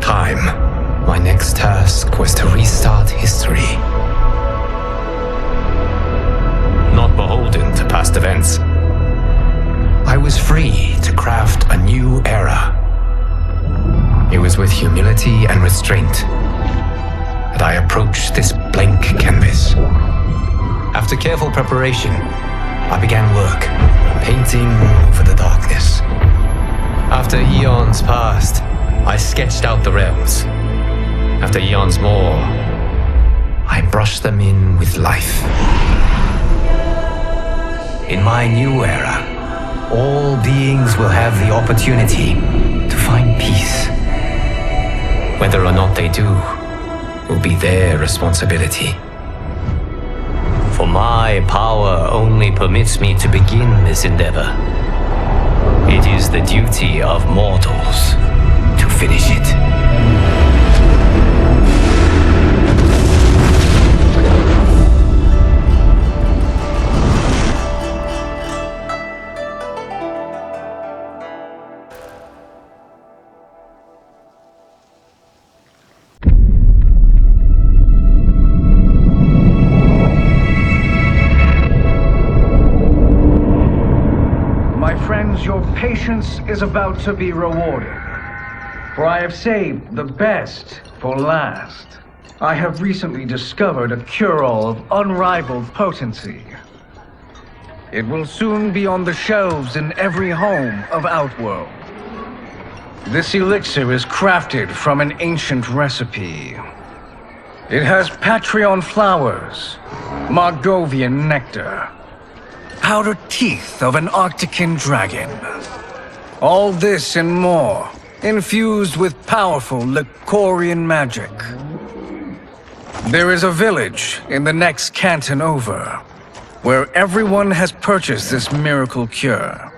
time, my next task was to restart history. Not beholden to past events, I was free to craft a new era. It was with humility and restraint that I approached this blank canvas. After careful preparation, I began work, painting over the darkness. After eons passed, I sketched out the realms. After eons more, I brushed them in with life. In my new era, all beings will have the opportunity to find peace. Whether or not they do will be their responsibility. For my power only permits me to begin this endeavor. It is the duty of mortals to finish it. Your patience is about to be rewarded, for I have saved the best for last. I have recently discovered a cure-all of unrivaled potency. It will soon be on the shelves in every home of Outworld. This elixir is crafted from an ancient recipe. It has Patreon flowers, Margovian nectar, powdered teeth of an Arctican dragon. All this and more, infused with powerful Lycorian magic. There is a village in the next canton over, where everyone has purchased this miracle cure.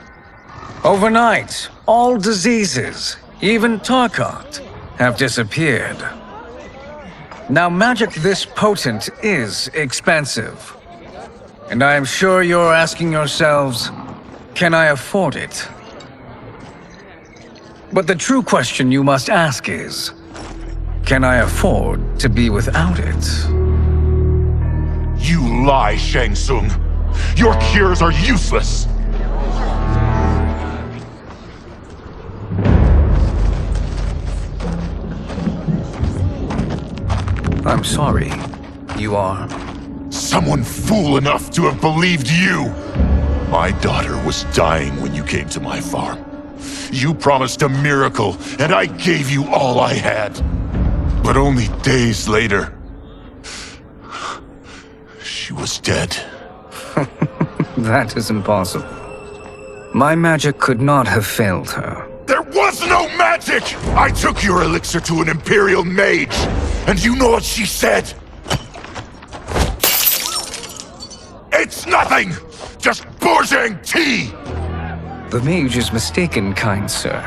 Overnight, all diseases, even Tarkat, have disappeared. Now, magic this potent is expensive. And I am sure you're asking yourselves, can I afford it? But the true question you must ask is, can I afford to be without it? You lie, Shang Tsung. Your cures are useless. I'm sorry. You are? Someone fool enough to have believed you! My daughter was dying when you came to my farm. You promised a miracle, and I gave you all I had. But only days later, she was dead. That is impossible. My magic could not have failed her. There was no magic! I took your elixir to an Imperial mage, and you know what she said? It's nothing! Just bourgeois tea! The mage is mistaken, kind sir.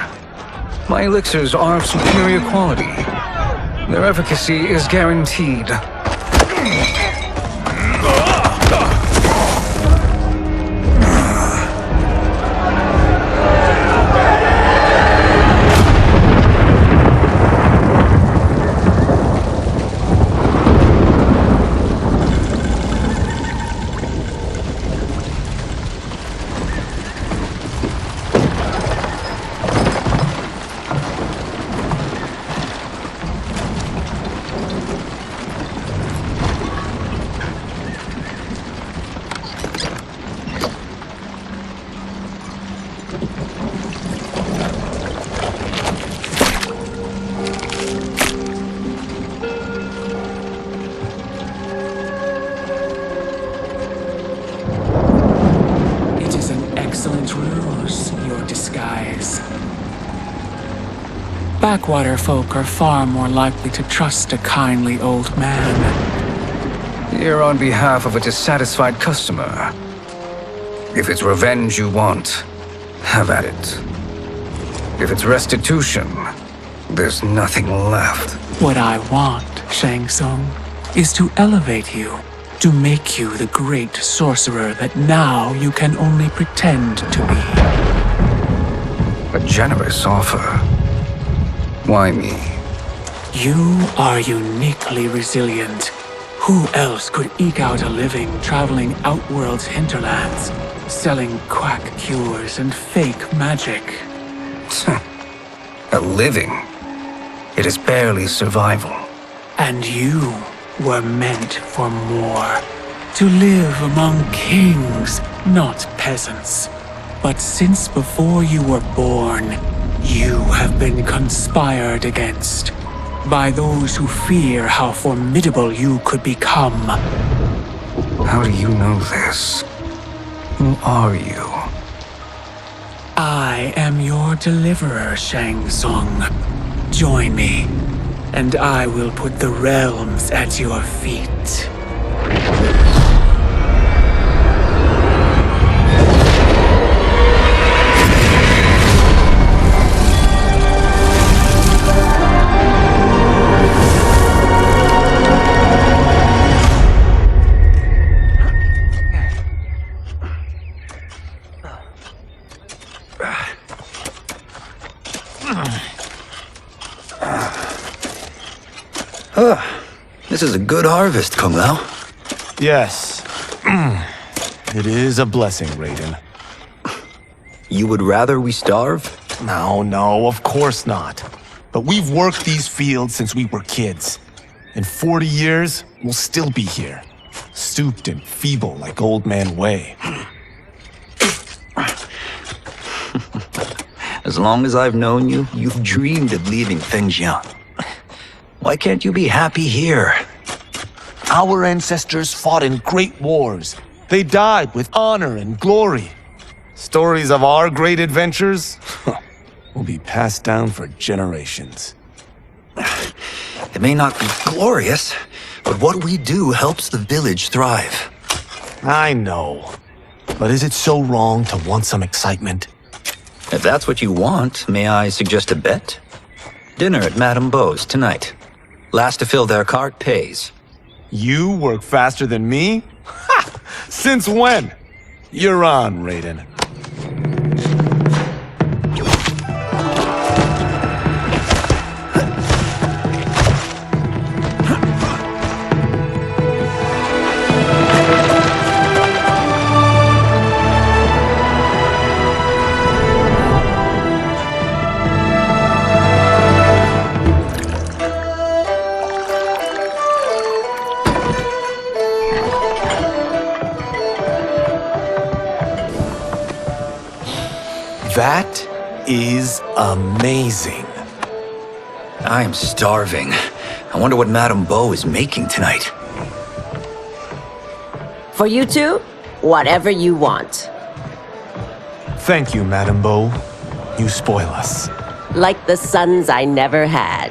My elixirs are of superior quality. Their efficacy is guaranteed. Backwater folk are far more likely to trust a kindly old man. Here on behalf of a dissatisfied customer. If it's revenge you want, have at it. If it's restitution, there's nothing left. What I want, Shang Tsung, is to elevate you, to make you the great sorcerer that now you can only pretend to be. A generous offer. Why me? You are uniquely resilient. Who else could eke out a living traveling Outworld's hinterlands, selling quack cures and fake magic? A living? It is barely survival. And you were meant for more. To live among kings, not peasants. But since before you were born, you have been conspired against by those who fear how formidable you could become. How do you know this? Who are you? I am your deliverer, Shang Tsung. Join me, and I will put the realms at your feet. This is a good harvest, Kung Lao. Yes. It is a blessing, Raiden. You would rather we starve? No, of course not. But we've worked these fields since we were kids. In 40 years, we'll still be here. Stooped and feeble like Old Man Wei. As long as I've known you, you've dreamed of leaving Fengjiang. Why can't you be happy here? Our ancestors fought in great wars. They died with honor and glory. Stories of our great adventures will be passed down for generations. It may not be glorious, but what we do helps the village thrive. I know. But is it so wrong to want some excitement? If that's what you want, may I suggest a bet? Dinner at Madame Beau's tonight. Last to fill their cart pays. You work faster than me? Ha! Since when? You're on, Raiden. That is amazing. I am starving. I wonder what Madame Beau is making tonight. For you two, whatever you want. Thank you, Madame Beau. You spoil us. Like the sons I never had.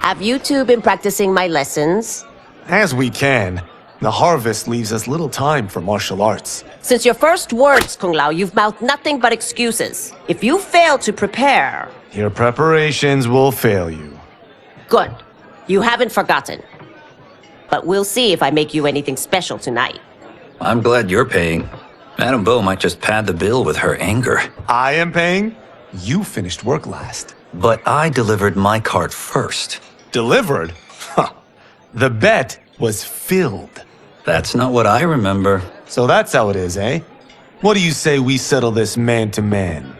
Have you two been practicing my lessons? As we can. The harvest leaves us little time for martial arts. Since your first words, Kung Lao, you've mouthed nothing but excuses. If you fail to prepare... Your preparations will fail you. Good. You haven't forgotten. But we'll see if I make you anything special tonight. I'm glad you're paying. Madame Beau might just pad the bill with her anger. I am paying? You finished work last. But I delivered my cart first. Delivered? Huh. The bet was filled. That's not what I remember. So that's how it is, eh? What do you say we settle this man to man?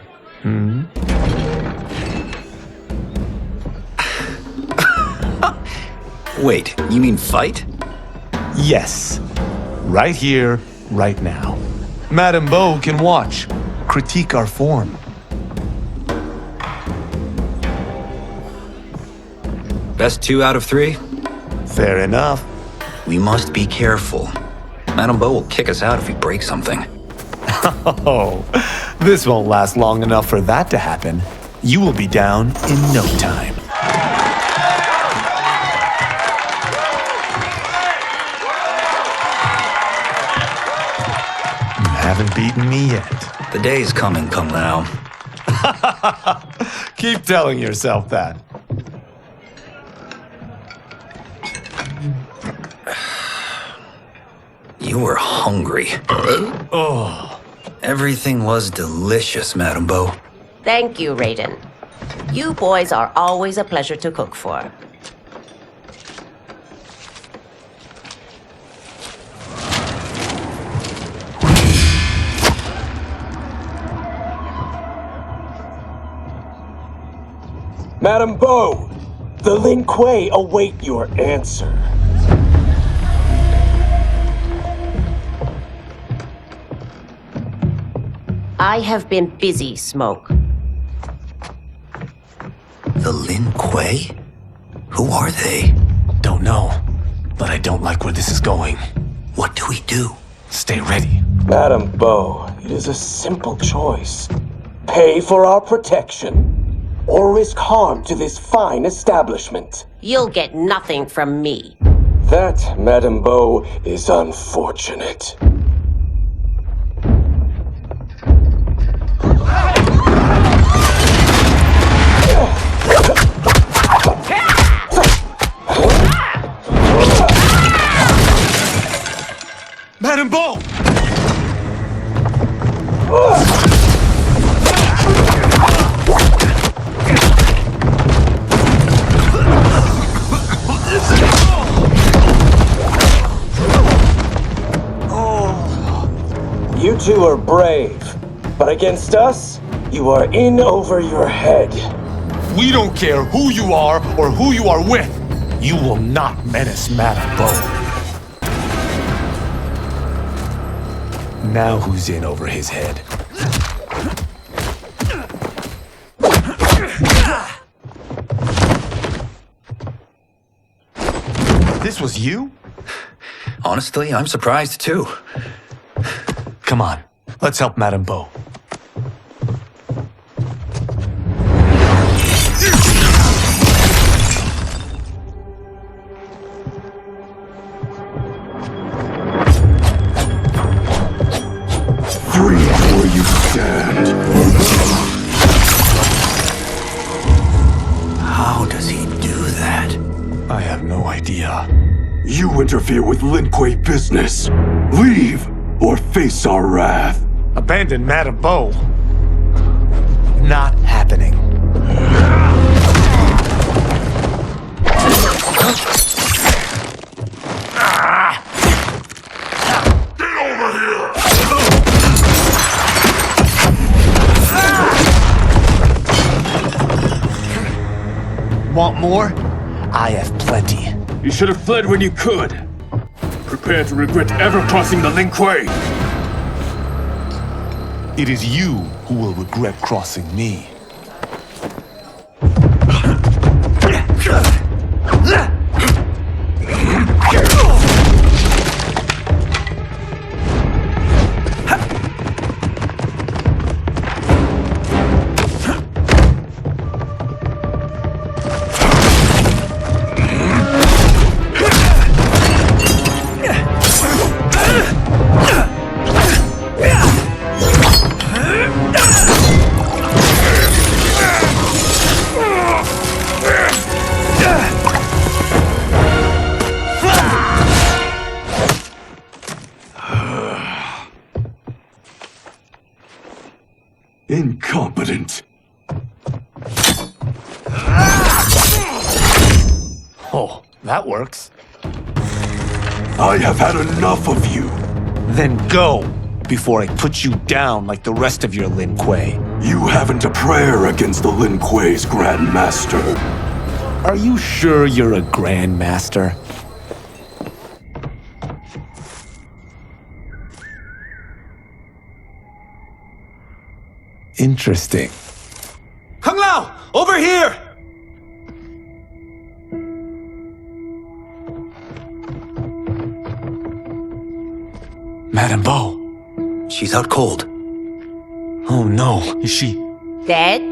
Wait, you mean fight? Yes. Right here, right now. Madame Beau can watch, critique our form. Best 2 out of 3? Fair enough. We must be careful. Madame Beau will kick us out if we break something. Oh, this won't last long enough for that to happen. You will be down in no time. You haven't beaten me yet. The day's coming, Kung Lao. Keep telling yourself that. You were hungry. Oh, Everything was delicious, Madame Beau. Thank you, Raiden. You boys are always a pleasure to cook for. Madame Beau, the Lin Kuei await your answer. I have been busy, Smoke. The Lin Kuei? Who are they? Don't know, but I don't like where this is going. What do we do? Stay ready. Madame Beau, it is a simple choice. Pay for our protection, or risk harm to this fine establishment. You'll get nothing from me. That, Madame Beau, is unfortunate. Madame Beau! You two are brave, but against us, you are in over your head. We don't care who you are or who you are with. You will not menace Madame Beau. Now who's in over his head? This was you? Honestly, I'm surprised too. Come on, let's help Madame Beau. Free where you stand. How does he do that? I have no idea. You interfere with Lin Kuei business. Leave or face our wrath. Abandon Madame Beau. Not happening. Want more? I have plenty. You should have fled when you could. Prepare to regret ever crossing the Lin Kuei. It is you who will regret crossing me. Incompetent. Oh, that works. I have had enough of you. Then go, before I put you down like the rest of your Lin Kuei. You haven't a prayer against the Lin Kuei's Grand Master. Are you sure you're a Grand Master? Interesting. Kung Lao! Over here! Madame Beau. She's out cold. Oh no, is she? Dead?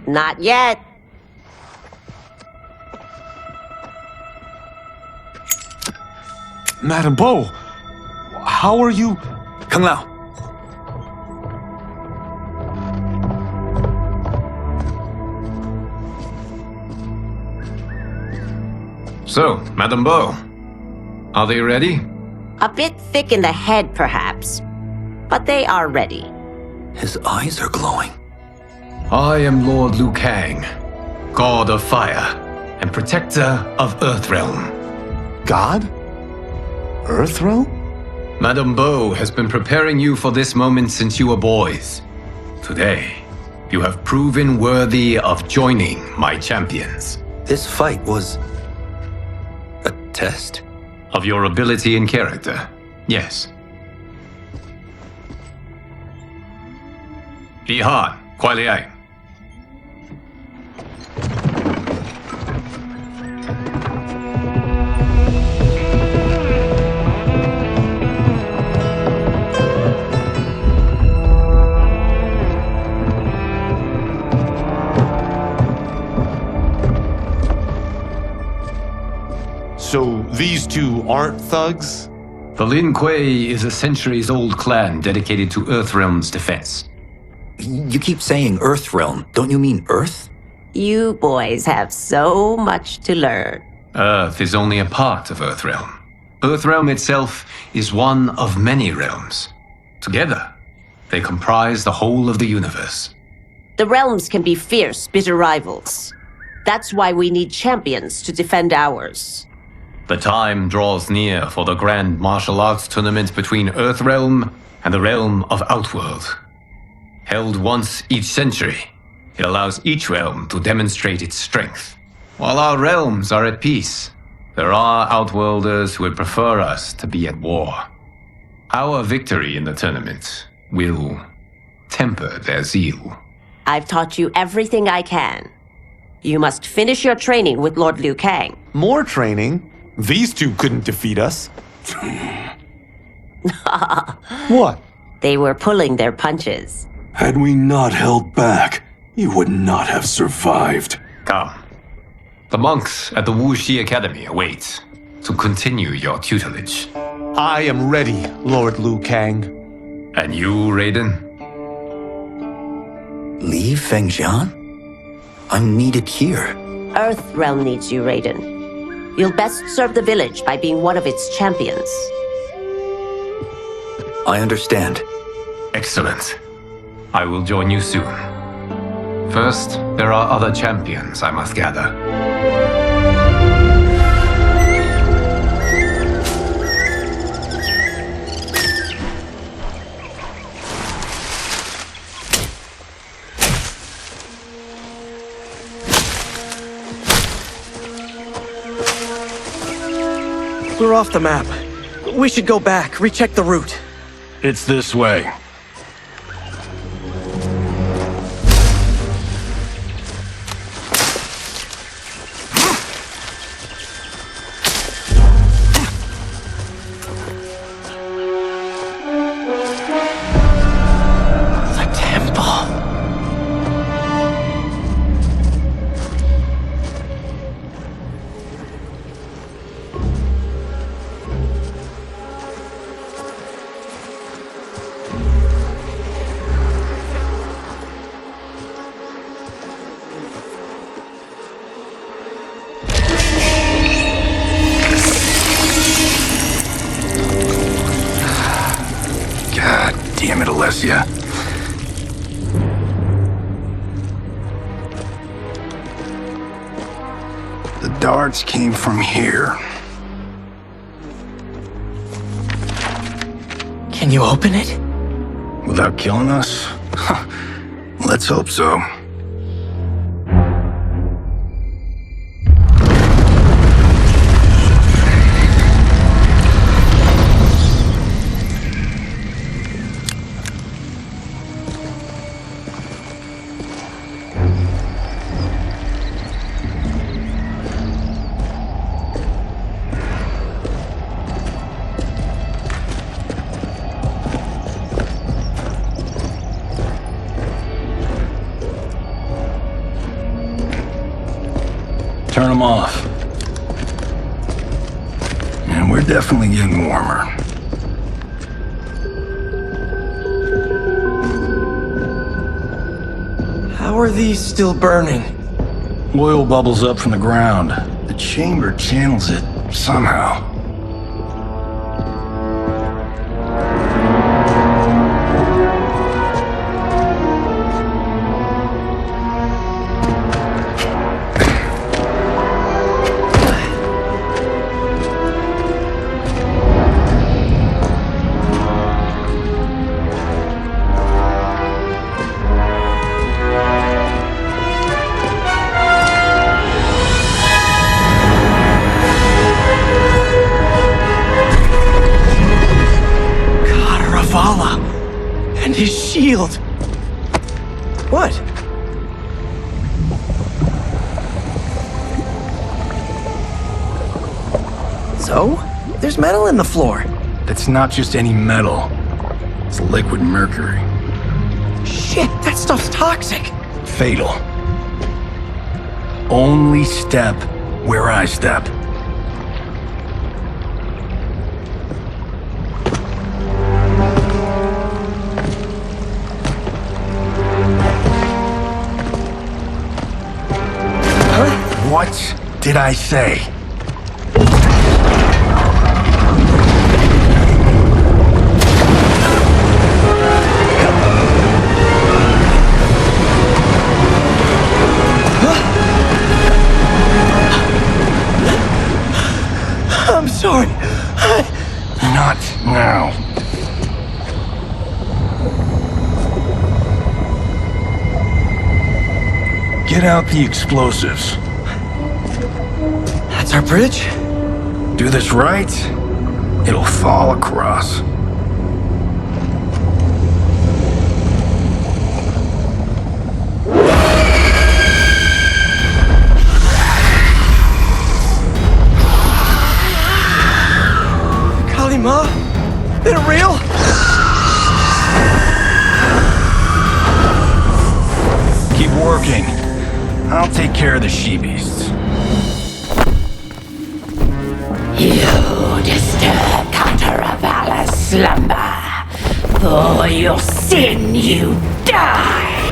Not yet. Madame Beau, how are you? Kung Lao. So, Madame Beau, are they ready? A bit thick in the head, perhaps. But they are ready. His eyes are glowing. I am Lord Liu Kang, God of Fire and Protector of Earthrealm. God? Earthrealm? Madame Bo has been preparing you for this moment since you were boys. Today, you have proven worthy of joining my champions. This fight was a test? Of your ability and character, yes. Ihan, Kuai Liang. So these two aren't thugs? The Lin Kuei is a centuries-old clan dedicated to Earthrealm's defense. You keep saying Earthrealm. Don't you mean Earth? You boys have so much to learn. Earth is only a part of Earthrealm. Earthrealm itself is one of many realms. Together, they comprise the whole of the universe. The realms can be fierce, bitter rivals. That's why we need champions to defend ours. The time draws near for the grand martial arts tournament between Earthrealm and the realm of Outworld. Held once each century, it allows each realm to demonstrate its strength. While our realms are at peace, there are Outworlders who would prefer us to be at war. Our victory in the tournament will temper their zeal. I've taught you everything I can. You must finish your training with Lord Liu Kang. More training? These two couldn't defeat us. What? They were pulling their punches. Had we not held back, you would not have survived. Come. The monks at the Wuxi Academy await to continue your tutelage. I am ready, Lord Liu Kang. And you, Raiden? Li Fengjian? I'm needed here. Earthrealm needs you, Raiden. You'll best serve the village by being one of its champions. I understand. Excellent. I will join you soon. First, there are other champions I must gather. We're off the map. We should go back, recheck the route. It's this way. The temple. Damn it, Alessia. The darts came from here. Can you open it? Without killing us? Let's hope so. Turn them off. And we're definitely getting warmer. How are these still burning? Oil bubbles up from the ground. The chamber channels it somehow. And his shield. What? So? There's metal in the floor. That's not just any metal. It's liquid mercury. Shit, that stuff's toxic. Fatal. Only step where I step. What did I say? I'm sorry. Not now. Get out the explosives. That's our bridge? Do this right, it'll fall across. Kalima? They're real? Keep working. I'll take care of the she-beasts. You disturb Counter-Valor's slumber. For your sin, you die!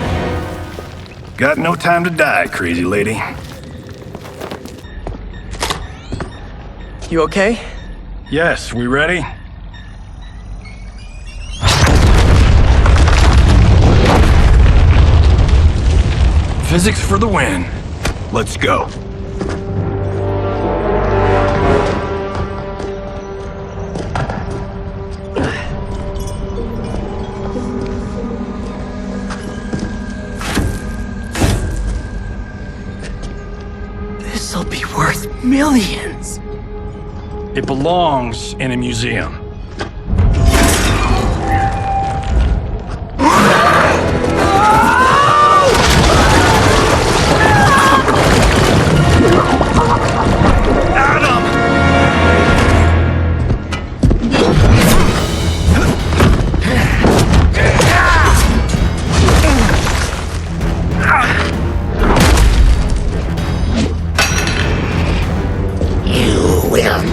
Got no time to die, crazy lady. You okay? Yes, we ready? Physics for the win. Let's go. This'll be worth millions. It belongs in a museum.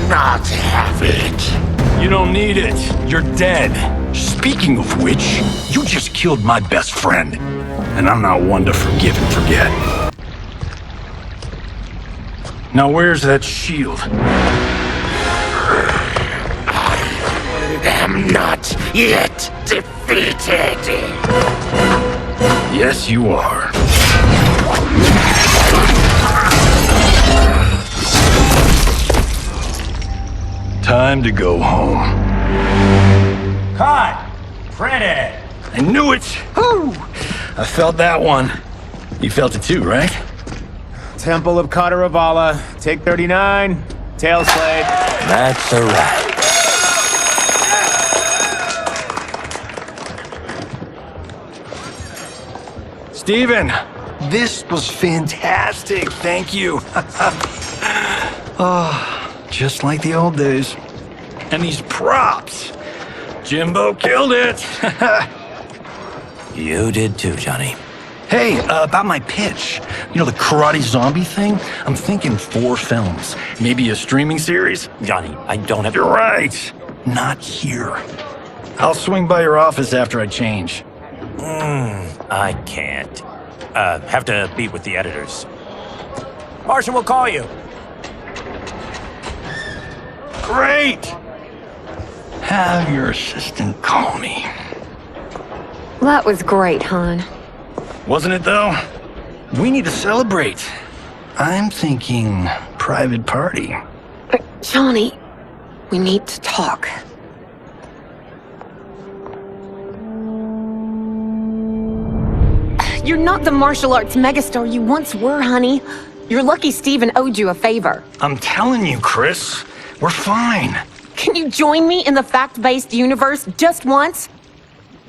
Not have it. You don't need it. You're dead. Speaking of which, you just killed my best friend. And I'm not one to forgive and forget. Now where's that shield? I'm not yet defeated. Yes, you are. Time to go home. Cut! Print it! I knew it! Woo! I felt that one. You felt it too, right? Temple of Kataravala, take 39, tail slate. That's a wrap. Steven, this was fantastic. Thank you. Oh, just like the old days. And these props. Jimbo killed it. You did too, Johnny. Hey, about my pitch. You know, the karate zombie thing? I'm thinking 4 films. Maybe a streaming series? Johnny, I don't have... You're right. Not here. I'll swing by your office after I change. I can't. Have to meet with the editors. Martian will call you. Great! Have your assistant call me. That was great, hon. Wasn't it, though? We need to celebrate. I'm thinking private party. Johnny, we need to talk. You're not the martial arts megastar you once were, honey. You're lucky Steven owed you a favor. I'm telling you, Chris, we're fine. Can you join me in the fact-based universe just once?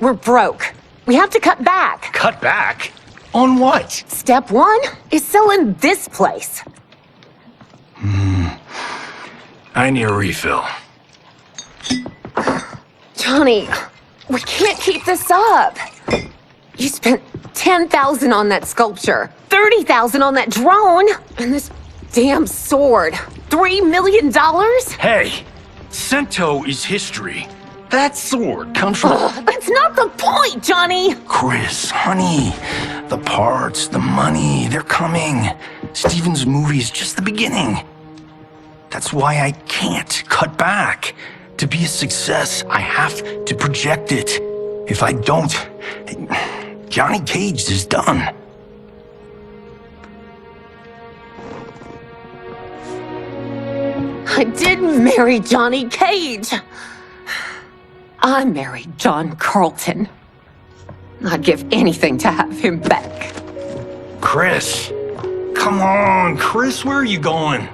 We're broke. We have to cut back. Cut back? On what? Step one is selling this place. I need a refill. Johnny, we can't keep this up. You spent $10,000 on that sculpture, $30,000 on that drone, and this damn sword. $3 million? Hey, Sento is history. That sword comes from... That's not the point, Johnny! Chris, honey, the parts, the money, they're coming. Steven's movie is just the beginning. That's why I can't cut back. To be a success, I have to project it. If I don't, Johnny Cage is done. I didn't marry Johnny Cage. I married John Carlton. I'd give anything to have him back. Chris, come on, Chris, where are you going?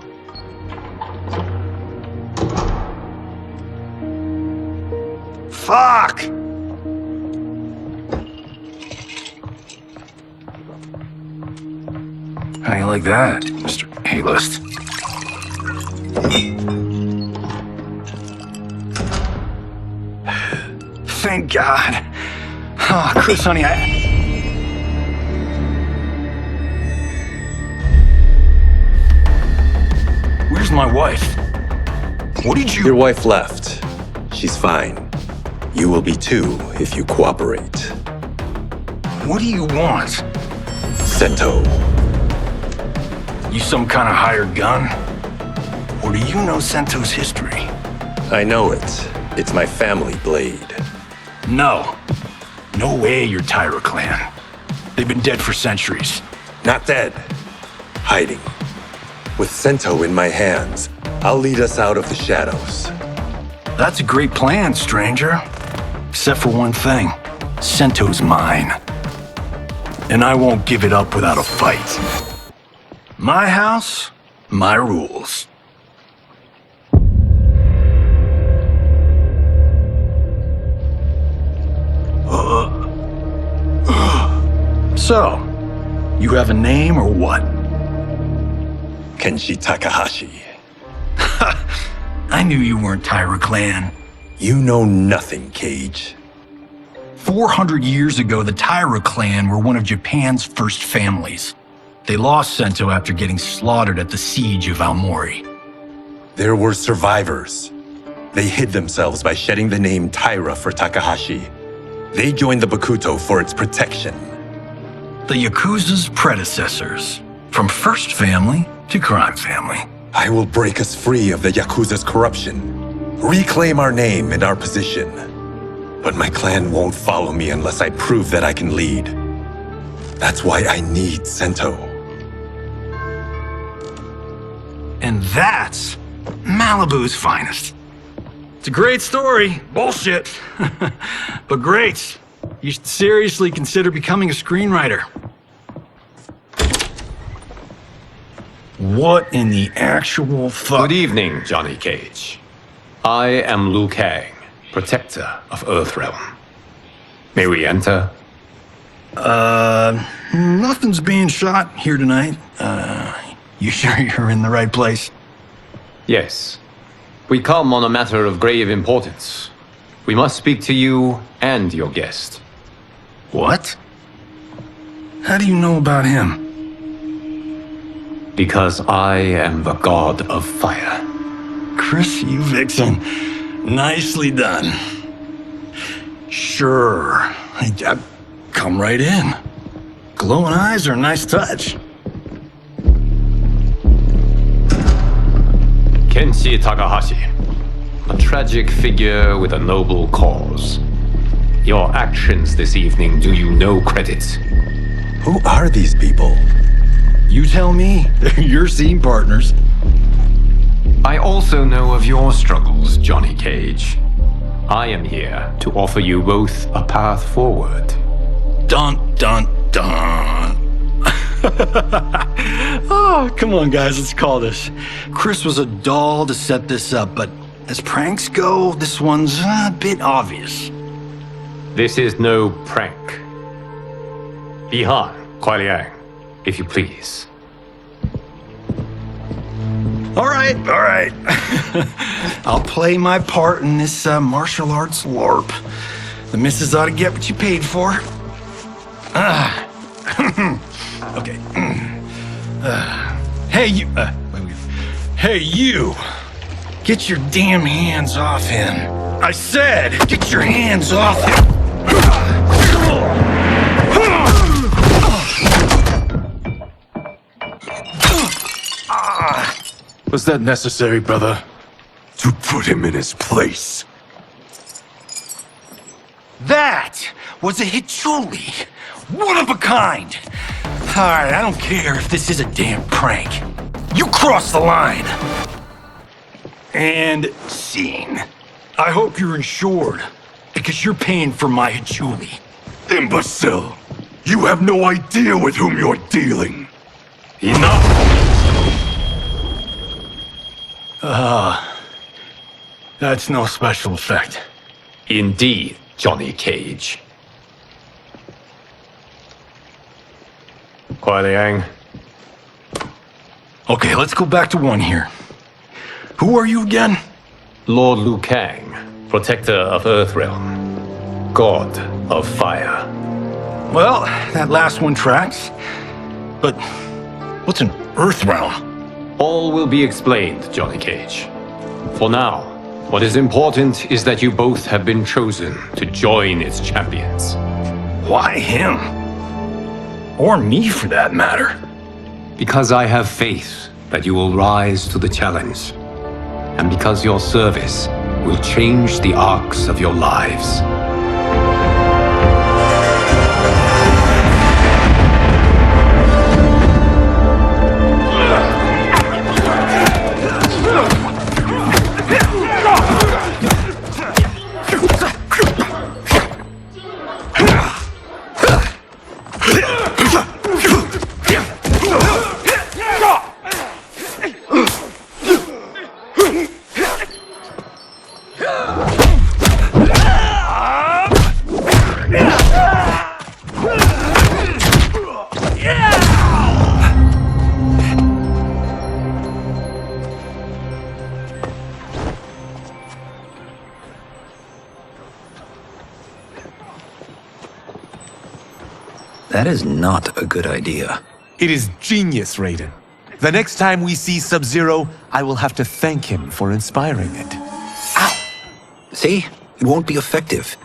Fuck! How you like that, Mr. A-list? Thank God. Oh, Chris, honey, Where's my wife? What did you... Your wife left. She's fine. You will be too if you cooperate. What do you want? Sento. You some kind of hired gun? Or do you know Sento's history? I know it. It's my family blade. No. No way you're Tyra clan. They've been dead for centuries. Not dead. Hiding. With Sento in my hands, I'll lead us out of the shadows. That's a great plan, stranger. Except for one thing. Sento's mine. And I won't give it up without a fight. My house, my rules. So, you have a name or what? Kenshi Takahashi. I knew you weren't Tyra clan. You know nothing, Cage. 400 years ago, the Tyra clan were one of Japan's first families. They lost Sento after getting slaughtered at the siege of Aomori. There were survivors. They hid themselves by shedding the name Tyra for Takahashi. They joined the Bakuto for its protection. The Yakuza's predecessors. From first family to crime family. I will break us free of the Yakuza's corruption. Reclaim our name and our position. But my clan won't follow me unless I prove that I can lead. That's why I need Sento. And that's Malibu's finest. It's a great story. Bullshit. But great. You should seriously consider becoming a screenwriter. What in the actual fuck? Good evening, Johnny Cage. I am Liu Kang, protector of Earthrealm. May we enter? Nothing's being shot here tonight. You sure you're in the right place? Yes. We come on a matter of grave importance. We must speak to you and your guest. What? How do you know about him? Because I am the god of fire. Chris, you vixen. Nicely done. Sure. I come right in. Glowing eyes are a nice touch. Kenshi Takahashi. A tragic figure with a noble cause. Your actions this evening do you no credit. Who are these people? You tell me. They're your scene partners. I also know of your struggles, Johnny Cage. I am here to offer you both a path forward. Dun, dun, dun. Oh, come on, guys, let's call this. Chris was a doll to set this up, but as pranks go, this one's a bit obvious. This is no prank. Bihan, Kuai Liang, if you please. All right. I'll play my part in this martial arts LARP. The missus ought to get what you paid for. Okay. Hey, you. Hey, you. Get your damn hands off him. I said, get your hands off him. Was that necessary, brother? To put him in his place. That was a Hichuli. One of a kind. Alright, I don't care if this is a damn prank. You crossed the line. And scene. I hope you're insured, because you're paying for my Hichuli. Imbecile! You have no idea with whom you're dealing. Enough! That's no special effect. Indeed, Johnny Cage. Kuai Liang. Okay, let's go back to one here. Who are you again? Lord Liu Kang, protector of Earthrealm, god of fire. Well, that last one tracks. But what's an Earthrealm? All will be explained, Johnny Cage. For now, what is important is that you both have been chosen to join its champions. Why him? Or me, for that matter. Because I have faith that you will rise to the challenge. And because your service will change the arcs of your lives. That is not a good idea. It is genius, Raiden. The next time we see Sub-Zero, I will have to thank him for inspiring it. Ow! See? It won't be effective.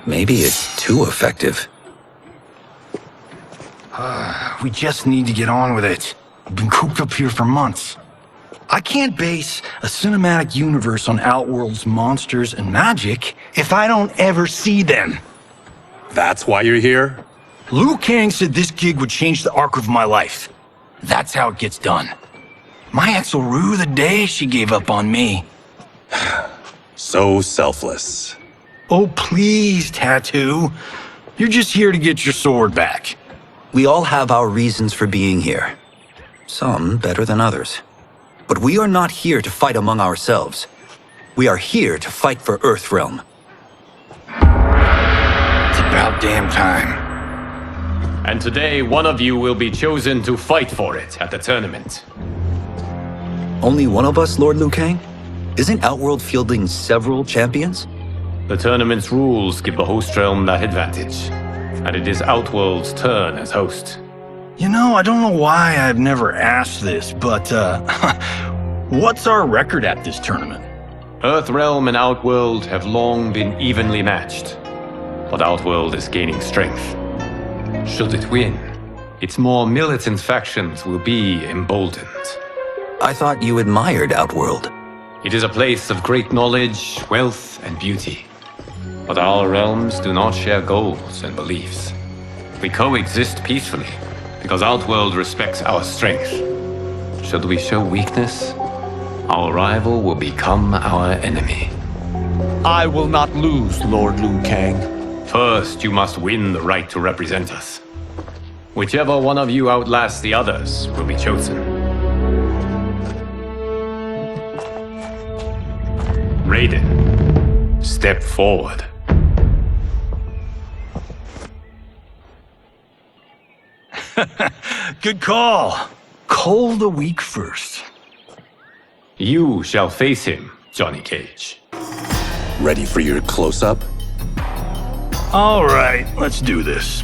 Maybe it's too effective. We just need to get on with it. We've been cooped up here for months. I can't base a cinematic universe on Outworld's monsters and magic if I don't ever see them. That's why you're here? Liu Kang said this gig would change the arc of my life. That's how it gets done. My ex will rue the day she gave up on me. So selfless. Oh, please, Tattoo. You're just here to get your sword back. We all have our reasons for being here. Some better than others. But we are not here to fight among ourselves. We are here to fight for Earthrealm. It's about damn time. And today, one of you will be chosen to fight for it at the tournament. Only one of us, Lord Liu Kang? Isn't Outworld fielding several champions? The tournament's rules give the host realm that advantage. And it is Outworld's turn as host. You know, I don't know why I've never asked this, but, what's our record at this tournament? Earthrealm and Outworld have long been evenly matched. But Outworld is gaining strength. Should it win, its more militant factions will be emboldened. I thought you admired Outworld. It is a place of great knowledge, wealth, and beauty. But our realms do not share goals and beliefs. We coexist peacefully, because Outworld respects our strength. Should we show weakness, our rival will become our enemy. I will not lose, Lord Liu Kang. First, you must win the right to represent us. Whichever one of you outlasts the others will be chosen. Raiden, step forward. Good call. Cole the weak first. You shall face him, Johnny Cage. Ready for your close-up? All right, let's do this.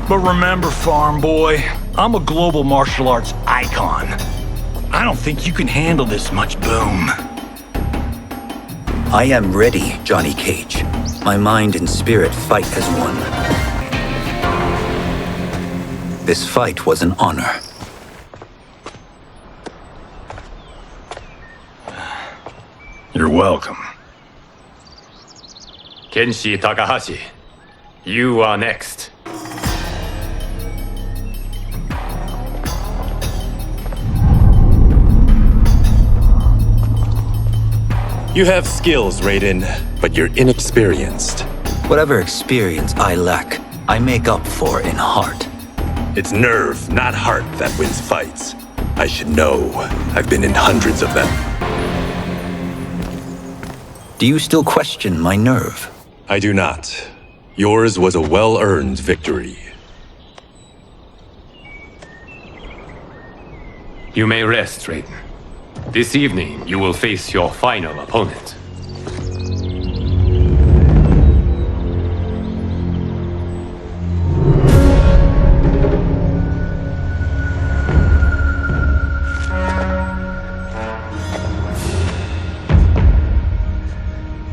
But remember, farm boy, I'm a global martial arts icon. I don't think you can handle this much boom. I am ready, Johnny Cage. My mind and spirit fight as one. This fight was an honor. You're welcome. Kenshi Takahashi, you are next. You have skills, Raiden, but you're inexperienced. Whatever experience I lack, I make up for in heart. It's nerve, not heart, that wins fights. I should know. I've been in hundreds of them. Do you still question my nerve? I do not. Yours was a well-earned victory. You may rest, Raiden. This evening, you will face your final opponent.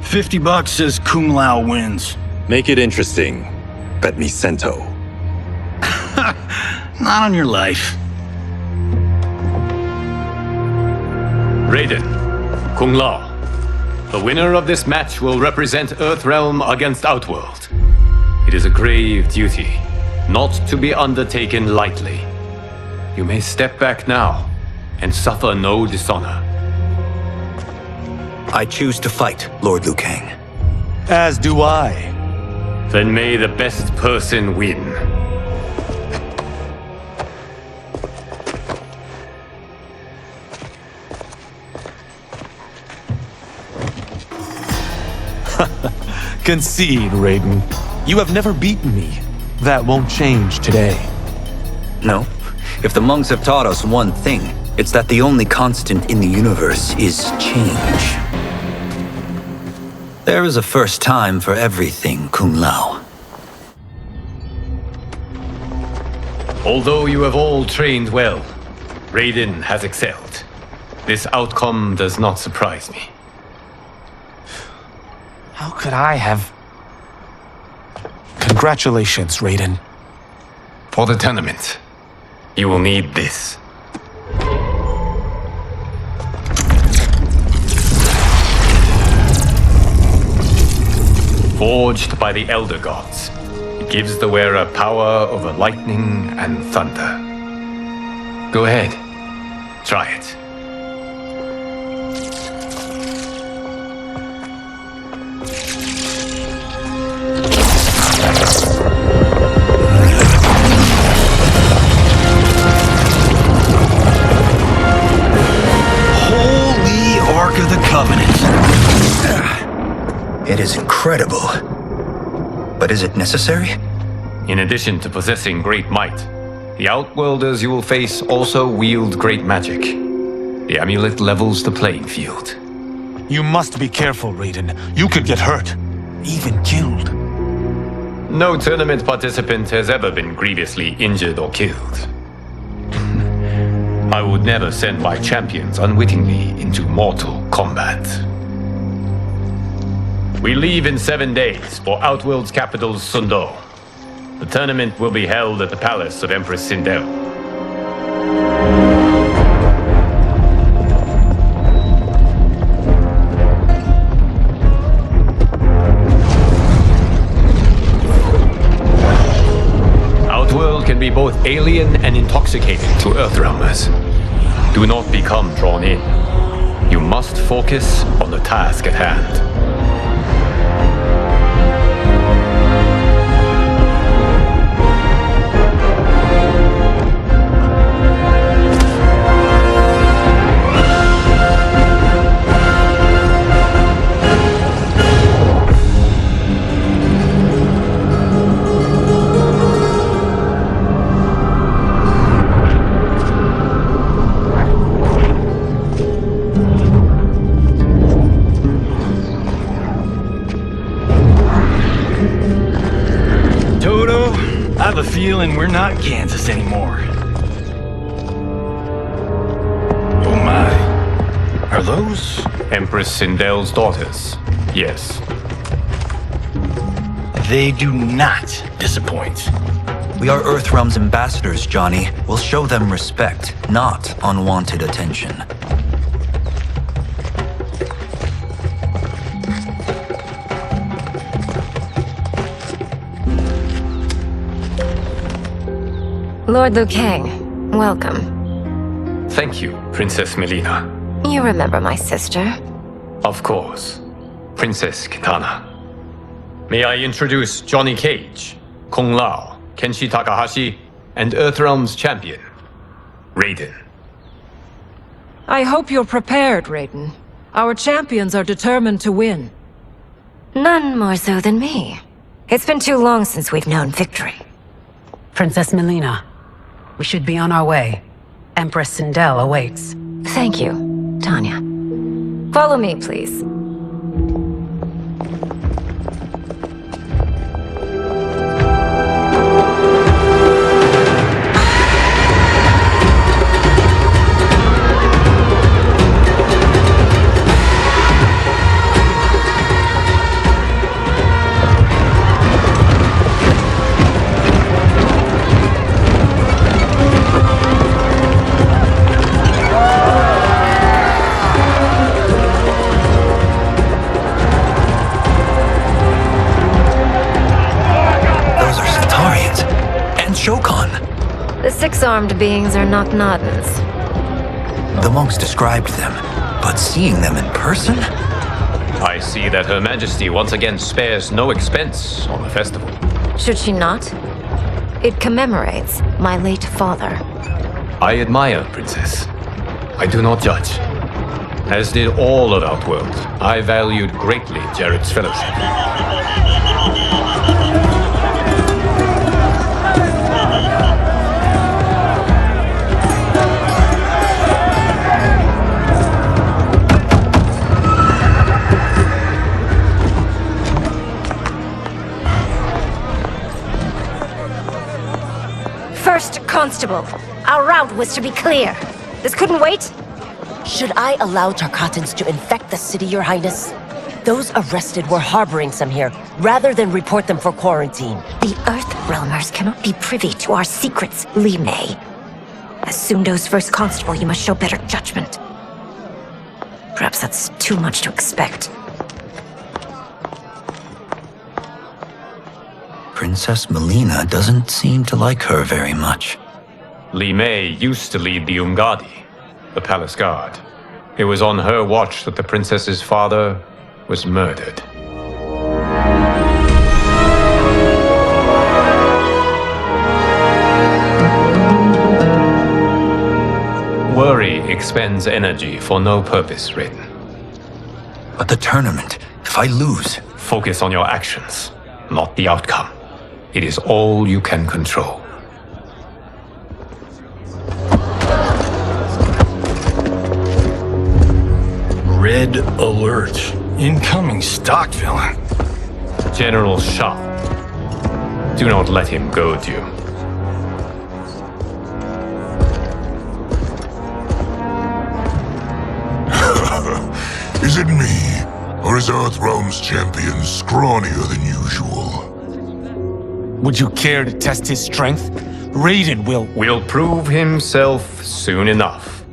$50 says Kung Lao wins. Make it interesting. Bet me Sento. Not on your life. Raiden, Kung Lao. The winner of this match will represent Earthrealm against Outworld. It is a grave duty, not to be undertaken lightly. You may step back now and suffer no dishonor. I choose to fight, Lord Liu Kang. As do I. Then may the best person win. Concede, Raiden. You have never beaten me. That won't change today. No. If the monks have taught us one thing, it's that the only constant in the universe is change. There is a first time for everything, Kung Lao. Although you have all trained well, Raiden has excelled. This outcome does not surprise me. How could I have... Congratulations, Raiden. For the tournament, you will need this. Forged by the Elder Gods, it gives the wearer power over lightning and thunder. Go ahead, try it. Holy Ark of the Covenant. It is incredible. But is it necessary? In addition to possessing great might, the Outworlders you will face also wield great magic. The amulet levels the playing field. You must be careful, Raiden. You could get hurt. Even killed. No tournament participant has ever been grievously injured or killed. I would never send my champions unwittingly into mortal combat. We leave in 7 days for Outworld's capital, Sundo. The tournament will be held at the palace of Empress Sindel. Outworld can be both alien and intoxicating to Earthrealmers. Do not become drawn in. You must focus on the task at hand. have a feeling we're not Kansas anymore. Oh my. Are those? Empress Sindel's daughters. Yes. They do not disappoint. We are Earthrealm's ambassadors, Johnny. We'll show them respect, not unwanted attention. Lord Liu Kang, welcome. Thank you, Princess Melina. You remember my sister? Of course. Princess Kitana. May I introduce Johnny Cage, Kung Lao, Kenshi Takahashi, and Earthrealm's champion, Raiden. I hope you're prepared, Raiden. Our champions are determined to win. None more so than me. It's been too long since we've known victory. Princess Melina, we should be on our way. Empress Sindel awaits. Thank you, Tanya. Follow me, please. The six-armed beings are Knock-Noddins. The monks described them, but seeing them in person? I see that Her Majesty once again spares no expense on the festival. Should she not? It commemorates my late father. I admire, Princess. I do not judge. As did all of Outworld, I valued greatly Jared's fellowship. First Constable, our route was to be clear. This couldn't wait? Should I allow Tarkatans to infect the city, Your Highness? Those arrested were harboring some here, rather than report them for quarantine. The Earthrealmers cannot be privy to our secrets, Li Mei. As Sundo's first constable, you must show better judgment. Perhaps that's too much to expect. Princess Melina doesn't seem to like her very much. Li Mei used to lead the Umgadi, the palace guard. It was on her watch that the princess's father was murdered. Worry expends energy for no purpose, Raiden. But the tournament, if I lose... Focus on your actions, not the outcome. It is all you can control. Red alert. Incoming stock villain. General Shah. Do not let him goad you. Is it me, or is Earthrealm's champion scrawnier than usual? Would you care to test his strength? Raiden will prove himself soon enough.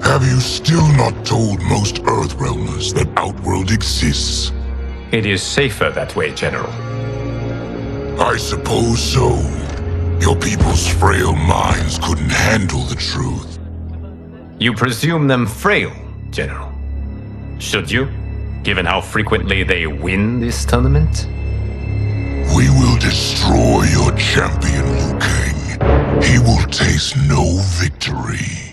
Have you still not told most Earthrealmers that Outworld exists? It is safer that way, General. I suppose so. Your people's frail minds couldn't handle the truth. You presume them frail, General. Should you, given how frequently they win this tournament? We will destroy your champion, Liu Kang. He will taste no victory.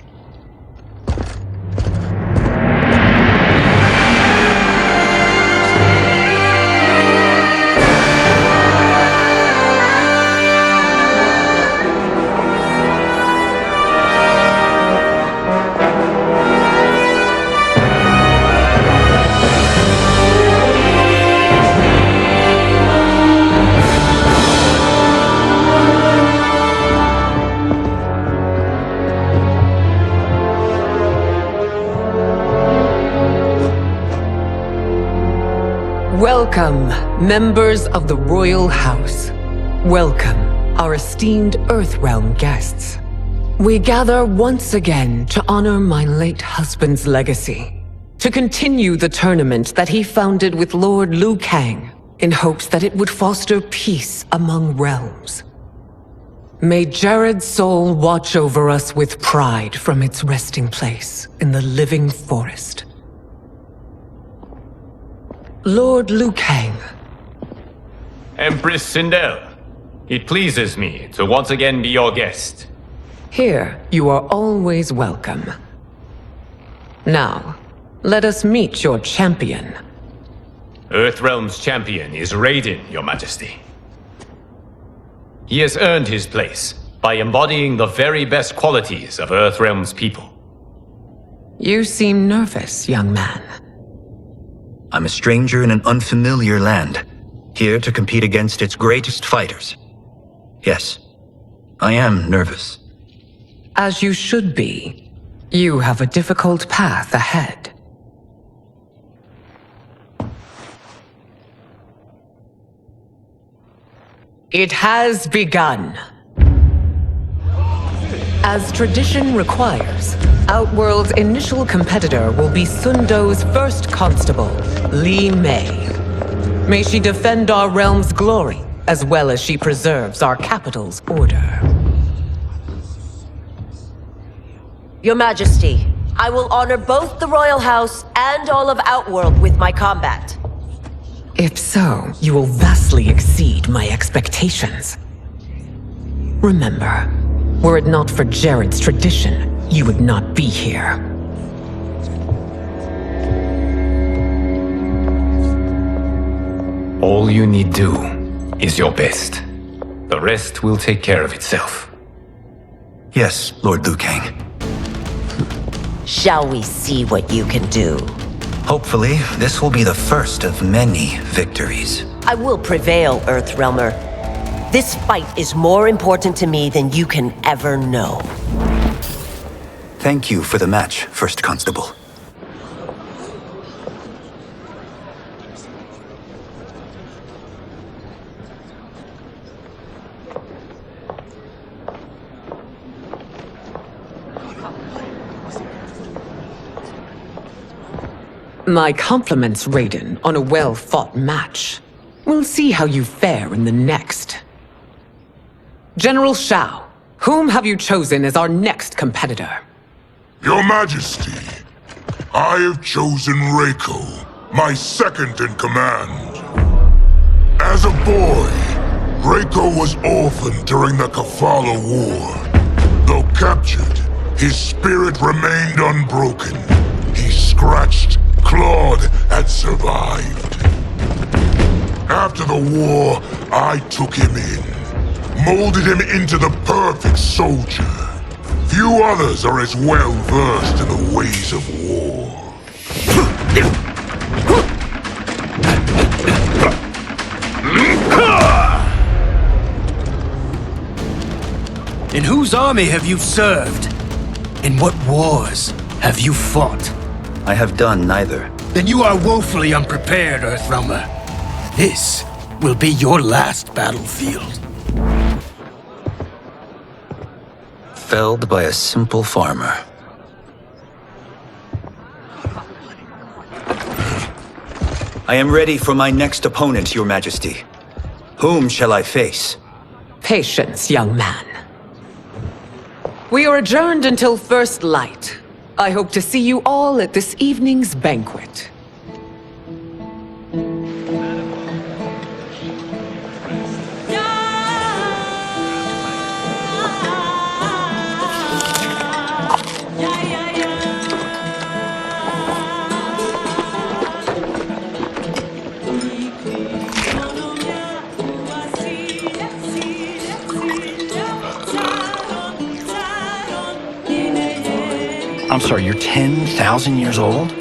Welcome, members of the Royal House. Welcome, our esteemed Earthrealm guests. We gather once again to honor my late husband's legacy, to continue the tournament that he founded with Lord Liu Kang, in hopes that it would foster peace among realms. May Jared's soul watch over us with pride from its resting place in the living forest. Lord Liu Kang. Empress Sindel, it pleases me to once again be your guest. Here, you are always welcome. Now, let us meet your champion. Earthrealm's champion is Raiden, Your Majesty. He has earned his place by embodying the very best qualities of Earthrealm's people. You seem nervous, young man. I'm a stranger in an unfamiliar land, here to compete against its greatest fighters. Yes, I am nervous. As you should be. You have a difficult path ahead. It has begun. As tradition requires, Outworld's initial competitor will be Sundo's first constable, Li Mei. May she defend our realm's glory, as well as she preserves our capital's order. Your Majesty, I will honor both the Royal House and all of Outworld with my combat. If so, you will vastly exceed my expectations. Remember, were it not for Jared's tradition, you would not be here. All you need do is your best. The rest will take care of itself. Yes, Lord Liu Kang. Shall we see what you can do? Hopefully, this will be the first of many victories. I will prevail, Earthrealmer. This fight is more important to me than you can ever know. Thank you for the match, First Constable. My compliments, Raiden, on a well-fought match. We'll see how you fare in the next. General Shao, whom have you chosen as our next competitor? Your Majesty, I have chosen Reiko, my second in command. As a boy, Reiko was orphaned during the Kafala War. Though captured, his spirit remained unbroken. He scratched, clawed, and survived. After the war, I took him in, molded him into the perfect soldier. Few others are as well versed in the ways of war. In whose army have you served? In what wars have you fought? I have done neither. Then you are woefully unprepared, Earthrealmer. This will be your last battlefield. Felled by a simple farmer. I am ready for my next opponent, Your Majesty. Whom shall I face? Patience, young man. We are adjourned until first light. I hope to see you all at this evening's banquet. I'm sorry, you're 10,000 years old?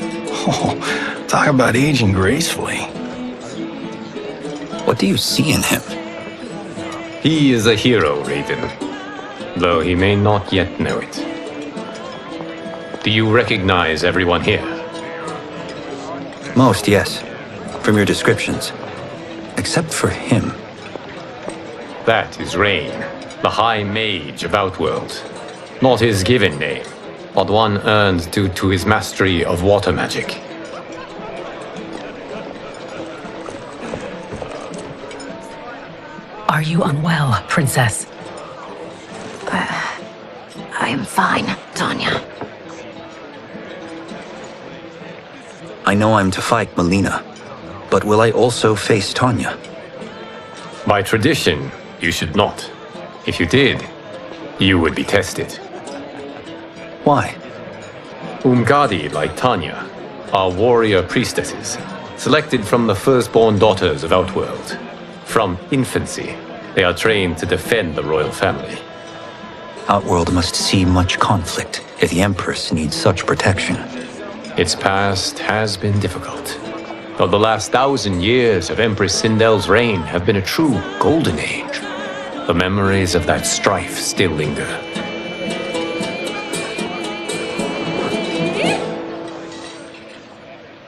Oh, talk about aging gracefully. What do you see in him? He is a hero, Raiden, though he may not yet know it. Do you recognize everyone here? Most, yes. from your descriptions. Except for him. That is Rain, the High Mage of Outworld. Not his given name, but one earned due to his mastery of water magic. Are you unwell, Princess? I am fine, Tanya. I know I'm to fight Melina, but will I also face Tanya? By tradition, you should not. If you did, you would be tested. Why? Umgadi, like Tanya, are warrior priestesses, selected from the firstborn daughters of Outworld. From infancy, they are trained to defend the royal family. Outworld must see much conflict if the Empress needs such protection. Its past has been difficult, though the last 1,000 years of Empress Sindel's reign have been a true golden age. The memories of that strife still linger.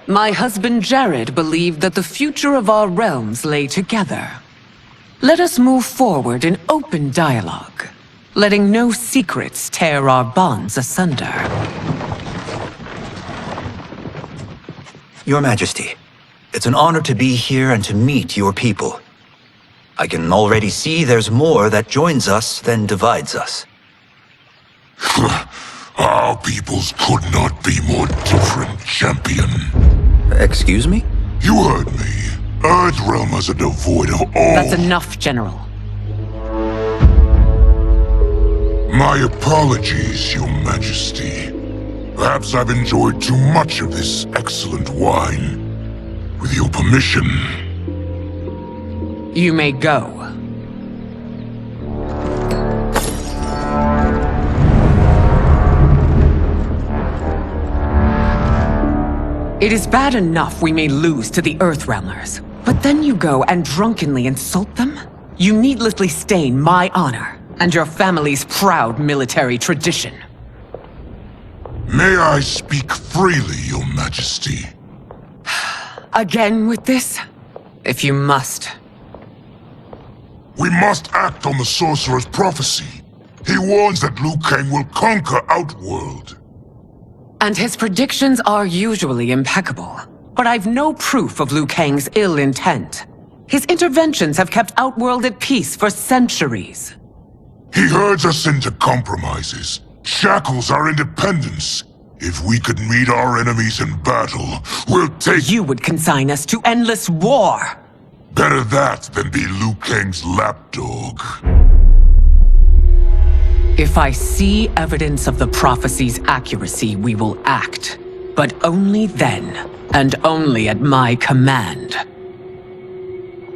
My husband Jared believed that the future of our realms lay together. Let us move forward in open dialogue, letting no secrets tear our bonds asunder. Your Majesty, it's an honor to be here and to meet your people. I can already see there's more that joins us than divides us. Our peoples could not be more different, champion. Excuse me? You heard me. Earthrealmers are devoid of all... That's enough, General. My apologies, Your Majesty. Perhaps I've enjoyed too much of this excellent wine. With your permission... You may go. It is bad enough we may lose to the Earthrealmers, but then you go and drunkenly insult them? You needlessly stain my honor and your family's proud military tradition. May I speak freely, Your Majesty? Again with this? If you must. We must act on the Sorcerer's prophecy. He warns that Liu Kang will conquer Outworld. And his predictions are usually impeccable. But I've no proof of Liu Kang's ill intent. His interventions have kept Outworld at peace for centuries. He herds us into compromises, shackles our independence. If we could meet our enemies in battle, we'll take— You would consign us to endless war! Better that than be Liu Kang's lapdog. If I see evidence of the prophecy's accuracy, we will act. But only then, and only at my command.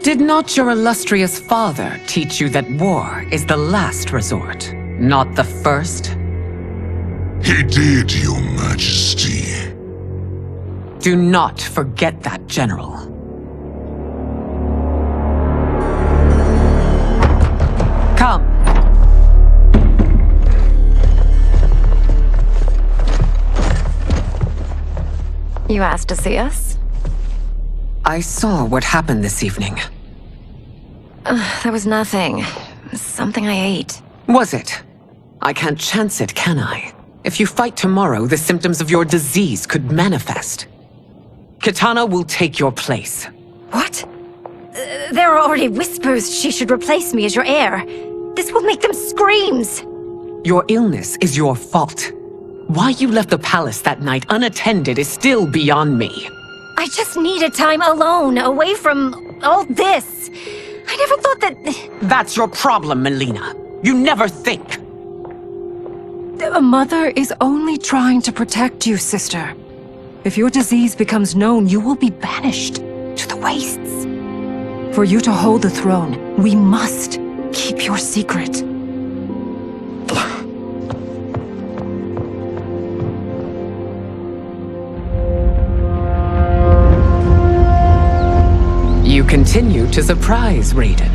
Did not your illustrious father teach you that war is the last resort, not the first? He did, Your Majesty. Do not forget that, General. Come. You asked to see us? I saw what happened this evening. There was nothing. Something I ate. Was it? I can't chance it, can I? If you fight tomorrow, the symptoms of your disease could manifest. Kitana will take your place. What? There are already whispers she should replace me as your heir. This will make them screams! Your illness is your fault. Why you left the palace that night unattended is still beyond me. I just needed time alone, away from all this. I never thought that... That's your problem, Melina. You never think. A mother is only trying to protect you, sister. If your disease becomes known, you will be banished to the wastes. For you to hold the throne, we must keep your secret. You continue to surprise Raiden.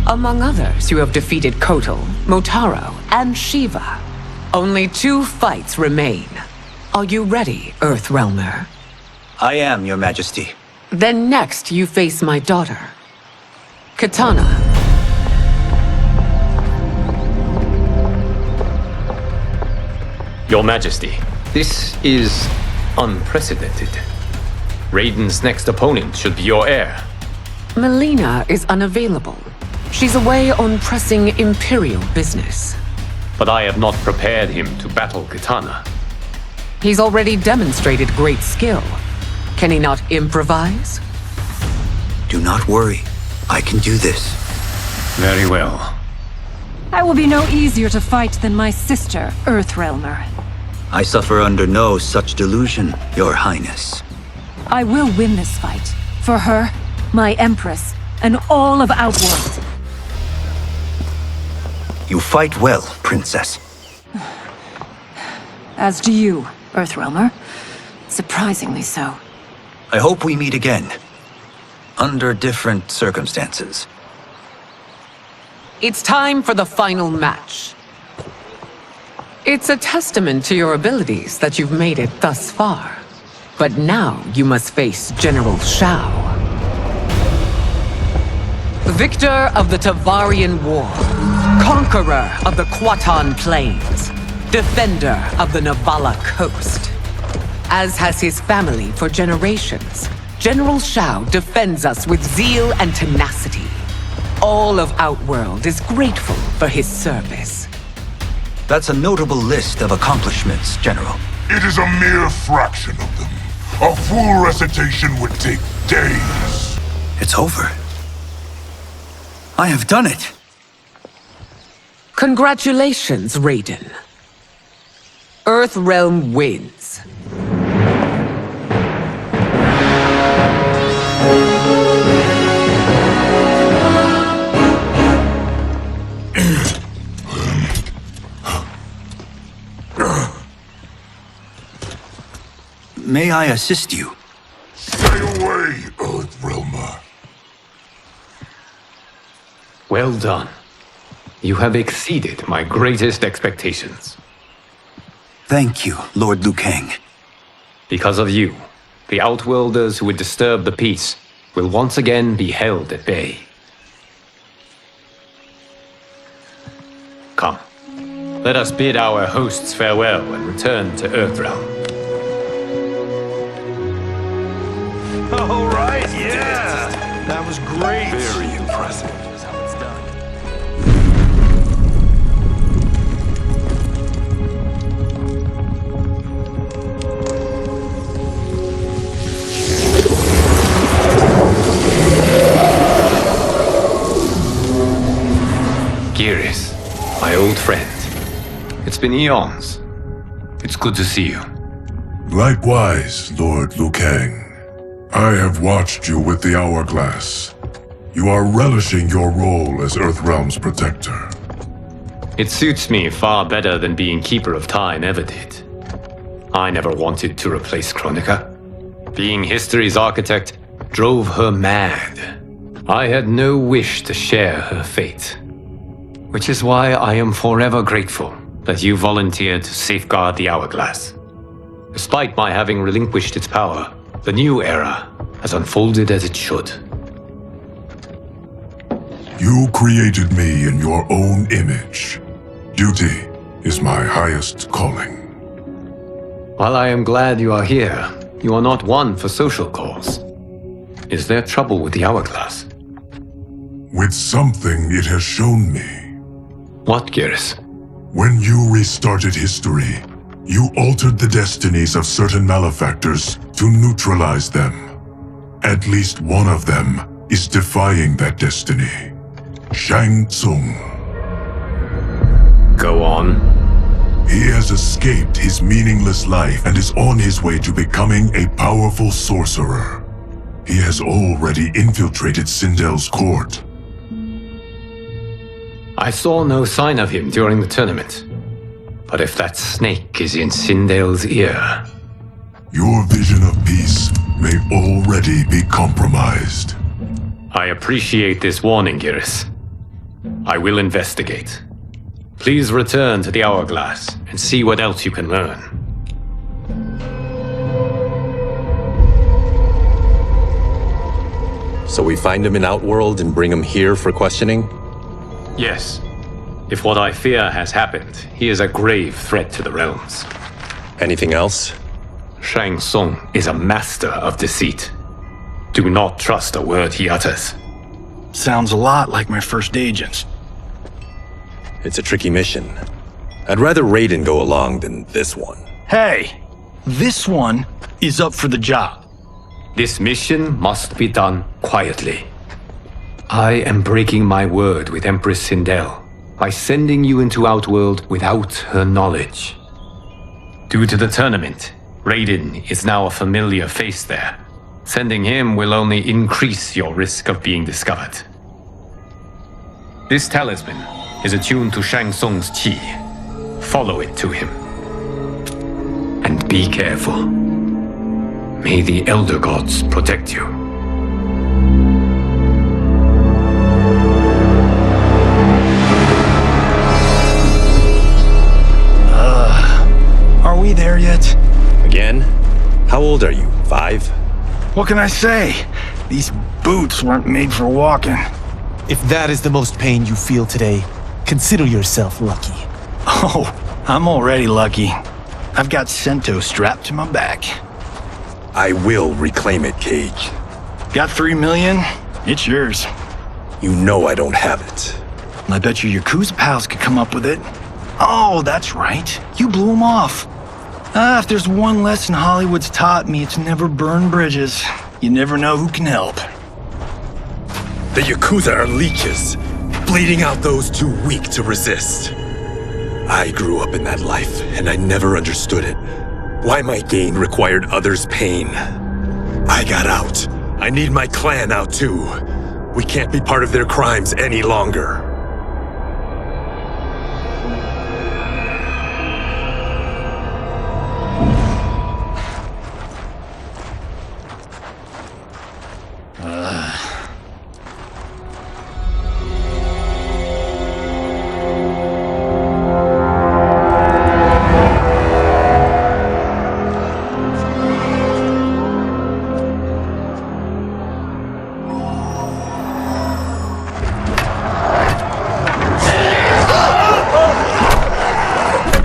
Among others, you have defeated Kotal, Motaro, and Shiva. Only 2 fights remain. Are you ready, Earthrealmer? I am, Your Majesty. Then next you face my daughter, Katana. Your Majesty, this is unprecedented. Raiden's next opponent should be your heir. Melina is unavailable. She's away on pressing Imperial business. But I have not prepared him to battle Katana. He's already demonstrated great skill. Can he not improvise? Do not worry. I can do this. Very well. I will be no easier to fight than my sister, Earthrealmer. I suffer under no such delusion, Your Highness. I will win this fight. For her, my Empress, and all of Outworld. You fight well, Princess. As do you, Earthrealmer. Surprisingly so. I hope we meet again. Under different circumstances. It's time for the final match. It's a testament to your abilities that you've made it thus far. But now you must face General Shao. Victor of the Tavarian War. Conqueror of the Kwatan Plains. Defender of the Navala Coast. As has his family for generations, General Shao defends us with zeal and tenacity. All of Outworld is grateful for his service. That's a notable list of accomplishments, General. It is a mere fraction of them. A full recitation would take days. It's over. I have done it. Congratulations, Raiden. Earthrealm wins. May I assist you? Stay away, Earthrealmer. Well done. You have exceeded my greatest expectations. Thank you, Lord Liu Kang. Because of you, the Outworlders who would disturb the peace will once again be held at bay. Come, let us bid our hosts farewell and return to Earthrealm. All right, yeah! That was great! Very impressive. Here's how it's done. Geras, my old friend. It's been eons. It's good to see you. Likewise, Lord Liu Kang. I have watched you with the Hourglass. You are relishing your role as Earthrealm's protector. It suits me far better than being Keeper of Time ever did. I never wanted to replace Chronica. Being history's architect drove her mad. I had no wish to share her fate. Which is why I am forever grateful that you volunteered to safeguard the Hourglass. Despite my having relinquished its power, the new era has unfolded as it should. You created me in your own image. Duty is my highest calling. While I am glad you are here, you are not one for social calls. Is there trouble with the Hourglass? With something it has shown me. What, Geras? When you restarted history, you altered the destinies of certain malefactors to neutralize them. At least one of them is defying that destiny. Shang Tsung. Go on. He has escaped his meaningless life and is on his way to becoming a powerful sorcerer. He has already infiltrated Sindel's court. I saw no sign of him during the tournament. But if that snake is in Sindel's ear... Your vision of peace may already be compromised. I appreciate this warning, Geras. I will investigate. Please return to the Hourglass and see what else you can learn. So we find him in Outworld and bring him here for questioning? Yes. If what I fear has happened, he is a grave threat to the realms. Anything else? Shang Tsung is a master of deceit. Do not trust a word he utters. Sounds a lot like my first agents. It's a tricky mission. I'd rather Raiden go along than this one. Hey! This one is up for the job. This mission must be done quietly. I am breaking my word with Empress Sindel by sending you into Outworld without her knowledge. Due to the tournament, Raiden is now a familiar face there. Sending him will only increase your risk of being discovered. This talisman is attuned to Shang Tsung's chi. Follow it to him. And be careful. May the Elder Gods protect you. Are we there yet? Again? How old are you? 5? What can I say? These boots weren't made for walking. If that is the most pain you feel today, consider yourself lucky. Oh, I'm already lucky. I've got Sento strapped to my back. I will reclaim it, Cage. Got 3 million? It's yours. You know I don't have it. I bet your Yakuza pals could come up with it. Oh, that's right. You blew them off. If there's one lesson Hollywood's taught me, it's never burn bridges. You never know who can help. The Yakuza are leeches, bleeding out those too weak to resist. I grew up in that life, and I never understood it. Why my gain required others' pain. I got out. I need my clan out too. We can't be part of their crimes any longer.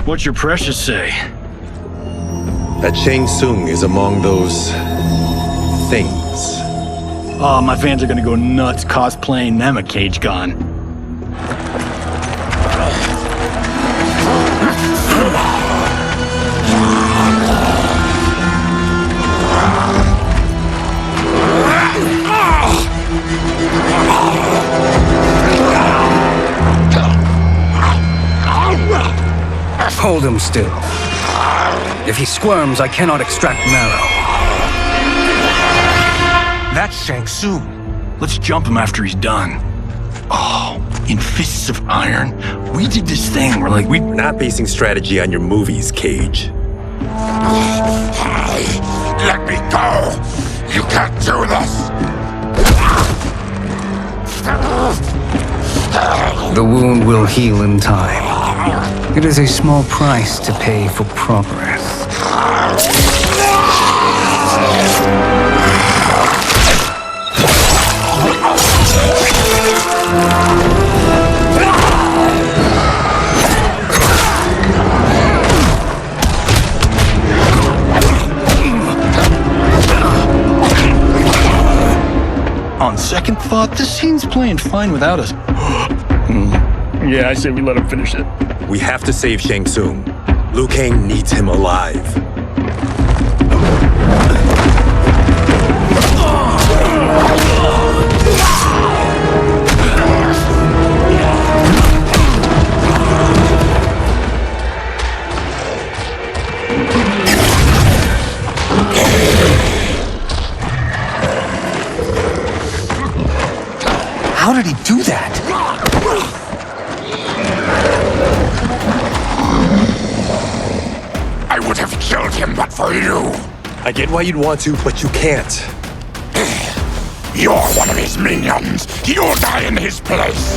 What's your precious say? That Shang Tsung is among those... things. Oh, my fans are gonna go nuts cosplaying them a Cage Gun. Hold him still. If he squirms, I cannot extract marrow. That's Shang Tsung. Let's jump him after he's done. Oh, in Fists of Iron, we did this thing where we're not basing strategy on your movies, Cage. Let me go! You can't do this! The wound will heal in time. It is a small price to pay for progress. On second thought, this scene's playing fine without us. Yeah, I say we let him finish it. We have to save Shang Tsung. Liu Kang needs him alive. How did he do that? I would have killed him but for you. I get why you'd want to, but you can't. You're one of his minions. You'll die in his place.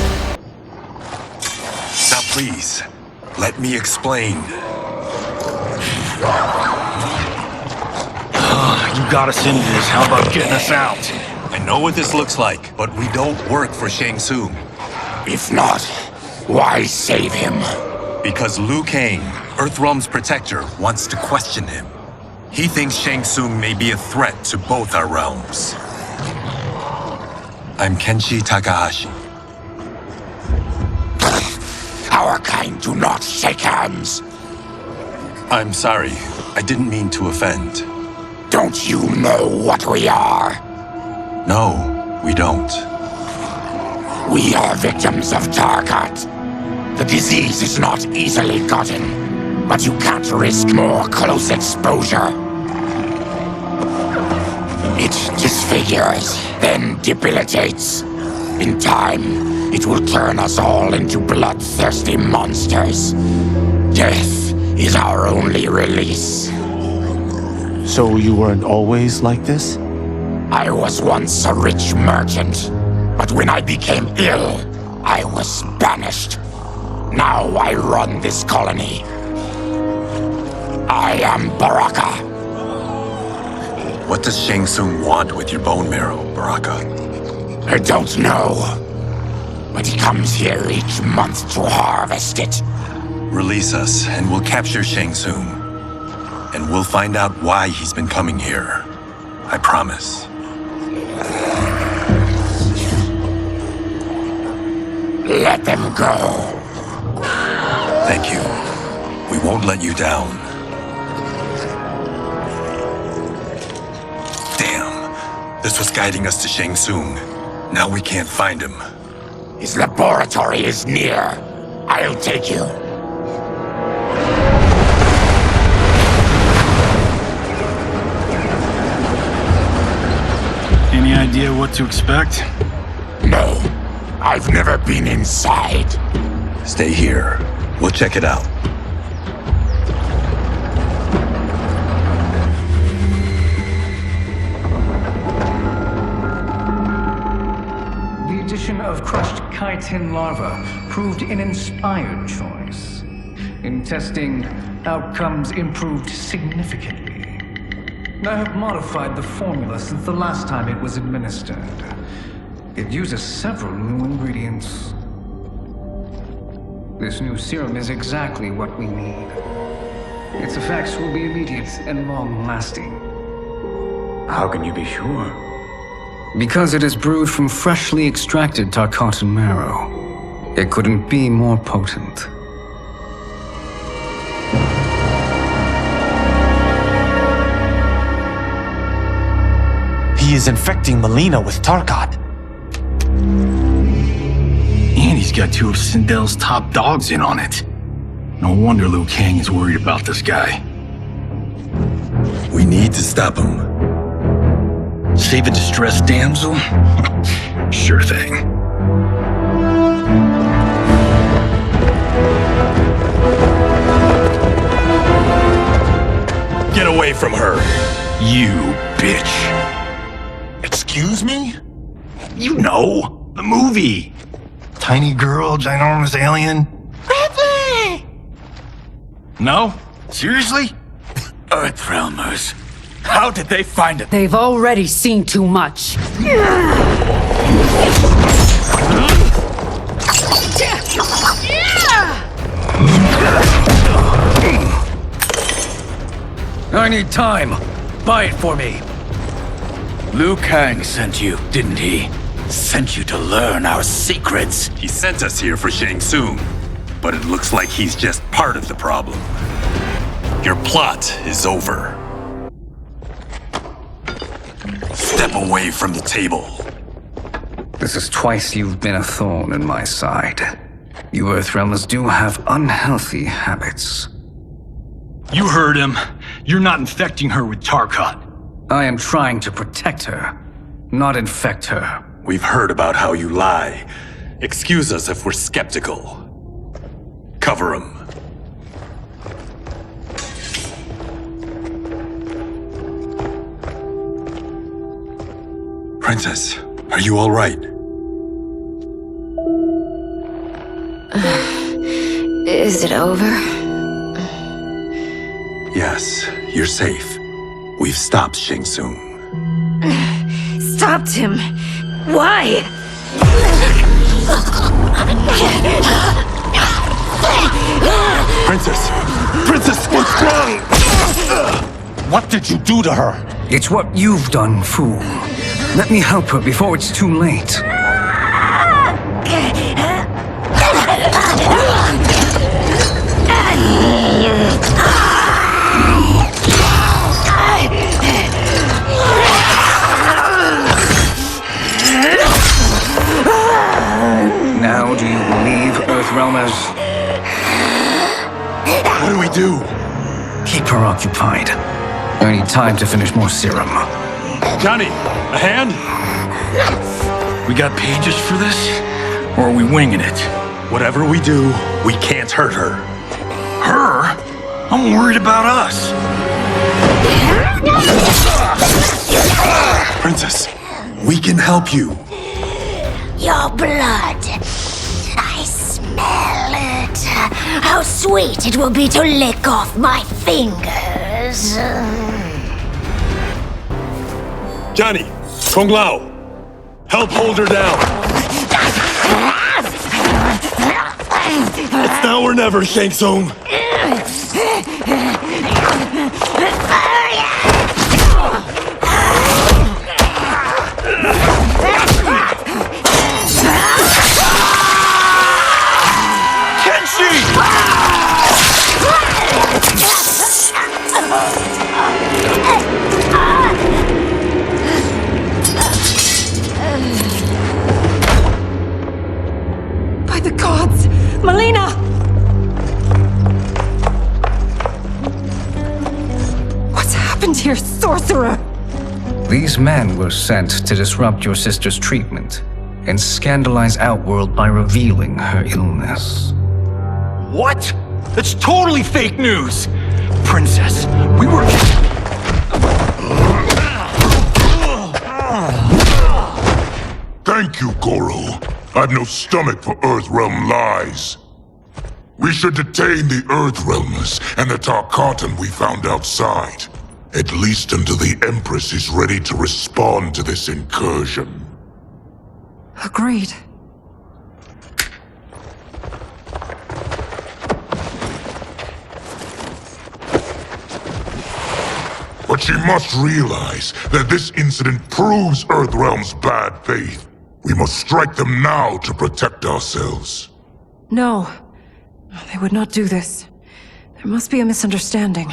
Now please, let me explain. You got us into this. How about getting us out? I know what this looks like, but we don't work for Shang Tsung. If not, why save him? Because Liu Kang, Earthrealm's protector, wants to question him. He thinks Shang Tsung may be a threat to both our realms. I'm Kenshi Takahashi. Our kind do not shake hands. I'm sorry. I didn't mean to offend. Don't you know what we are? No, we don't. We are victims of Tarkat. The disease is not easily gotten, but you can't risk more close exposure. It disfigures, then debilitates. In time, it will turn us all into bloodthirsty monsters. Death is our only release. So you weren't always like this? I was once a rich merchant, but when I became ill, I was banished. Now I run this colony. I am Baraka. What does Shang Tsung want with your bone marrow, Baraka? I don't know, but he comes here each month to harvest it. Release us, and we'll capture Shang Tsung. And we'll find out why he's been coming here. I promise. Let them go. Thank you. We won't let you down. Damn. This was guiding us to Shang Tsung. Now we can't find him. His laboratory is near. I'll take you. Any idea what to expect? No. I've never been inside. Stay here. We'll check it out. The addition of crushed chitin larva proved an inspired choice. In testing, outcomes improved significantly. I have modified the formula since the last time it was administered. It uses several new ingredients. This new serum is exactly what we need. Its effects will be immediate and long-lasting. How can you be sure? Because it is brewed from freshly extracted Tarkatan marrow. It couldn't be more potent. He is infecting Melina with Tarkat. And he's got two of Sindel's top dogs in on it. No wonder Liu Kang is worried about this guy. We need to stop him. Save a distressed damsel? Sure thing. Get away from her! You bitch. Excuse me? You know, the movie. Tiny girl, ginormous alien. Pepe! No? Seriously? Earthrealmers. How did they find it? They've already seen too much. I need time. Buy it for me. Liu Kang sent you, didn't he? Sent you to learn our secrets. He sent us here for Shang Tsung, but it looks like he's just part of the problem. Your plot is over. Step away from the table. This is twice you've been a thorn in my side. You Earthrealmers do have unhealthy habits. You heard him. You're not infecting her with Tarkat. I am trying to protect her, not infect her. We've heard about how you lie. Excuse us if we're skeptical. Cover him. Princess, are you all right? Is it over? Yes, you're safe. We've stopped Shang Tsung. stopped him. Why? Princess! Princess, what's wrong? What did you do to her? It's what you've done, fool. Let me help her before it's too late. Now do you believe, Earthrealmers? What do we do? Keep her occupied. I need time to finish more serum. Johnny, a hand? We got pages for this? Or are we winging it? Whatever we do, we can't hurt her. Her? I'm worried about us. Princess, we can help you. Your blood. I smell it. How sweet it will be to lick off my fingers. Johnny, Kung Lao, help hold her down. It's now or never, Shang Tsung. By the gods! Melina! What's happened here, sorcerer? These men were sent to disrupt your sister's treatment and scandalize Outworld by revealing her illness. What? That's totally fake news! Princess, we were... Thank you, Goro. I've no stomach for Earthrealm lies. We should detain the Earthrealmers and the Tarkatan we found outside. At least until the Empress is ready to respond to this incursion. Agreed. But she must realize that this incident proves Earthrealm's bad faith. We must strike them now to protect ourselves. No. They would not do this. There must be a misunderstanding.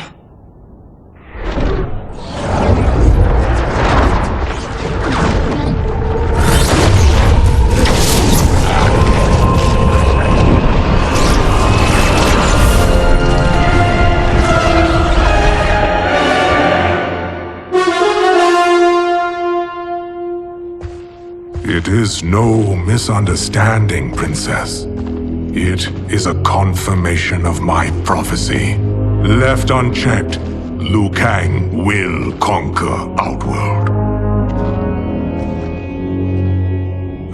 It is no misunderstanding, Princess. It is a confirmation of my prophecy. Left unchecked, Liu Kang will conquer Outworld.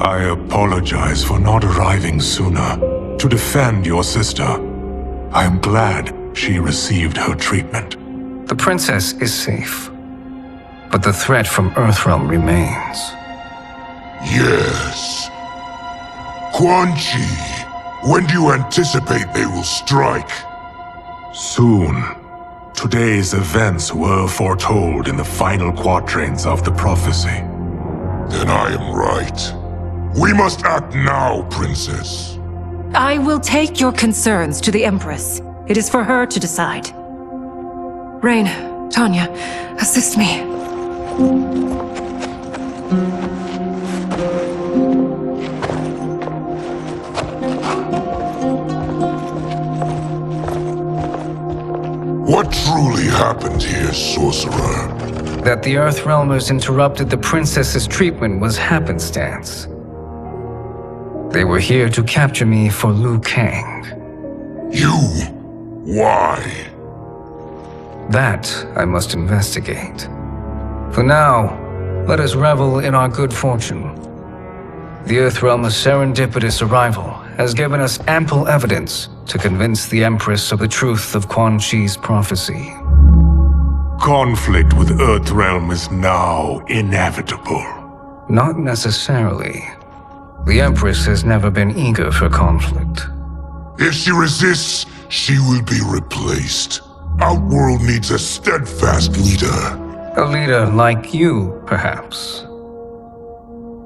I apologize for not arriving sooner to defend your sister. I am glad she received her treatment. The princess is safe, but the threat from Earthrealm remains. Yes. Quan Chi, when do you anticipate they will strike? Soon. Today's events were foretold in the final quatrains of the prophecy. Then I am right. We must act now, Princess. I will take your concerns to the Empress. It is for her to decide. Rain, Tanya, assist me. What truly happened here, sorcerer? That the Earthrealmers interrupted the princess's treatment was happenstance. They were here to capture me for Liu Kang. You? Why? That I must investigate. For now, let us revel in our good fortune. The Earthrealm's serendipitous arrival has given us ample evidence to convince the Empress of the truth of Quan Chi's prophecy. Conflict with Earthrealm is now inevitable. Not necessarily. The Empress has never been eager for conflict. If she resists, she will be replaced. Outworld needs a steadfast leader. A leader like you, perhaps.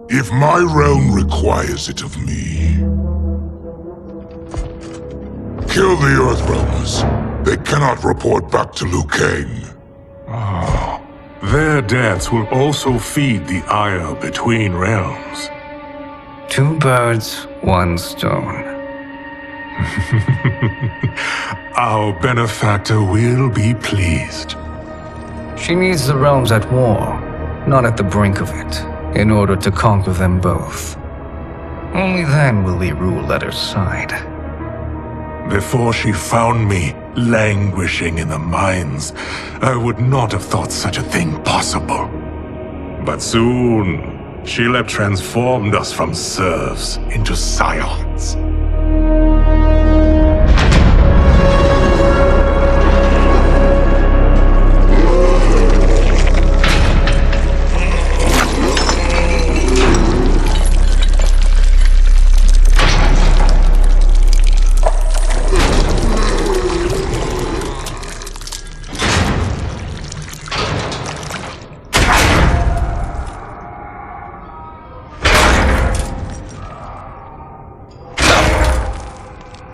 If my realm requires it of me. Kill the Earthrealmers. They cannot report back to Liu Kang. Their deaths will also feed the ire between realms. 2 birds, 1 stone. Our benefactor will be pleased. She needs the realms at war, not at the brink of it, in order to conquer them both. Only then will we rule at her side. Before she found me languishing in the mines, I would not have thought such a thing possible. But soon, she'll have transformed us from serfs into scions.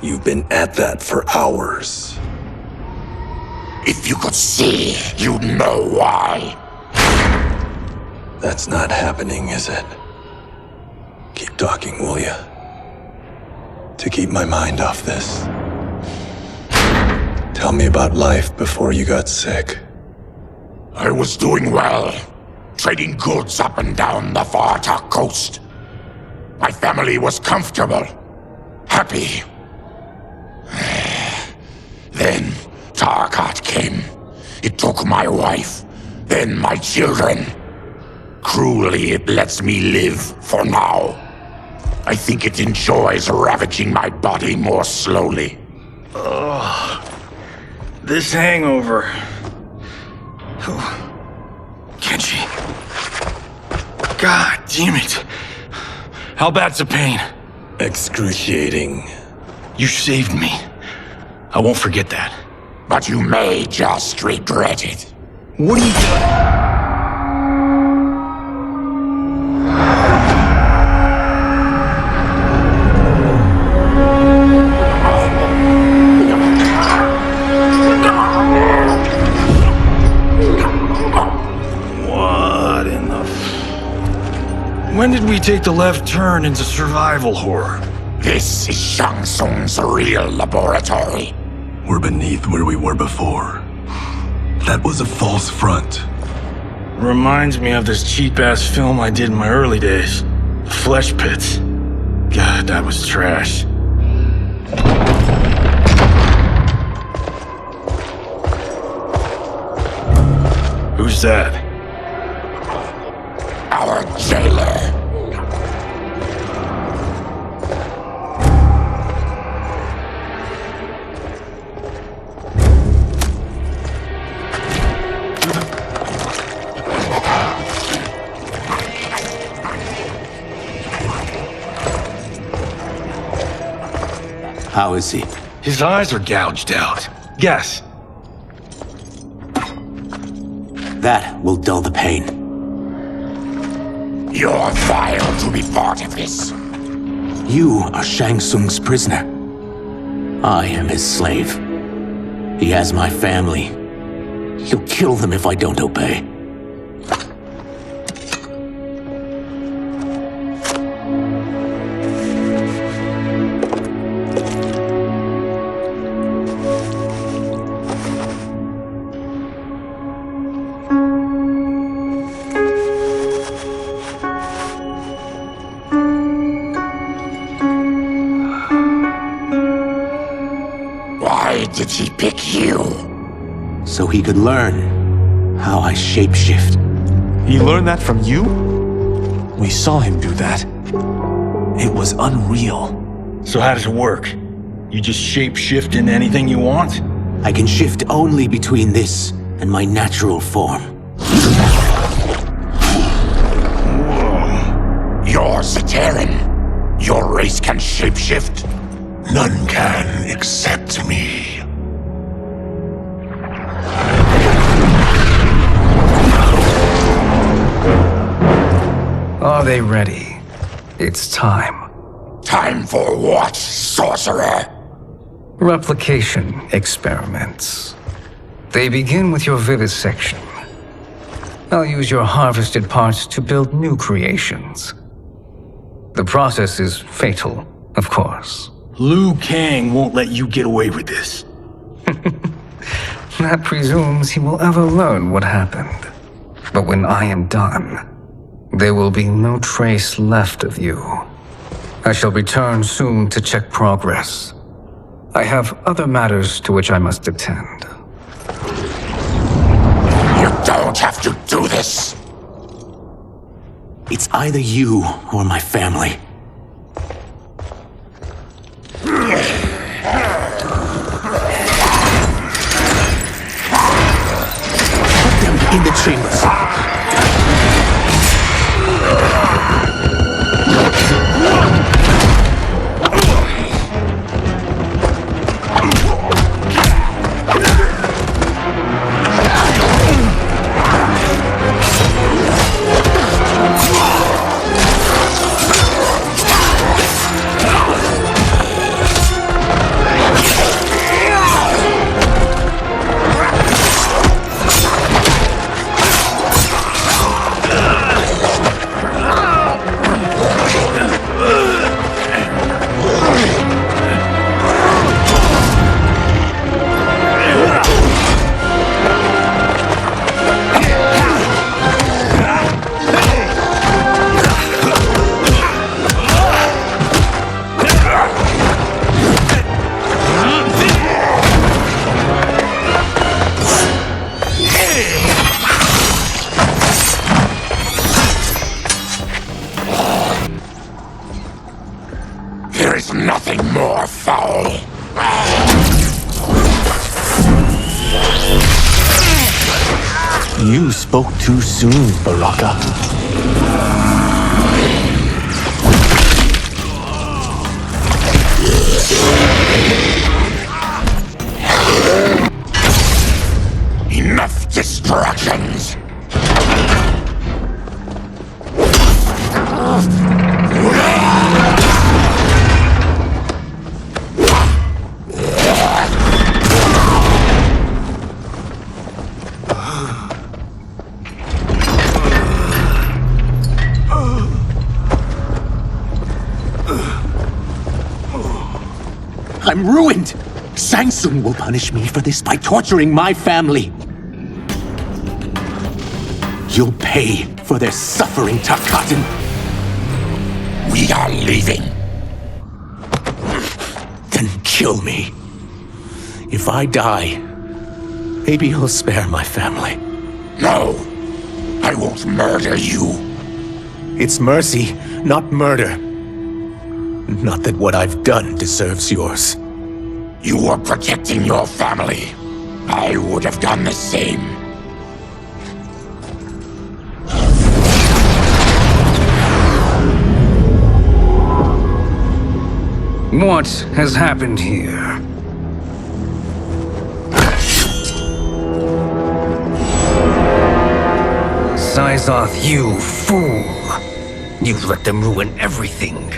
You've been at that for hours. If you could see, you'd know why. That's not happening, is it? Keep talking, will ya? To keep my mind off this. Tell me about life before you got sick. I was doing well, trading goods up and down the Varta coast. My family was comfortable, happy. Then Tarkat came. It took my wife, then my children. Cruelly, it lets me live for now. I think it enjoys ravaging my body more slowly. Ugh. This hangover. Kenji. God damn it. How bad's the pain? Excruciating. You saved me. I won't forget that. But you may just regret it. What are you doing? What in the... When did we take the left turn into survival horror? This is Shang Tsung's real laboratory. We're beneath where we were before. That was a false front. Reminds me of this cheap-ass film I did in my early days. The Flesh Pits. God, that was trash. Who's that? Our jailer. How is he? His eyes are gouged out. Guess. That will dull the pain. You're vile to be part of this. You are Shang Tsung's prisoner. I am his slave. He has my family. He'll kill them if I don't obey. Did he pick you? So he could learn how I shapeshift. He learned that from you? We saw him do that. It was unreal. So how does it work? You just shapeshift into anything you want? I can shift only between this and my natural form. Whoa. race can shapeshift? None can except me. Are they ready? It's time. Time for what, sorcerer? Replication experiments. They begin with your vivisection. I'll use your harvested parts to build new creations. The process is fatal, of course. Liu Kang won't let you get away with this. That presumes he will ever learn what happened. But when I am done, there will be no trace left of you. I shall return soon to check progress. I have other matters to which I must attend. You don't have to do this! It's either you or my family. Put them in the chambers. There is nothing more foul. You spoke too soon, Baraka. Enough distractions! I'm ruined! Shang Tsung will punish me for this by torturing my family. You'll pay for their suffering, Tarkatan. We are leaving. Then kill me. If I die, maybe you'll spare my family. No, I won't murder you. It's mercy, not murder. Not that what I've done deserves yours. You were protecting your family. I would have done the same. What has happened here? Syzoth, you fool! You let them ruin everything.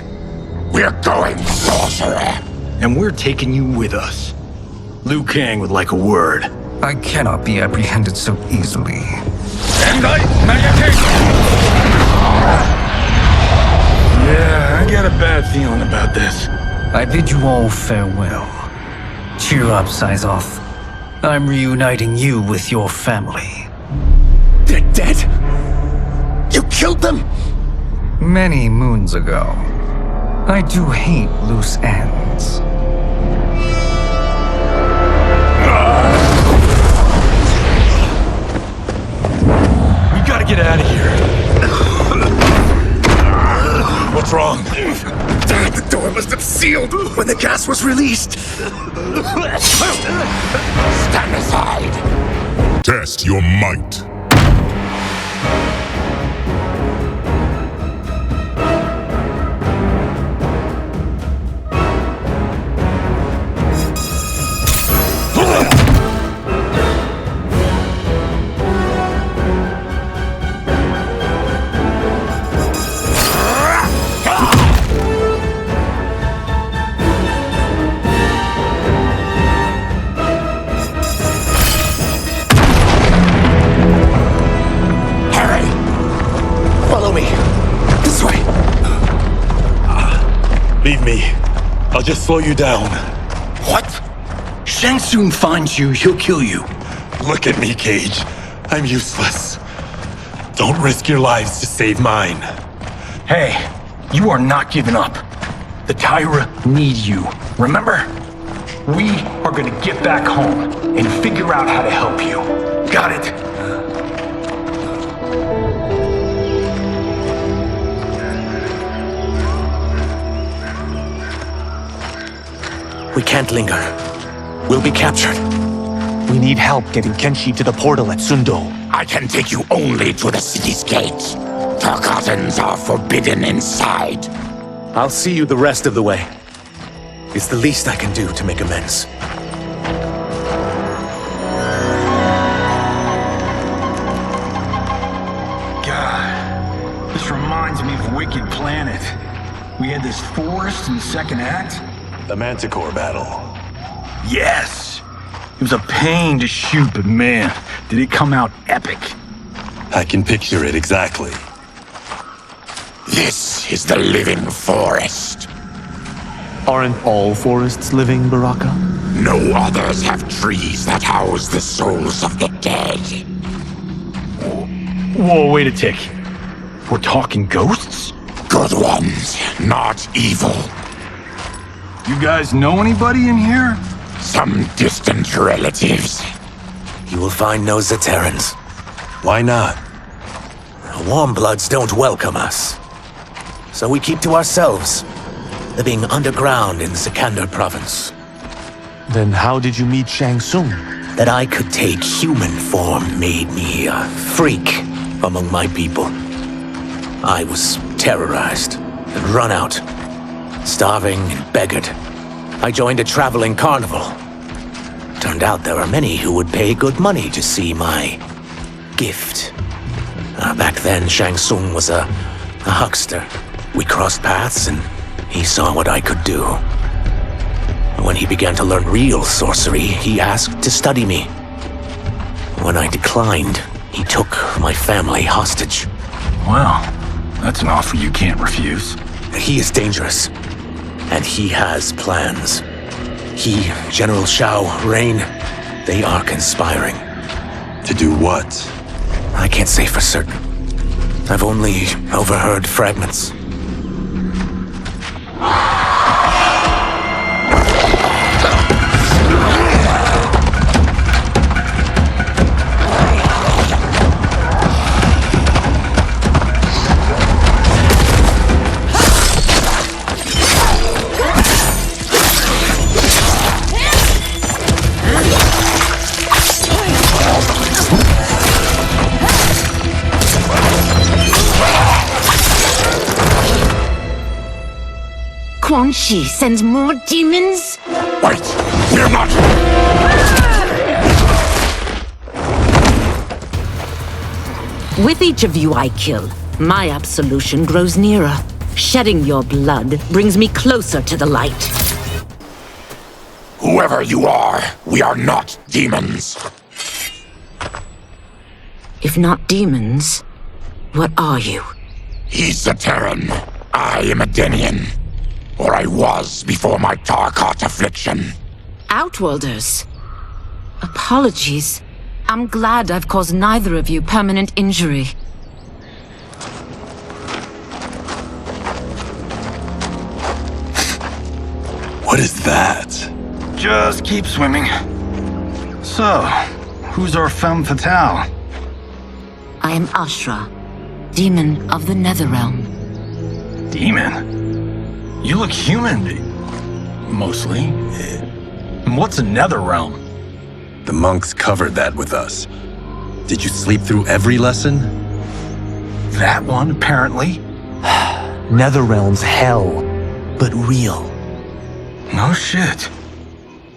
We're going, sorcerer! And we're taking you with us. Liu Kang would like a word. I cannot be apprehended so easily. Yeah, I got a bad feeling about this. I bid you all farewell. Cheer up, Syzoth. I'm reuniting you with your family. They're dead? You killed them? Many moons ago. I do hate loose ends. We gotta get out of here. What's wrong? The door must have sealed when the gas was released. Stand aside. Test your might. Leave me. I'll just slow you down. What? Shang Tsung finds you, he'll kill you. Look at me, Cage. I'm useless. Don't risk your lives to save mine. Hey, you are not giving up. The Tyra need you, remember? We are gonna get back home and figure out how to help you. Got it? We can't linger. We'll be captured. We need help getting Kenshi to the portal at Sundo. I can take you only to the city's gate. Tarkatans are forbidden inside. I'll see you the rest of the way. It's the least I can do to make amends. God, this reminds me of Wicked Planet. We had this forest in the second act. The Manticore battle. Yes! It was a pain to shoot, but man, did it come out epic. I can picture it exactly. This is the living forest. Aren't all forests living, Baraka? No others have trees that house the souls of the dead. Whoa, wait a tick. We're talking ghosts? Good ones, not evil. You guys know anybody in here? Some distant relatives. You will find no Zaterrans. Why not? Warm bloods don't welcome us. So we keep to ourselves, living underground in Sikander province. Then how did you meet Shang Tsung? That I could take human form made me a freak among my people. I was terrorized and run out, starving and beggared. I joined a traveling carnival. Turned out there are many who would pay good money to see my gift. Back then, Shang Tsung was a huckster. We crossed paths and he saw what I could do. When he began to learn real sorcery, he asked to study me. When I declined, he took my family hostage. Wow, that's an offer you can't refuse. He is dangerous, and he has plans. He, General Shao, Rain, they are conspiring. To do what? I can't say for certain. I've only overheard fragments. Quan Chi sends more demons? Wait, we're not... With each of you I kill, my absolution grows nearer. Shedding your blood brings me closer to the light. Whoever you are, we are not demons. If not demons, what are you? He's a Terran. I am a Denian. Or I was before my Tarkat affliction. Outworlders. Apologies. I'm glad I've caused neither of you permanent injury. What is that? Just keep swimming. So, who's our femme fatale? I am Ashra, demon of the Netherrealm. Demon? You look human, mostly. And what's a Netherrealm? The monks covered that with us. Did you sleep through every lesson? That one, apparently. Netherrealm's hell, but real. No shit.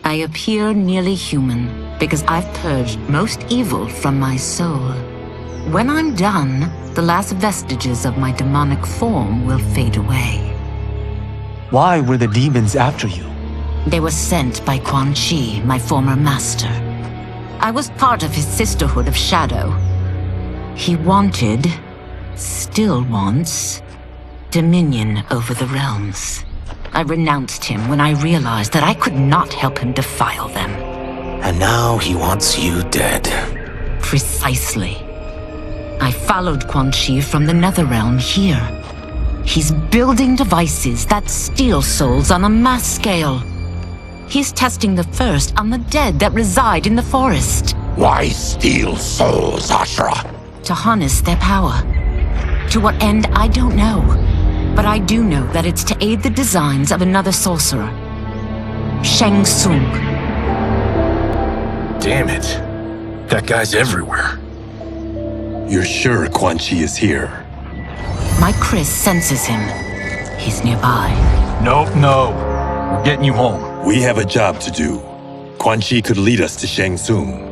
I appear nearly human because I've purged most evil from my soul. When I'm done, the last vestiges of my demonic form will fade away. Why were the demons after you? They were sent by Quan Chi, my former master. I was part of his Sisterhood of Shadow. He wanted, still wants, dominion over the realms. I renounced him when I realized that I could not help him defile them. And now he wants you dead. Precisely. I followed Quan Chi from the Netherrealm here. He's building devices that steal souls on a mass scale. He's testing the first on the dead that reside in the forest. Why steal souls, Ashra? To harness their power. To what end, I don't know. But I do know that it's to aid the designs of another sorcerer. Shang Tsung. Damn it. That guy's everywhere. You're sure Quan Chi is here? My Chris senses him. He's nearby. No. We're getting you home. We have a job to do. Quan Chi could lead us to Shang Tsung.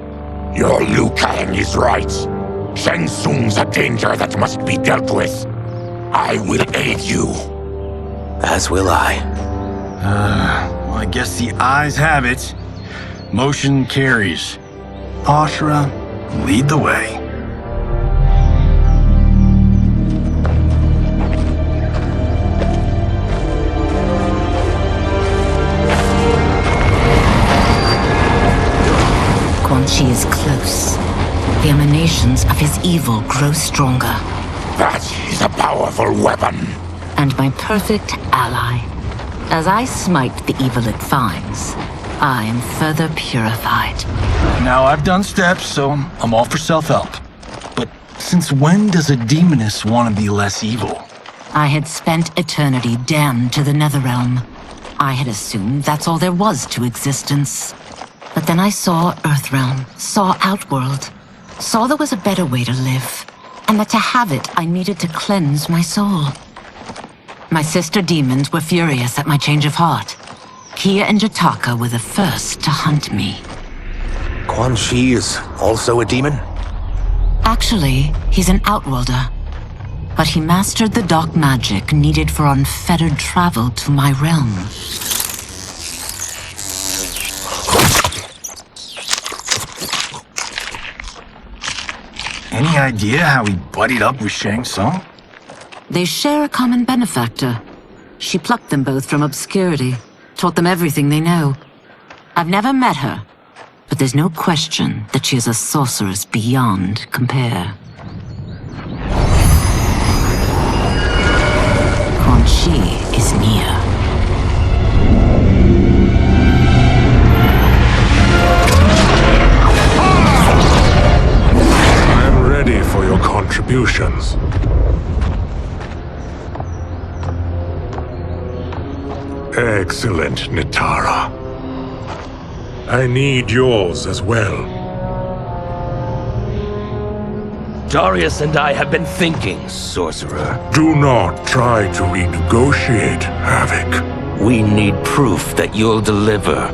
Your Liu Kang is right. Shang Tsung's a danger that must be dealt with. I will aid you. As will I. Well, I guess the eyes have it. Motion carries. Ashra, lead the way. Quan Chi is close. The emanations of his evil grow stronger. That is a powerful weapon. And my perfect ally. As I smite the evil it finds, I am further purified. Now, I've done steps, so I'm all for self-help. But since when does a demoness want to be less evil? I had spent eternity damned to the Netherrealm. I had assumed that's all there was to existence. But then I saw Earthrealm, saw Outworld, saw there was a better way to live, and that to have it, I needed to cleanse my soul. My sister demons were furious at my change of heart. Kia and Jataka were the first to hunt me. Quan Chi is also a demon? Actually, he's an Outworlder. But he mastered the dark magic needed for unfettered travel to my realm. Any idea how he buddied up with Shang Tsung? They share a common benefactor. She plucked them both from obscurity, taught them everything they know. I've never met her, but there's no question that she is a sorceress beyond compare. Quan Chi is near. I'm ready for your contributions. Excellent, Nitara. I need yours as well. Darius and I have been thinking, Sorcerer. Do not try to renegotiate, Havoc. We need proof that you'll deliver.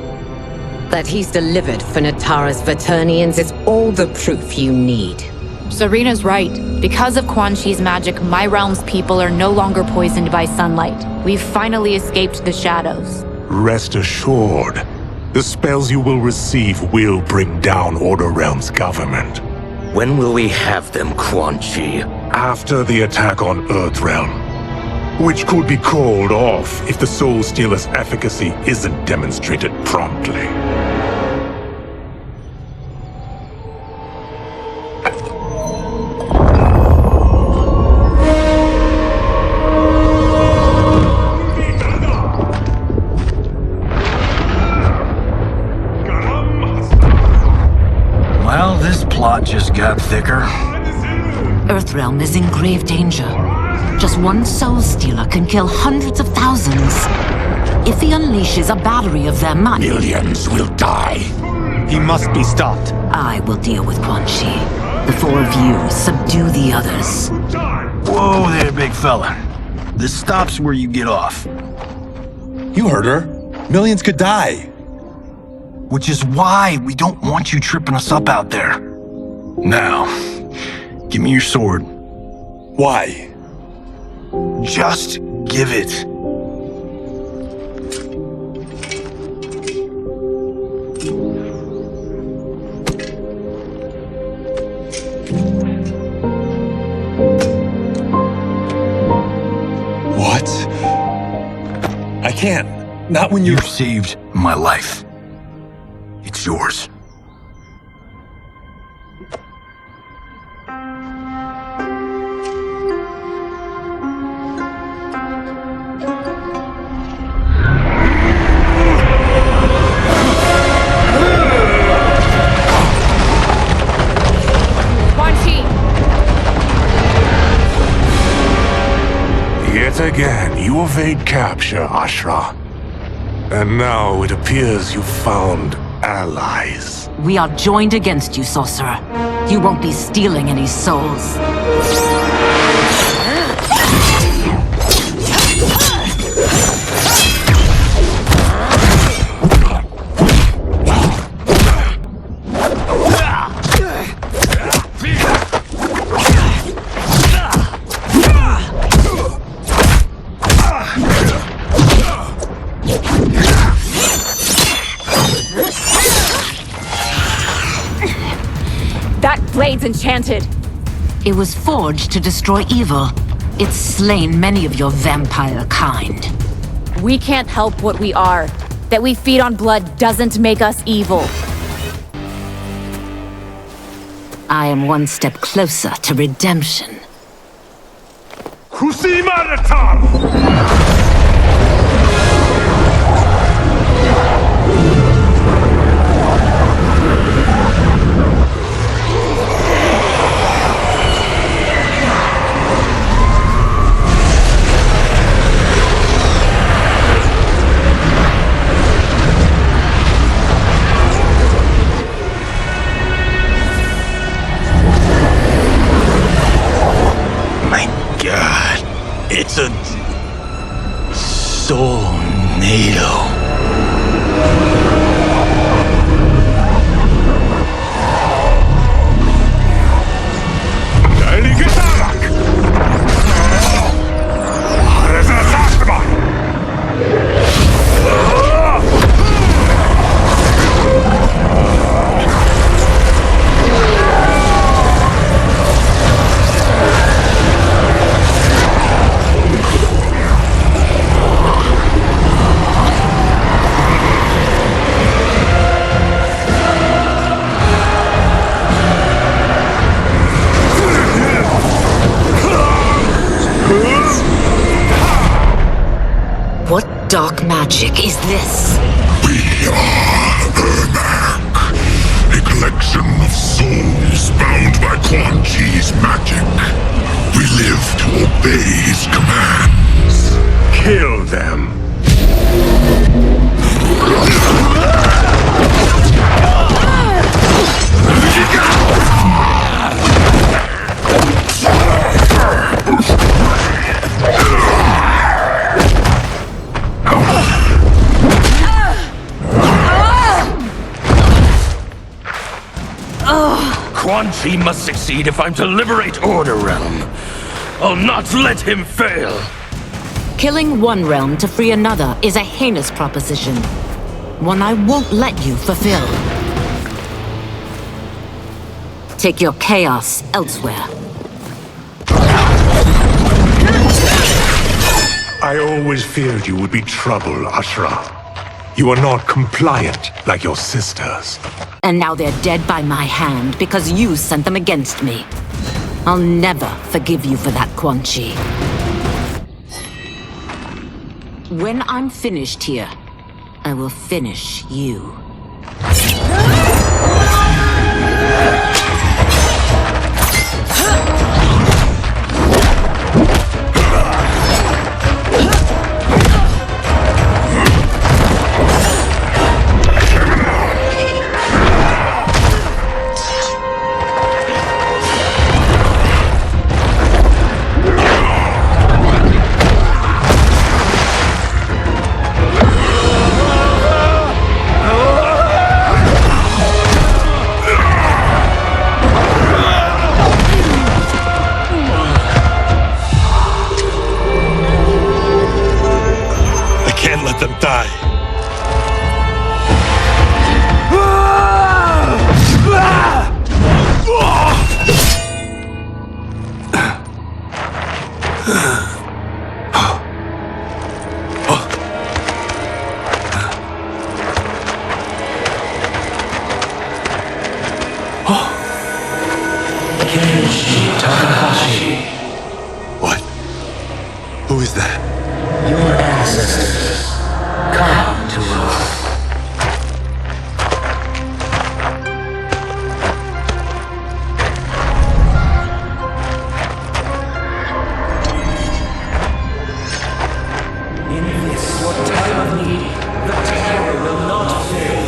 That he's delivered for Natara's Vaternians is all the proof you need. Serena's right. Because of Quan Chi's magic, my realm's people are no longer poisoned by sunlight. We've finally escaped the shadows. Rest assured, the spells you will receive will bring down Order Realm's government. When will we have them, Quan Chi? After the attack on Earthrealm, which could be called off if the Soul Stealer's efficacy isn't demonstrated promptly. Well, this plot just got thicker. Earthrealm is in grave danger. Just one Soul Stealer can kill hundreds of thousands. If he unleashes a battery of them, millions will die. He must be stopped. I will deal with Quan Chi. The four of you subdue the others. Whoa there, big fella. This stops where you get off. You heard her. Millions could die. Which is why we don't want you tripping us up out there. Now, give me your sword. Why? Just give it. What? I can't. Not when You've saved my life. It's yours. Yet again, you evade capture, Ashra. And now it appears you've found allies. We are joined against you, sorcerer. You won't be stealing any souls. Blade's enchanted. It was forged to destroy evil. It's slain many of your vampire kind. We can't help what we are. That we feed on blood doesn't make us evil. I am one step closer to redemption. It's a soulnado. What dark magic is this? We are Ermac, a collection of souls bound by Quan Chi's magic. We live to obey his commands. Kill them. Quan Chi must succeed if I'm to liberate Order Realm. I'll not let him fail. Killing one realm to free another is a heinous proposition. One I won't let you fulfill. Take your chaos elsewhere. I always feared you would be trouble, Ashra. You are not compliant like your sisters. And now they're dead by my hand because you sent them against me. I'll never forgive you for that, Quan Chi. When I'm finished here, I will finish you. Who is that? Your ancestors. Come to Earth. In this, your time of need, the terror will not fail.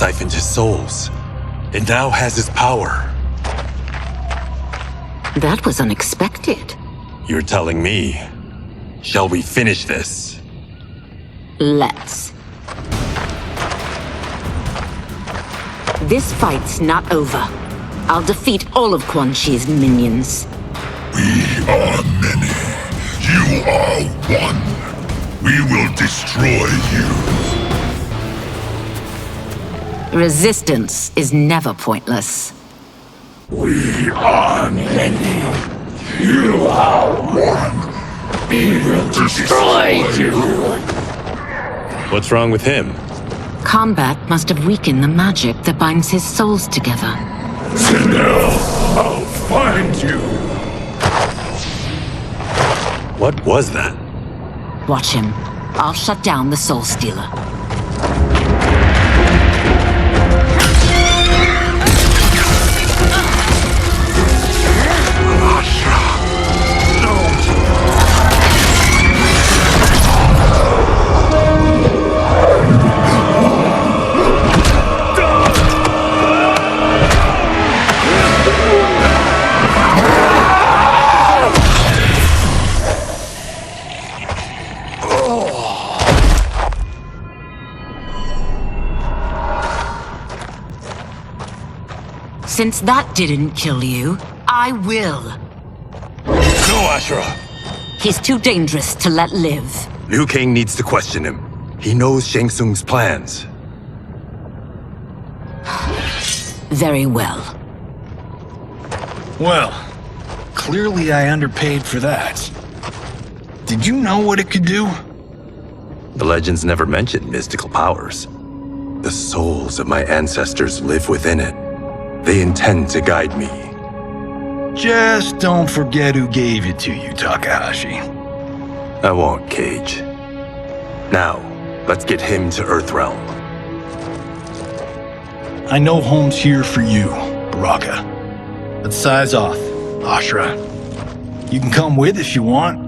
Siphoned his souls. It now has his power. That was unexpected. You're telling me. Shall we finish this? Let's. This fight's not over. I'll defeat all of Quan Chi's minions. We are many. You are one. We will destroy you. Resistance is never pointless. We are many. You are one. We will destroy you. What's wrong with him? Combat must have weakened the magic that binds his souls together. Sindel, I'll find you. What was that? Watch him. I'll shut down the Soul Stealer. Since that didn't kill you, I will. No, Ashura! He's too dangerous to let live. Liu Kang needs to question him. He knows Shang Tsung's plans. Very well. Well, clearly I underpaid for that. Did you know what it could do? The legends never mentioned mystical powers. The souls of my ancestors live within it. They intend to guide me. Just don't forget who gave it to you, Takahashi. I won't, Cage. Now, let's get him to Earthrealm. I know home's here for you, Baraka. Let's size off, Ashura. You can come with if you want.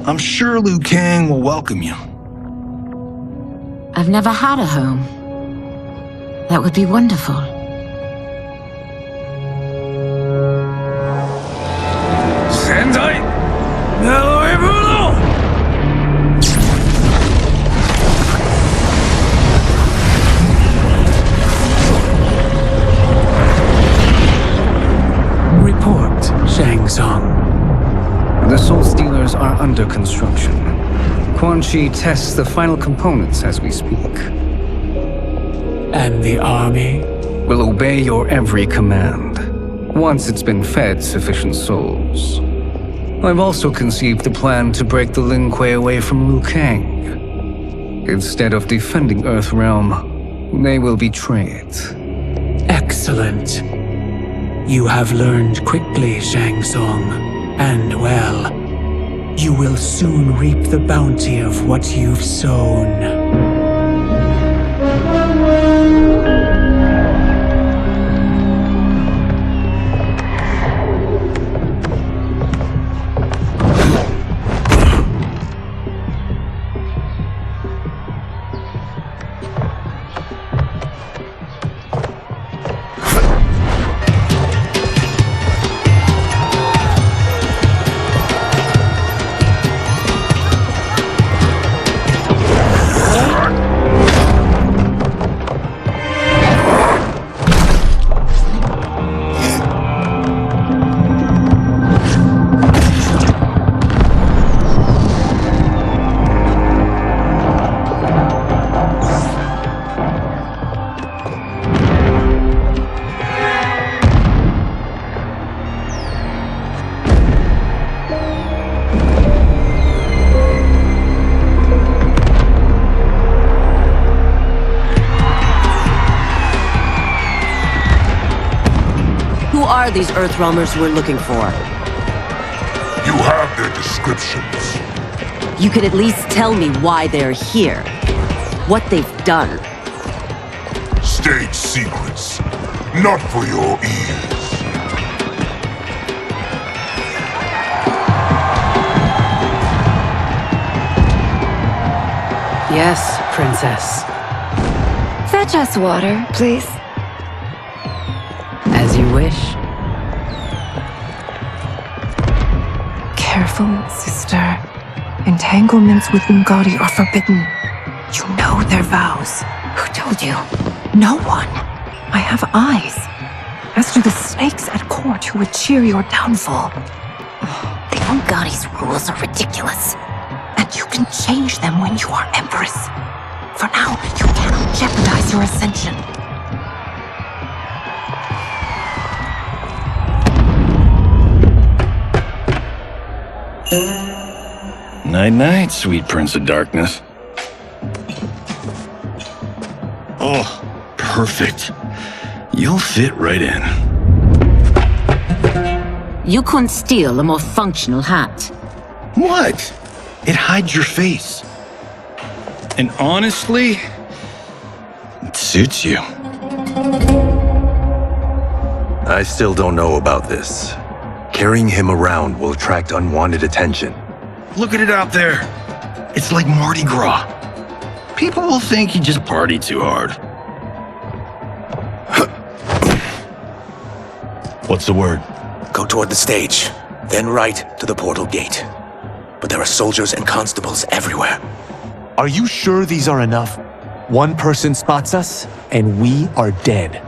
I'm sure Liu Kang will welcome you. I've never had a home. That would be wonderful. Sendai! Bruno! Report, Shang Tsung. The Soul Stealers are under construction. Quan Chi tests the final components as we speak. And the army? Will obey your every command, once it's been fed sufficient souls. I've also conceived a plan to break the Lin Kuei away from Liu Kang. Instead of defending Earthrealm, they will betray it. Excellent. You have learned quickly, Shang Tsung, and well. You will soon reap the bounty of what you've sown. are these Earthrealmers we're looking for? You have their descriptions. You could at least tell me why they're here. What they've done. State secrets. Not for your ears. Yes, Princess. Fetch us water, please. As you wish. Careful, sister. Entanglements with Ungadi are forbidden. You know their vows. Who told you? No one. I have eyes. As do the snakes at court who would cheer your downfall. The Ungadi's rules are ridiculous. And you can change them when you are Empress. For now, you cannot jeopardize your ascension. Night-night, sweet Prince of Darkness. Oh, perfect. You'll fit right in. You couldn't steal a more functional hat. What? It hides your face. And honestly, it suits you. I still don't know about this. Carrying him around will attract unwanted attention. Look at it out there. It's like Mardi Gras. People will think you just party too hard. What's the word? Go toward the stage, then right to the portal gate. But there are soldiers and constables everywhere. Are you sure these are enough? One person spots us, and we are dead.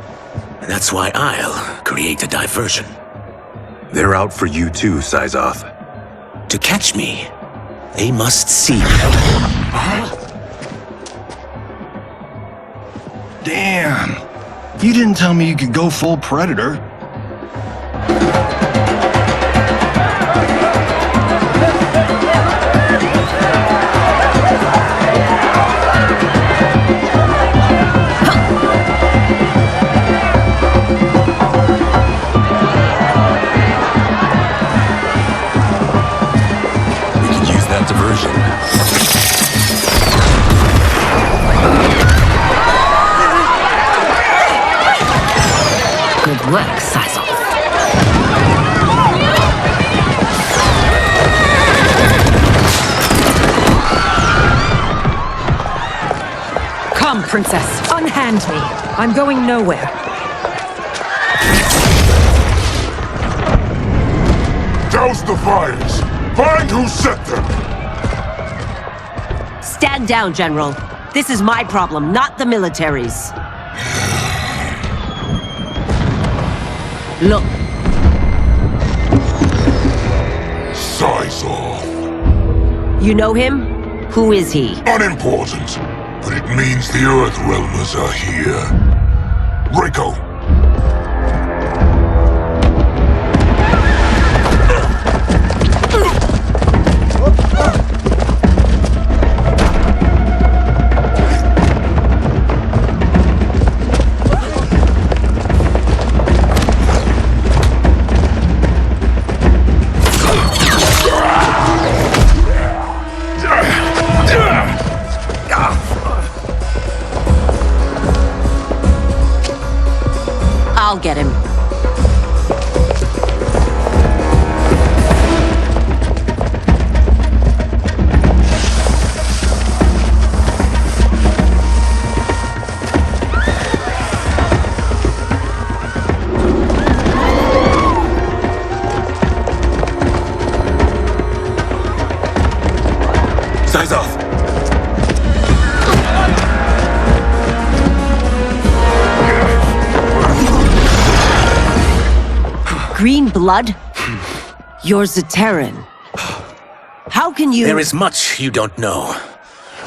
And that's why I'll create a diversion. They're out for you too, Syzoth. To catch me, they must see me. Damn. You didn't tell me you could go full Predator. Diversion. Good work, Syzoth. Come, Princess. Unhand me. I'm going nowhere. Douse the fires. Find who set them. Stand down, General. This is my problem, not the military's. Look. Syzoth. You know him? Who is he? Unimportant, but it means the Earthrealmers are here. Rico. I'll get him. Syzoth! Green blood? You're Zaterran. How can you— There is much you don't know.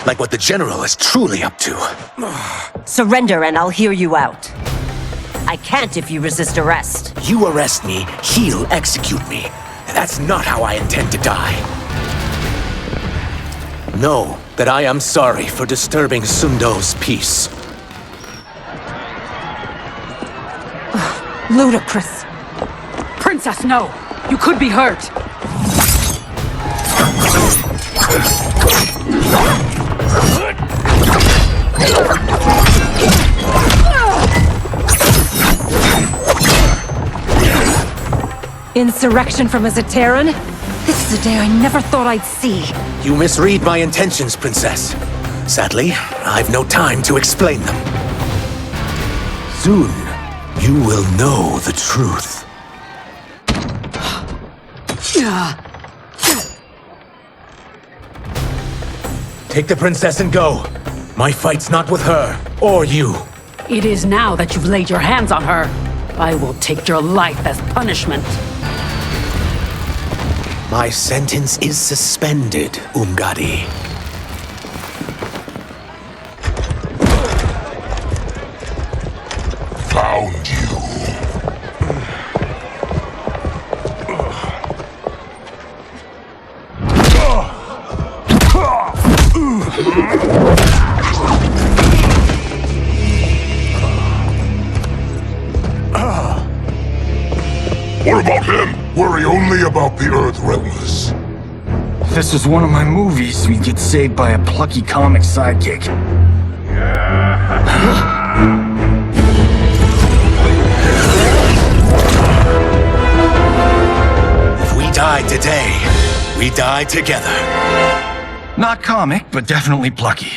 Like what the General is truly up to. Surrender and I'll hear you out. I can't if you resist arrest. You arrest me, he'll execute me. And that's not how I intend to die. Know that I am sorry for disturbing Sundo's peace. Ludicrous. Princess, no! You could be hurt! Insurrection from a Zaterran? This is a day I never thought I'd see. You misread my intentions, Princess. Sadly, I've no time to explain them. Soon, you will know the truth. Take the princess and go. My fight's not with her, or you. It is now that you've laid your hands on her. I will take your life as punishment. My sentence is suspended, Umgadi. Found you. What about him? Worry only about the Earthrealmers. If this was one of my movies, we'd get saved by a plucky comic sidekick. If we die today, we die together. Not comic, but definitely plucky.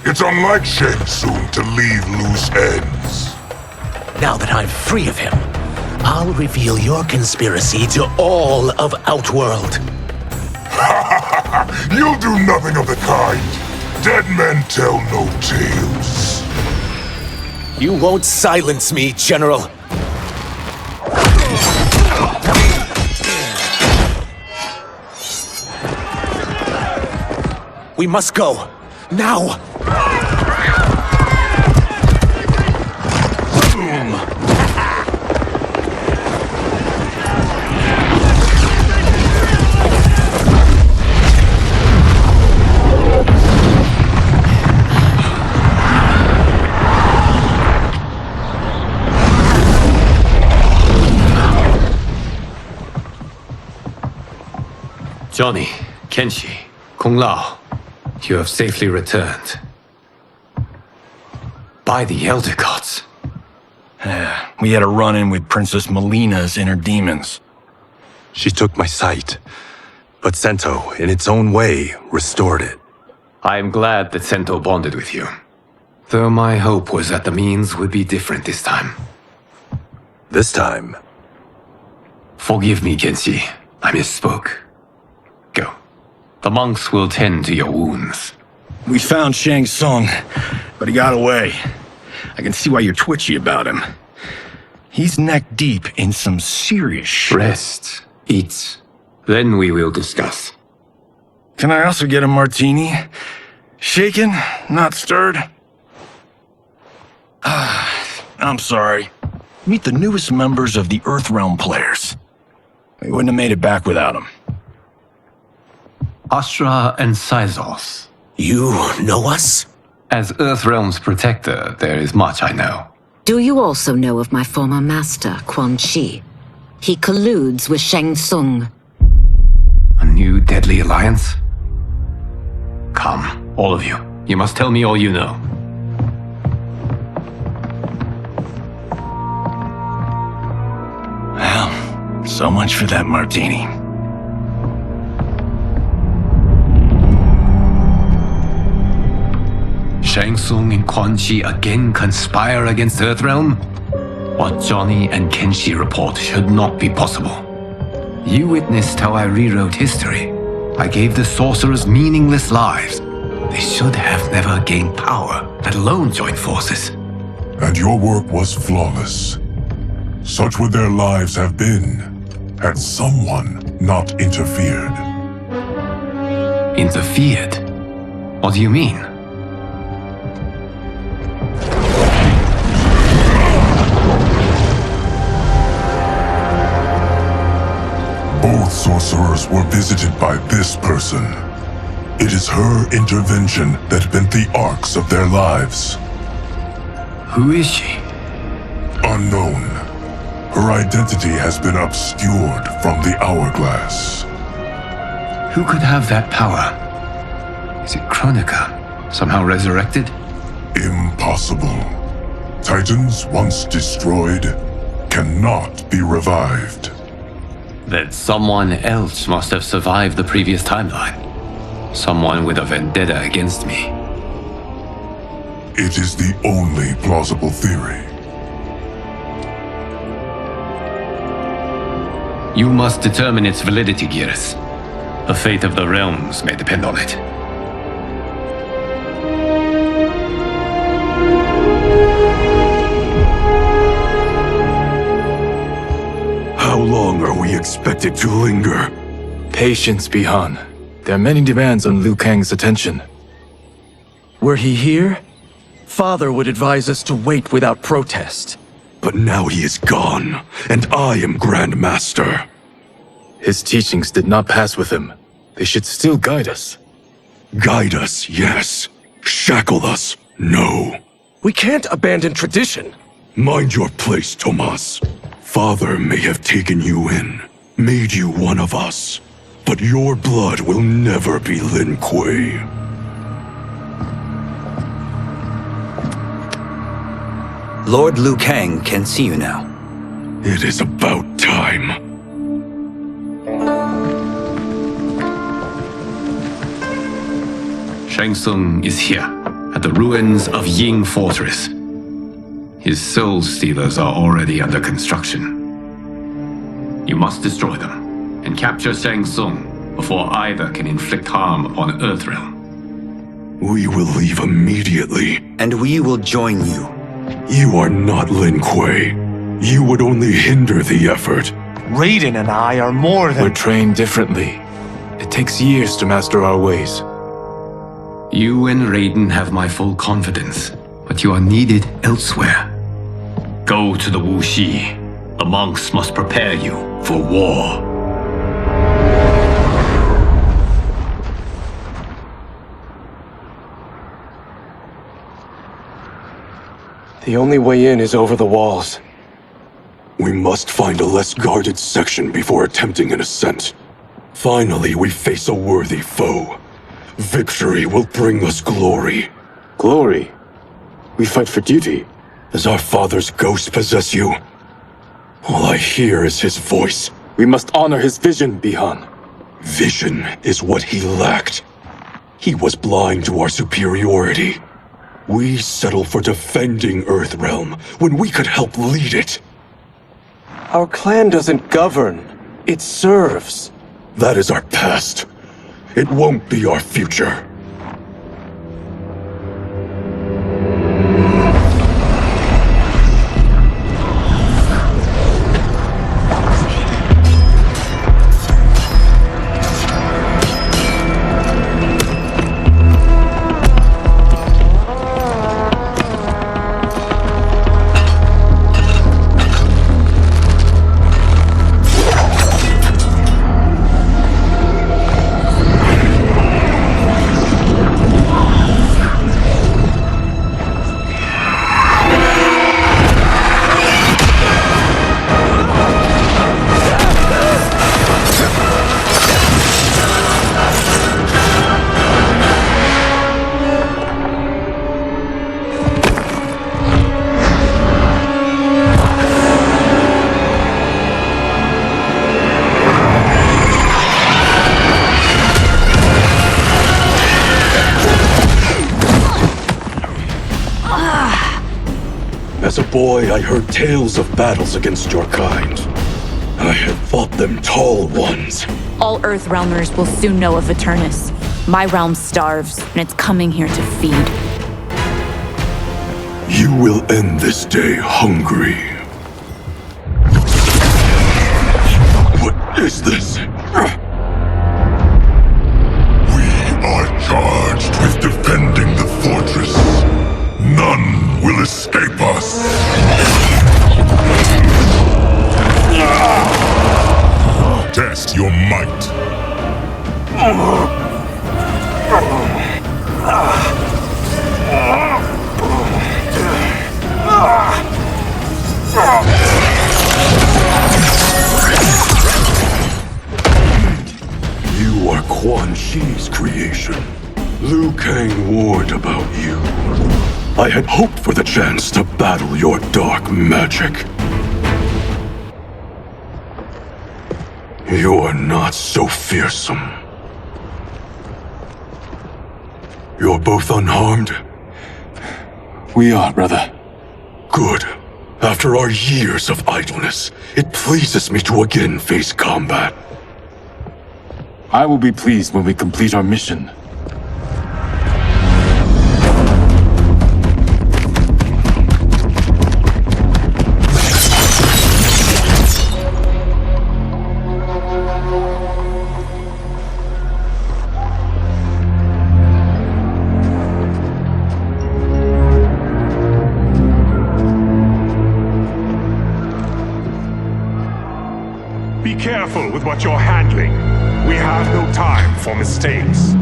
It's unlike Shang Tsung to leave loose ends. Now that I'm free of him, I'll reveal your conspiracy to all of Outworld. You'll do nothing of the kind. Dead men tell no tales. You won't silence me, General. We must go. Now! Johnny, Kenshi, Kung Lao, you have safely returned. By the Elder Gods. We had a run-in with Princess Melina's inner demons. She took my sight, but Sento, in its own way, restored it. I am glad that Sento bonded with you. Though my hope was that the means would be different this time. This time? Forgive me, Kenshi. I misspoke. Go. The monks will tend to your wounds. We found Shang Tsung, but he got away. I can see why you're twitchy about him. He's neck deep in some serious shit. Rest. Eat. Then we will discuss. Can I also get a martini? Shaken, not stirred? I'm sorry. Meet the newest members of the Earthrealm players. We wouldn't have made it back without them. Astra and Sizos. You know us? As Earthrealm's protector, there is much I know. Do you also know of my former master, Quan Chi? He colludes with Shang Tsung. A new deadly alliance? Come, all of you. You must tell me all you know. Well, so much for that martini. Shang Tsung and Quan Chi again conspire against Earthrealm? What Johnny and Kenshi report should not be possible. You witnessed how I rewrote history. I gave the sorcerers meaningless lives. They should have never gained power, let alone join forces. And your work was flawless. Such would their lives have been, had someone not interfered. Interfered? What do you mean? Both sorcerers were visited by this person. It is her intervention that bent the arcs of their lives. Who is she? Unknown. Her identity has been obscured from the hourglass. Who could have that power? Is it Kronika? Somehow resurrected? Impossible. Titans once destroyed cannot be revived. Then someone else must have survived the previous timeline. Someone with a vendetta against me. It is the only plausible theory. You must determine its validity, Geras. The fate of the realms may depend on it. How long are we expected to linger? Patience, Bihan. There are many demands on Liu Kang's attention. Were he here, Father would advise us to wait without protest. But now he is gone, and I am Grand Master. His teachings did not pass with him. They should still guide us. Guide us, yes. Shackle us, no. We can't abandon tradition. Mind your place, Tomas. Father may have taken you in, made you one of us. But your blood will never be Lin Kuei. Lord Liu Kang can see you now. It is about time. Shang Tsung is here, at the ruins of Ying Fortress. His soul stealers are already under construction. You must destroy them, and capture Shang Tsung before either can inflict harm upon Earthrealm. We will leave immediately. And we will join you. You are not Lin Kuei. You would only hinder the effort. Raiden and I are more than— We're trained differently. It takes years to master our ways. You and Raiden have my full confidence, but you are needed elsewhere. Go to the Wuxi. The monks must prepare you for war. The only way in is over the walls. We must find a less guarded section before attempting an ascent. Finally, we face a worthy foe. Victory will bring us glory. Glory? We fight for duty. Does our father's ghost possess you? All I hear is his voice. We must honor his vision, Bihan. Vision is what he lacked. He was blind to our superiority. We settle for defending Earthrealm when we could help lead it. Our clan doesn't govern. It serves. That is our past. It won't be our future. As a boy, I heard tales of battles against your kind. I had fought them tall ones. All Earthrealmers will soon know of Eternus. My realm starves, and it's coming here to feed. You will end this day hungry. What is this? We are charged with defending the fortress. None will escape us. Test your your might. You are Quan Chi's creation. Liu Kang warned about you. I had hoped for the chance to battle your dark magic. You're not so fearsome. You're both unharmed? We are, brother. Good. After our years of idleness, it pleases me to again face combat. I will be pleased when we complete our mission. Be careful with what you're handling. We have no time for mistakes.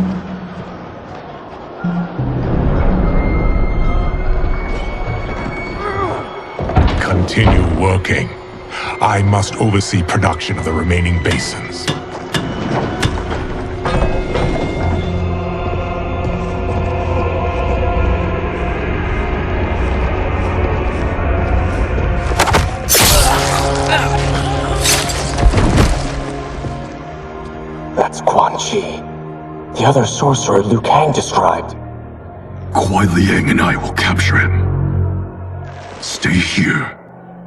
Continue working. I must oversee production of the remaining basins. That's Quan Chi. The other sorcerer Liu Kang described. Kuai Liang and I will capture him. Stay here.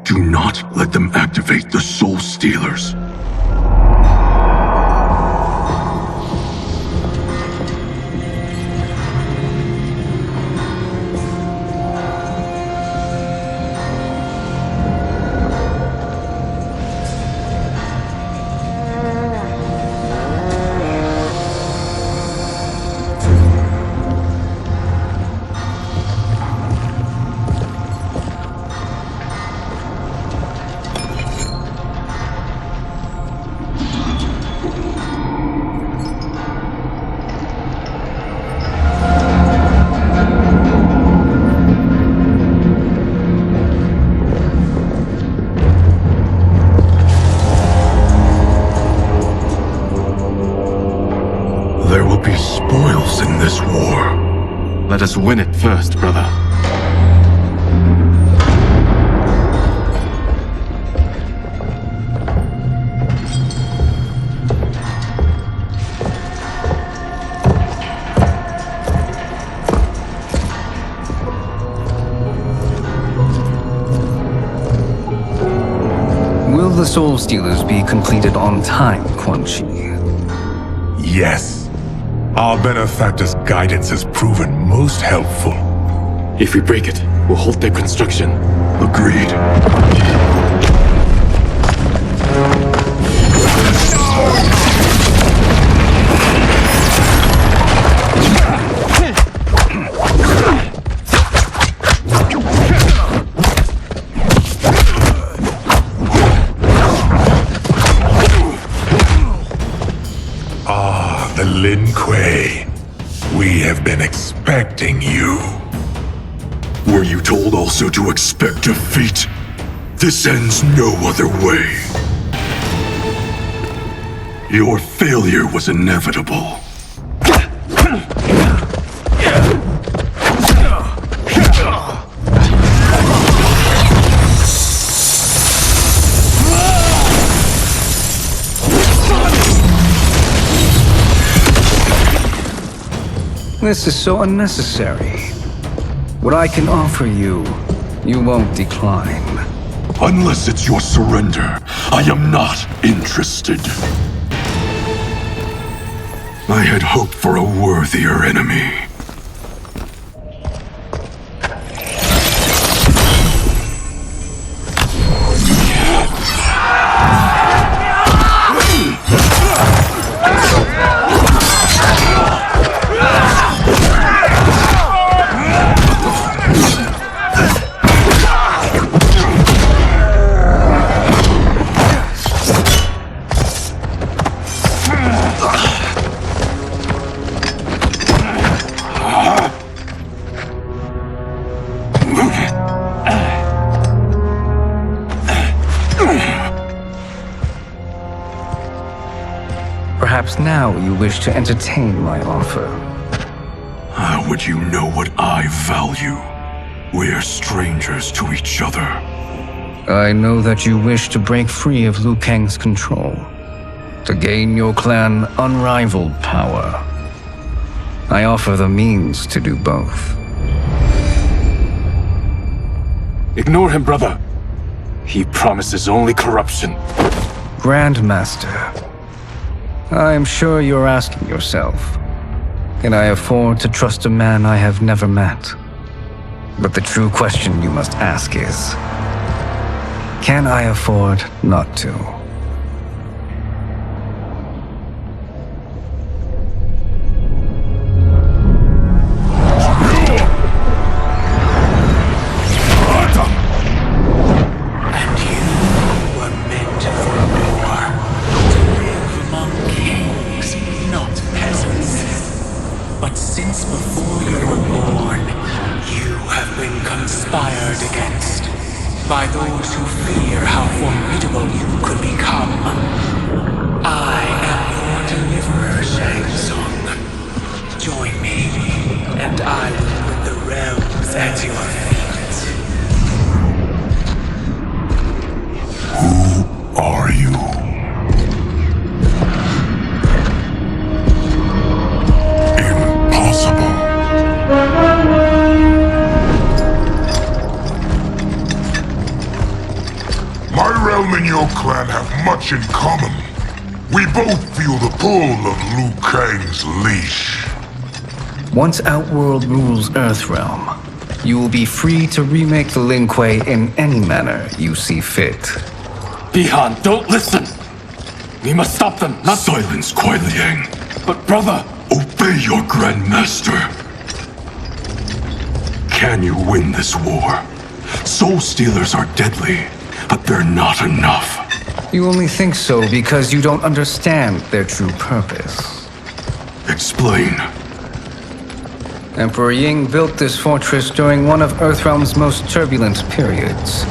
Do not let them activate the Soul Stealers. There will be spoils in this war. Let us win it first, brother. Will the Soul Stealers be completed on time, Quan Chi? Yes. Our benefactor's guidance has proven most helpful. If we break it, we'll halt their construction. Agreed. The Lin Kuei. We have been expecting you. Were you told also to expect defeat? This ends no other way. Your failure was inevitable. This is so unnecessary. What I can offer you, you won't decline. Unless it's your surrender, I am not interested. I had hoped for a worthier enemy. Perhaps now you wish to entertain my offer. How would you know what I value? We're strangers to each other. I know that you wish to break free of Liu Kang's control, to gain your clan unrivaled power. I offer the means to do both. Ignore him, brother. He promises only corruption. Grandmaster, I am sure you're asking yourself, can I afford to trust a man I have never met? But the true question you must ask is, can I afford not to? And you were meant for more. To live among kings, not peasants. But since before you were born, you have been conspired against by those who fear how formidable you could become. I am your deliverer, Shang Tsung. Join me, and I will put the realms at your feet. Who are you? Impossible. My realm and your clan have much in common. We both feel the pull of Liu Kang's leash. Once Outworld rules Earthrealm, you will be free to remake the Lin Kuei in any manner you see fit. Bihan, don't listen! We must stop them, not— Silence, Kuai Liang. But brother! Obey your Grandmaster. Can you win this war? Soul Stealers are deadly, but they're not enough. You only think so because you don't understand their true purpose. Explain. Emperor Ying built this fortress during one of Earthrealm's most turbulent periods.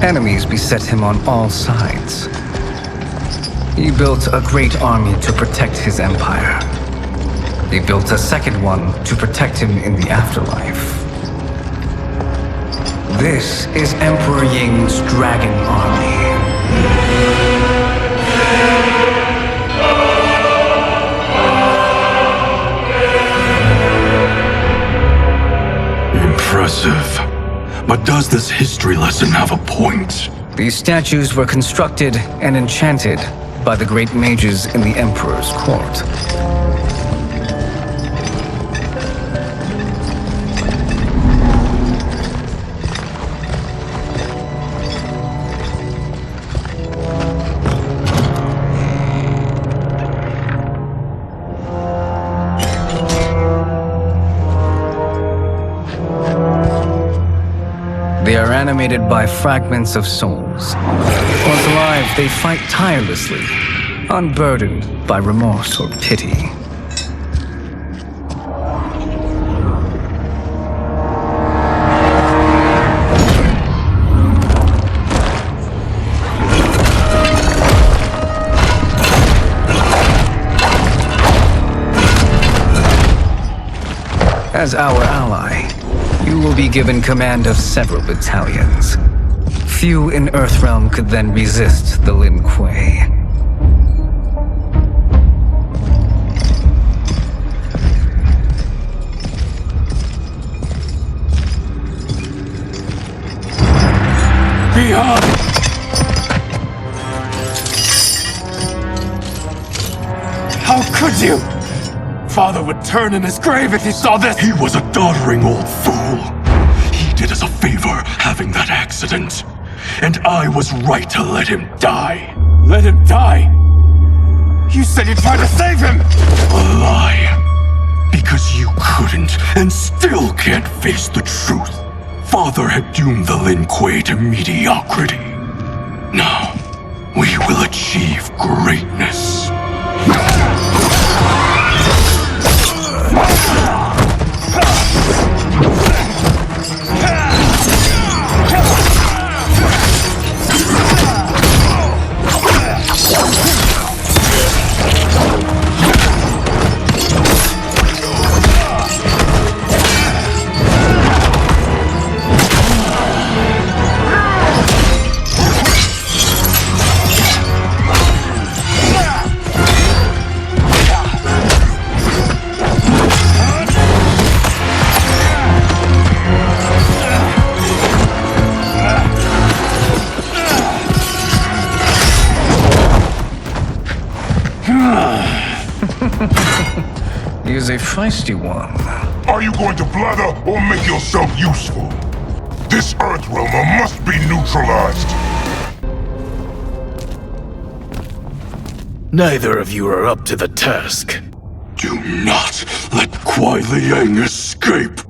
Enemies beset him on all sides. He built a great army to protect his empire. He built a second one to protect him in the afterlife. This is Emperor Ying's Dragon Army. Impressive. But does this history lesson have a point? These statues were constructed and enchanted by the great mages in the Emperor's court. They are animated by fragments of souls. Once alive, they fight tirelessly, unburdened by remorse or pity. As our ally, you will be given command of several battalions. Few in Earthrealm could then resist the Lin Kuei. Bihan! How could you? Father would turn in his grave if he saw this! He was a doddering old fool. He did us a favor having that accident. And I was right to let him die. Let him die? You said you tried to save him! A lie. Because you couldn't and still can't face the truth. Father had doomed the Lin Kuei to mediocrity. Now, we will achieve greatness. He is a feisty one. Are you going to blather or make yourself useful? This Earthrealmer must be neutralized. Neither of you are up to the task. Do not let Kuai Liang escape!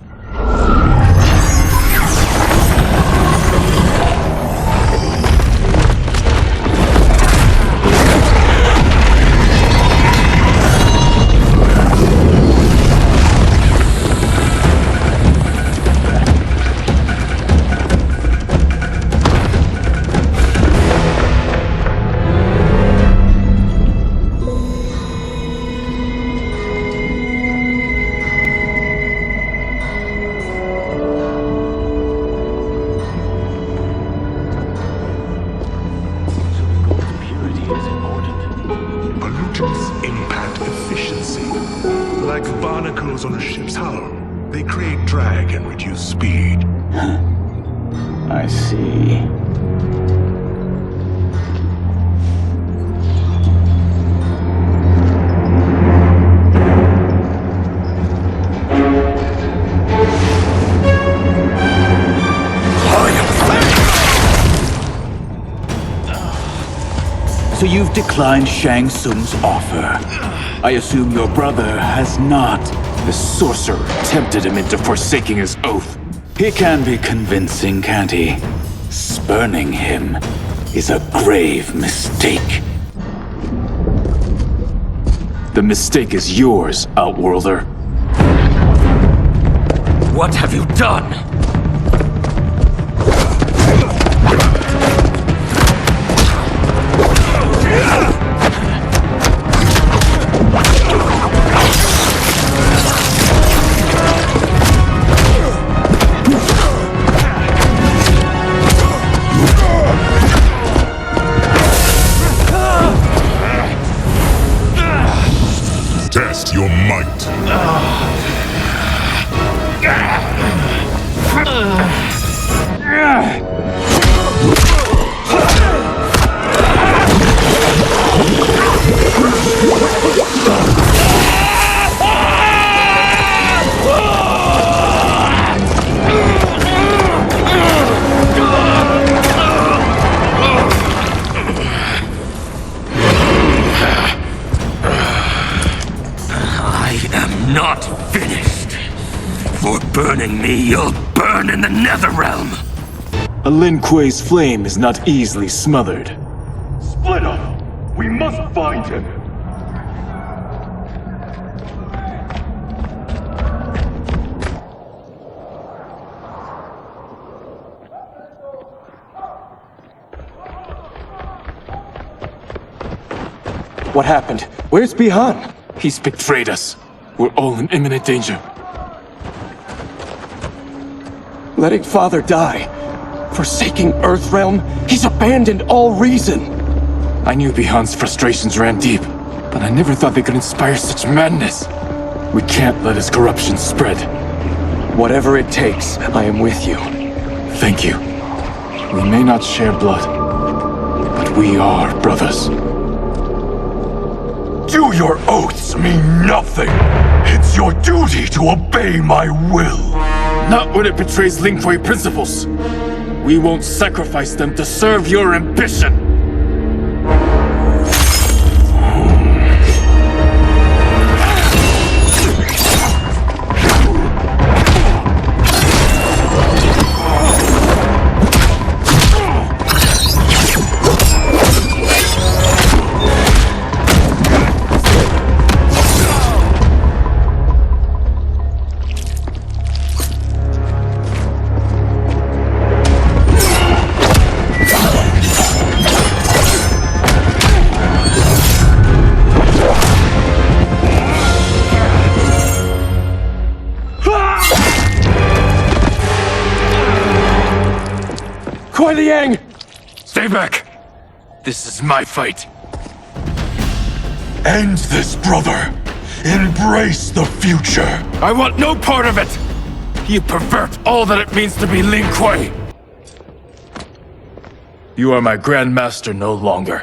Pollutants impact efficiency. Like barnacles on a ship's hull, they create drag and reduce speed. I see. So you've declined Shang Tsung's offer. I assume your brother has not. The sorcerer tempted him into forsaking his oath. He can be convincing, can't he? Spurning him is a grave mistake. The mistake is yours, Outworlder. What have you done? Test your might. Not finished. For burning me, you'll burn in the Netherrealm. A Lin Kuei's flame is not easily smothered. Split up! We must find him! What happened? Where's Bihan? He's betrayed us. We're all in imminent danger. Letting Father die. Forsaking Earthrealm. He's abandoned all reason. I knew Bihan's frustrations ran deep, but I never thought they could inspire such madness. We can't let his corruption spread. Whatever it takes, I am with you. Thank you. We may not share blood, but we are brothers. Do your oaths mean nothing? It's your duty to obey my will. Not when it betrays Lin Kuei principles. We won't sacrifice them to serve your ambition. Kuai Liang! Stay back! This is my fight. End this, brother. Embrace the future. I want no part of it! You pervert all that it means to be Lin Kuei! You are my Grand Master no longer.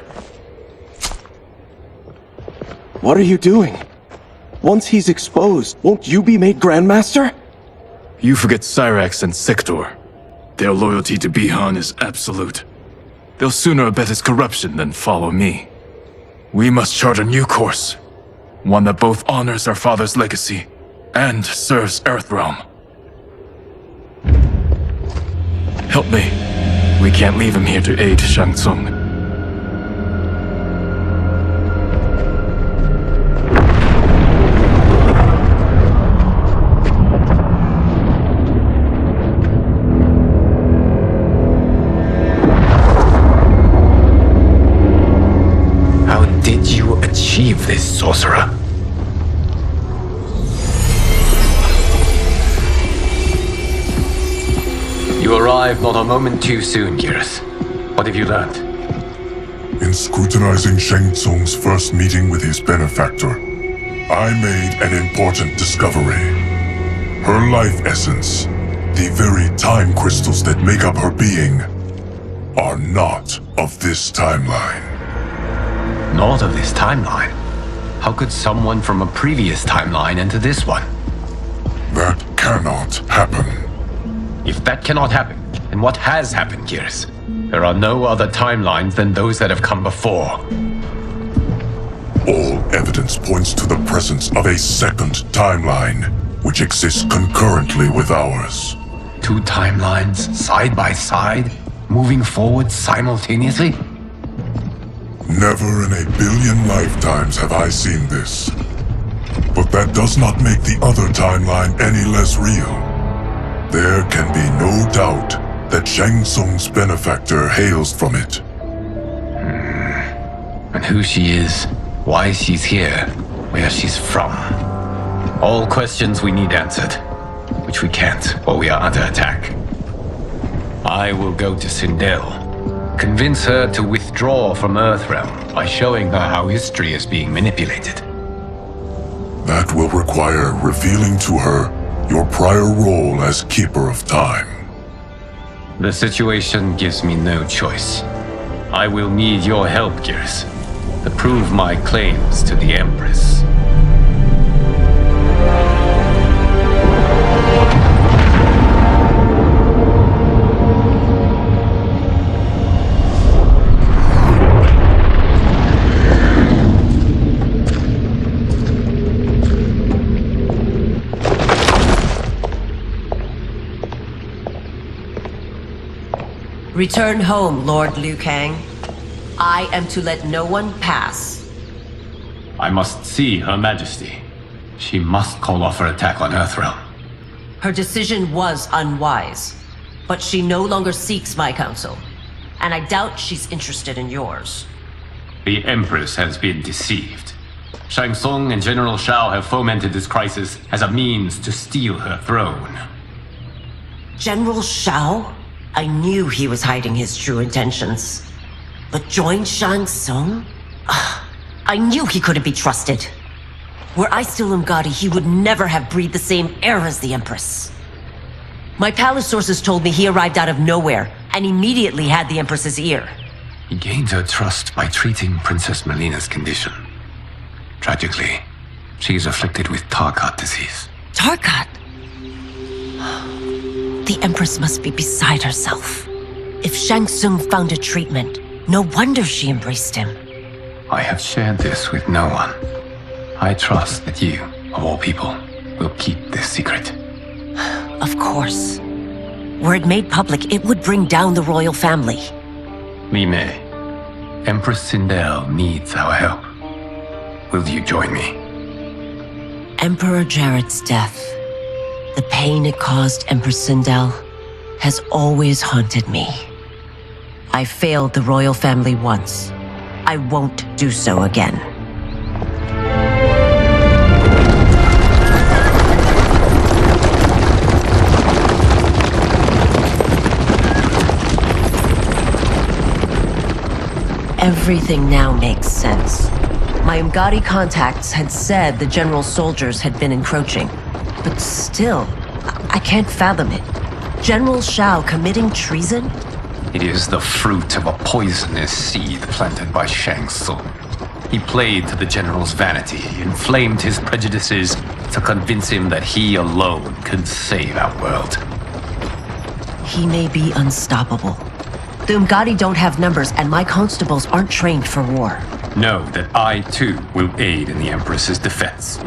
What are you doing? Once he's exposed, won't you be made Grandmaster? You forget Cyrax and Sector. Their loyalty to Bihan is absolute. They'll sooner abet his corruption than follow me. We must chart a new course. One that both honors our father's legacy and serves Earthrealm. Help me. We can't leave him here to aid Shang Tsung. How did you achieve this, sorcerer? You arrived not a moment too soon, Geras. What have you learned? In scrutinizing Shang Tsung's first meeting with his benefactor, I made an important discovery. Her life essence, the very time crystals that make up her being, are not of this timeline. Not of this timeline? How could someone from a previous timeline enter this one? That cannot happen. If that cannot happen, then what has happened, Geras? There are no other timelines than those that have come before. All evidence points to the presence of a second timeline, which exists concurrently with ours. Two timelines, side by side, moving forward simultaneously? Never in a billion lifetimes have I seen this. But that does not make the other timeline any less real. There can be no doubt that Shang Tsung's benefactor hails from it. And who she is, why she's here, where she's from. All questions we need answered, which we can't while we are under attack. I will go to Sindel, convince her to withdraw from Earthrealm by showing her how history is being manipulated. That will require revealing to her your prior role as Keeper of Time. The situation gives me no choice. I will need your help, Geras, to prove my claims to the Empress. Return home, Lord Liu Kang. I am to let no one pass. I must see Her Majesty. She must call off her attack on Earthrealm. Her decision was unwise, but she no longer seeks my counsel, and I doubt she's interested in yours. The Empress has been deceived. Shang Tsung and General Shao have fomented this crisis as a means to steal her throne. General Shao? I knew he was hiding his true intentions. But join Shang Tsung? I knew he couldn't be trusted. Were I still Umgadi, he would never have breathed the same air as the Empress. My palace sources told me he arrived out of nowhere, and immediately had the Empress's ear. He gained her trust by treating Princess Melina's condition. Tragically, she is afflicted with Tarkat disease. Tarkat? The Empress must be beside herself. If Shang Tsung found a treatment, no wonder she embraced him. I have shared this with no one. I trust that you, of all people, will keep this secret. Of course. Were it made public, it would bring down the royal family. Li Mei, Empress Sindel needs our help. Will you join me? Emperor Jared's death, the pain it caused Empress Sindel, has always haunted me. I failed the royal family once. I won't do so again. Everything now makes sense. My Umgadi contacts had said the general soldiers had been encroaching. But still, I can't fathom it. General Shao committing treason? It is the fruit of a poisonous seed planted by Shang Tsung. He played to the General's vanity, inflamed his prejudices to convince him that he alone could save our world. He may be unstoppable. The Umgadi don't have numbers, and my constables aren't trained for war. Know that I, too, will aid in the Empress's defense.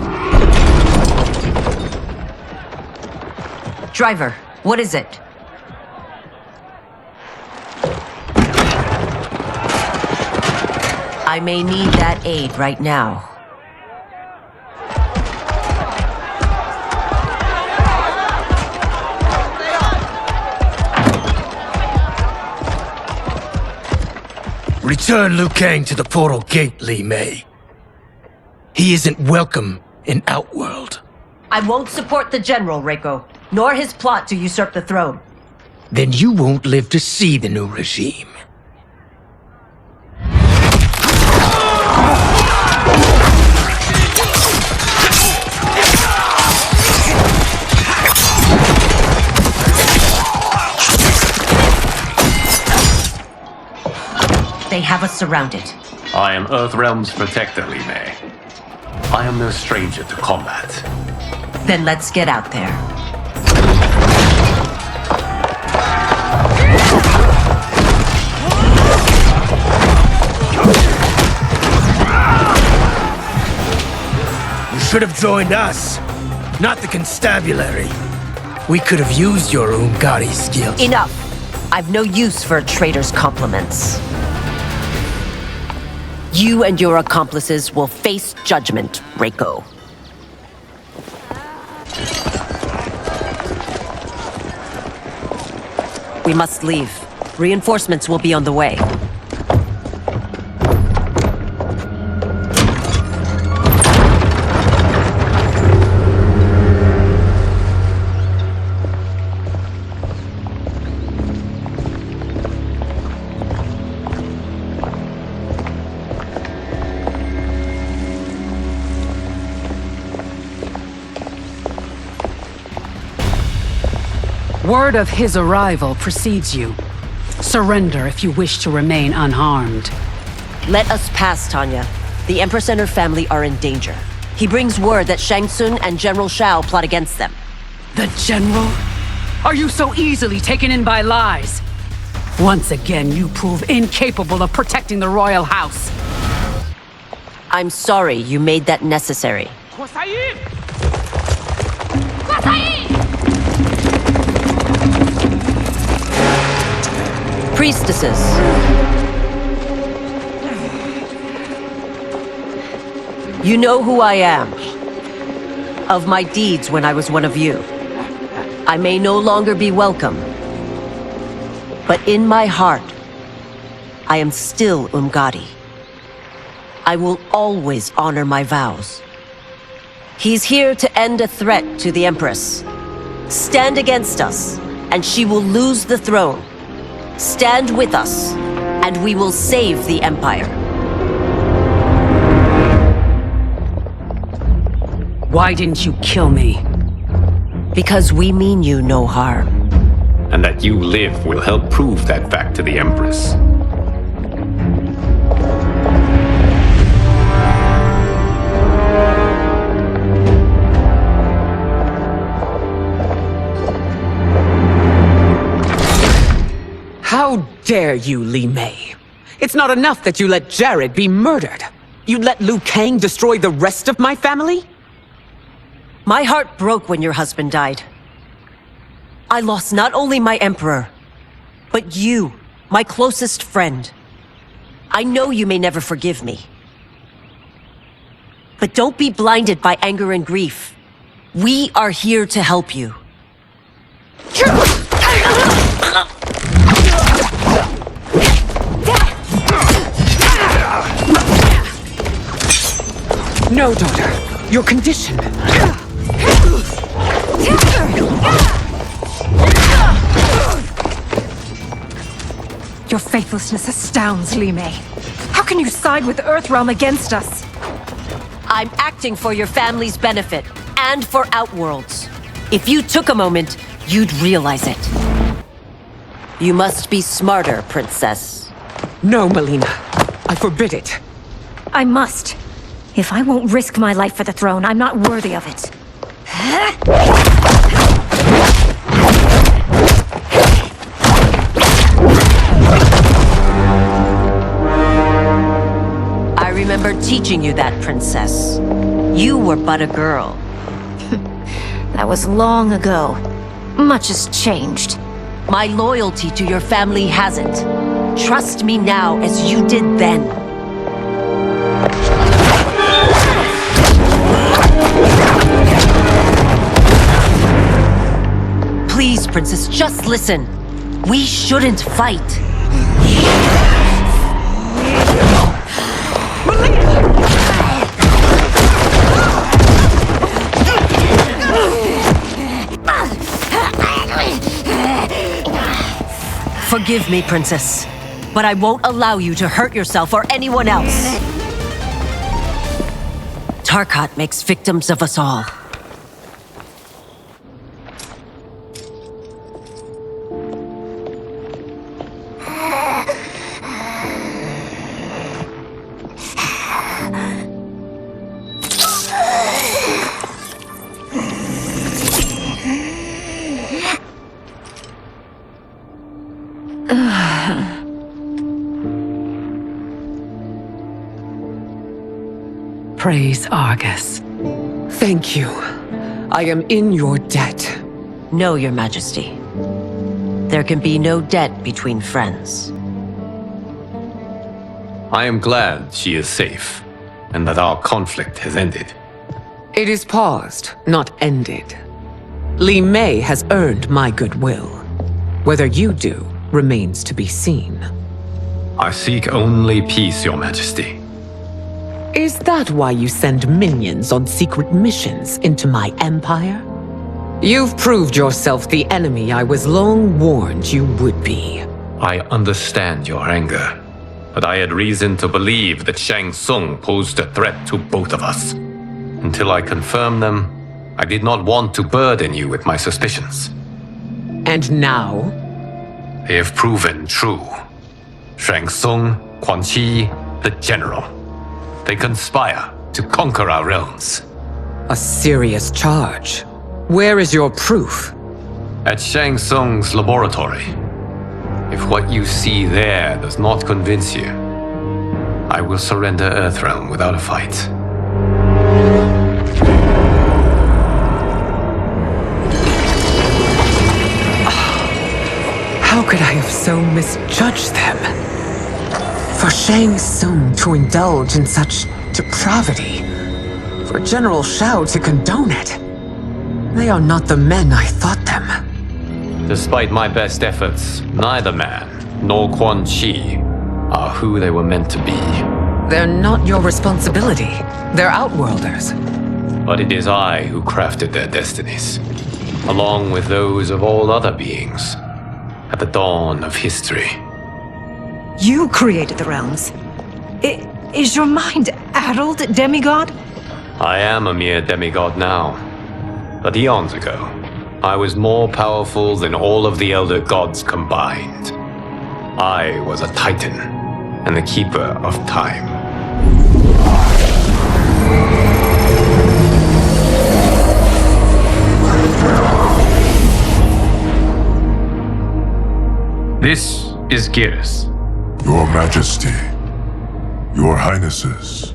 Driver, what is it? I may need that aid right now. Return Liu Kang to the portal gate, Li Mei. He isn't welcome in Outworld. I won't support the General, Reiko, nor his plot to usurp the throne. Then you won't live to see the new regime. They have us surrounded. I am Earthrealm's protector, Li Mei. I am no stranger to combat. Then let's get out there. You should have joined us, not the constabulary. We could have used your Umgadi skills. Enough! I've no use for a traitor's compliments. You and your accomplices will face judgment, Reiko. We must leave. Reinforcements will be on the way. Word of his arrival precedes you. Surrender if you wish to remain unharmed. Let us pass, Tanya. The Empress and her family are in danger. He brings word that Shang Tsung and General Shao plot against them. The General? Are you so easily taken in by lies? Once again, you prove incapable of protecting the royal house. I'm sorry you made that necessary. Priestesses. You know who I am. Of my deeds when I was one of you. I may no longer be welcome. But in my heart, I am still Umgadi. I will always honor my vows. He's here to end a threat to the Empress. Stand against us, and she will lose the throne. Stand with us, and we will save the Empire. Why didn't you kill me? Because we mean you no harm. And that you live will help prove that fact to the Empress. How dare you, Li Mei? It's not enough that you let Jared be murdered. You'd let Liu Kang destroy the rest of my family? My heart broke when your husband died. I lost not only my emperor, but you, my closest friend. I know you may never forgive me. But don't be blinded by anger and grief. We are here to help you. No, daughter. Your condition. Your faithlessness astounds, Li Mei. How can you side with Earthrealm against us? I'm acting for your family's benefit, and for Outworld's. If you took a moment, you'd realize it. You must be smarter, Princess. No, Melina. I forbid it. I must. If I won't risk my life for the throne, I'm not worthy of it. I remember teaching you that, princess. You were but a girl. That was long ago. Much has changed. My loyalty to your family hasn't. Trust me now as you did then. Please, princess, just listen. We shouldn't fight. Forgive me, princess, but I won't allow you to hurt yourself or anyone else. Tarkat makes victims of us all. Praise Argus. Thank you. I am in your debt. No, Your Majesty. There can be no debt between friends. I am glad she is safe, and that our conflict has ended. It is paused, not ended. Li Mei has earned my goodwill. Whether you do remains to be seen. I seek only peace, Your Majesty. Is that why you send minions on secret missions into my empire? You've proved yourself the enemy I was long warned you would be. I understand your anger, but I had reason to believe that Shang Tsung posed a threat to both of us. Until I confirmed them, I did not want to burden you with my suspicions. And now? They have proven true. Shang Tsung, Quan Chi, the General. They conspire to conquer our realms. A serious charge. Where is your proof? At Shang Tsung's laboratory. If what you see there does not convince you, I will surrender Earthrealm without a fight. How could I have so misjudged them? For Shang Tsung to indulge in such depravity, for General Shao to condone it, they are not the men I thought them. Despite my best efforts, neither man nor Quan Chi are who they were meant to be. They're not your responsibility. They're outworlders. But it is I who crafted their destinies, along with those of all other beings, at the dawn of history. You created the realms. Is your mind addled, demigod? I am a mere demigod now. But eons ago, I was more powerful than all of the Elder Gods combined. I was a Titan, and the Keeper of Time. This is Geras. Your Majesty, Your Highnesses.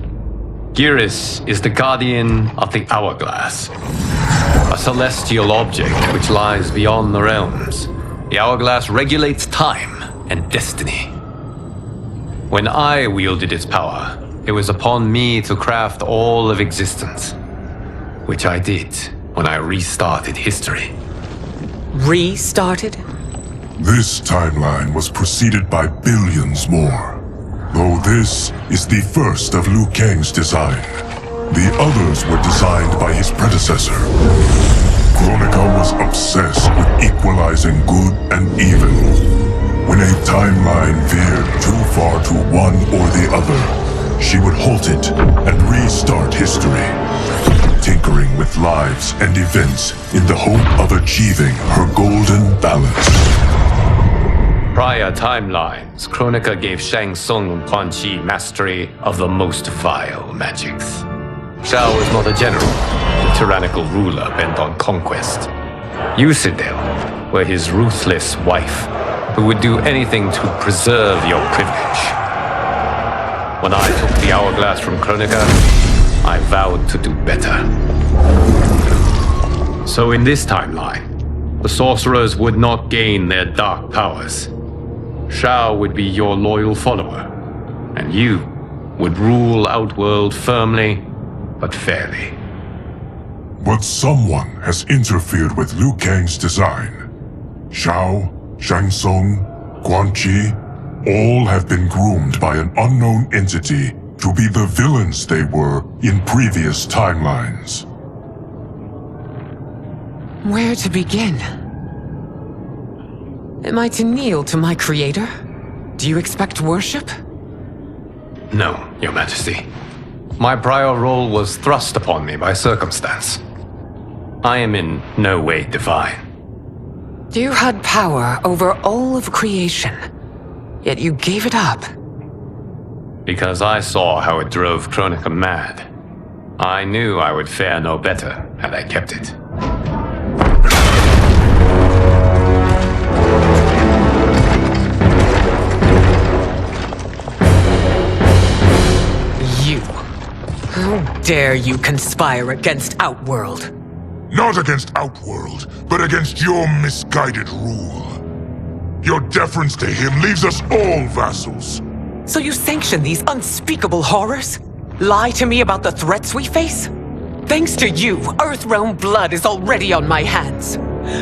Geras is the guardian of the Hourglass, a celestial object which lies beyond the realms. The Hourglass regulates time and destiny. When I wielded its power, it was upon me to craft all of existence, which I did when I restarted history. Restarted? This timeline was preceded by billions more. Though this is the first of Liu Kang's design, the others were designed by his predecessor. Kronika was obsessed with equalizing good and evil. When a timeline veered too far to one or the other, she would halt it and restart history, tinkering with lives and events in the hope of achieving her golden balance. prior timelines, Kronika gave Shang Tsung and Quan Chi mastery of the most vile magics. Shao was not a general, a tyrannical ruler bent on conquest. You, Sindel, were his ruthless wife, who would do anything to preserve your privilege. When I took the hourglass from Kronika, I vowed to do better. So in this timeline, the sorcerers would not gain their dark powers. Shao would be your loyal follower, and you would rule Outworld firmly, but fairly. But someone has interfered with Liu Kang's design. Shao, Shang Tsung, Quan Chi, all have been groomed by an unknown entity to be the villains they were in previous timelines. Where to begin? Am I to kneel to my creator? Do you expect worship? No, Your Majesty. My prior role was thrust upon me by circumstance. I am in no way divine. You had power over all of creation, yet you gave it up. Because I saw how it drove Kronika mad. I knew I would fare no better had I kept it. You. How dare you conspire against Outworld? Not against Outworld, but against your misguided rule. Your deference to him leaves us all vassals. So you sanction these unspeakable horrors? Lie to me about the threats we face? Thanks to you, Earthrealm blood is already on my hands.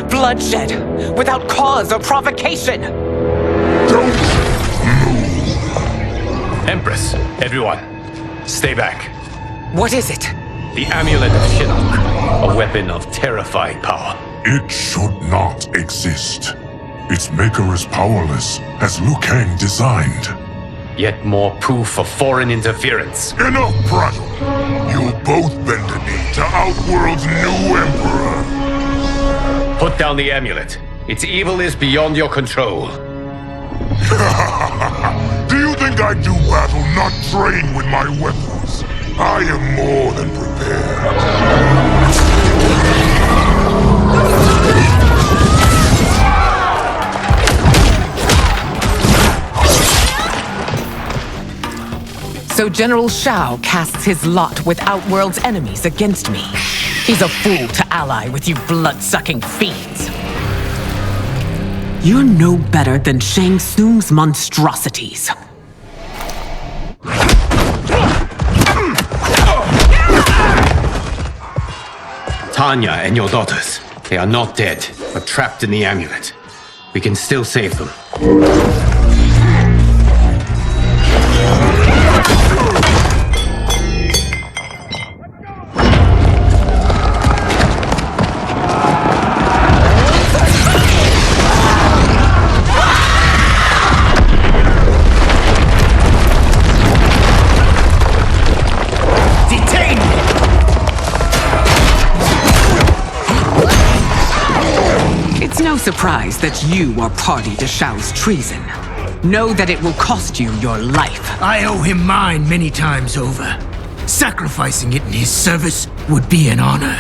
Bloodshed, without cause or provocation. Don't move. Empress, everyone, stay back. What is it? The Amulet of Shinnok, a weapon of terrifying power. It should not exist. Its maker is powerless, as Liu Kang designed. Yet more proof of foreign interference. Enough prattle! You'll both bend a knee to Outworld's new emperor. Put down the amulet. Its evil is beyond your control. Do you think I do battle not trained with my weapons? I am more than prepared. So General Shao casts his lot with Outworld's enemies against me. He's a fool to ally with you blood-sucking fiends. You're no better than Shang Tsung's monstrosities. Tanya and your daughters, they are not dead, but trapped in the amulet. We can still save them. It's no surprise that you are party to Shao's treason. Know that it will cost you your life. I owe him mine many times over. Sacrificing it in his service would be an honor.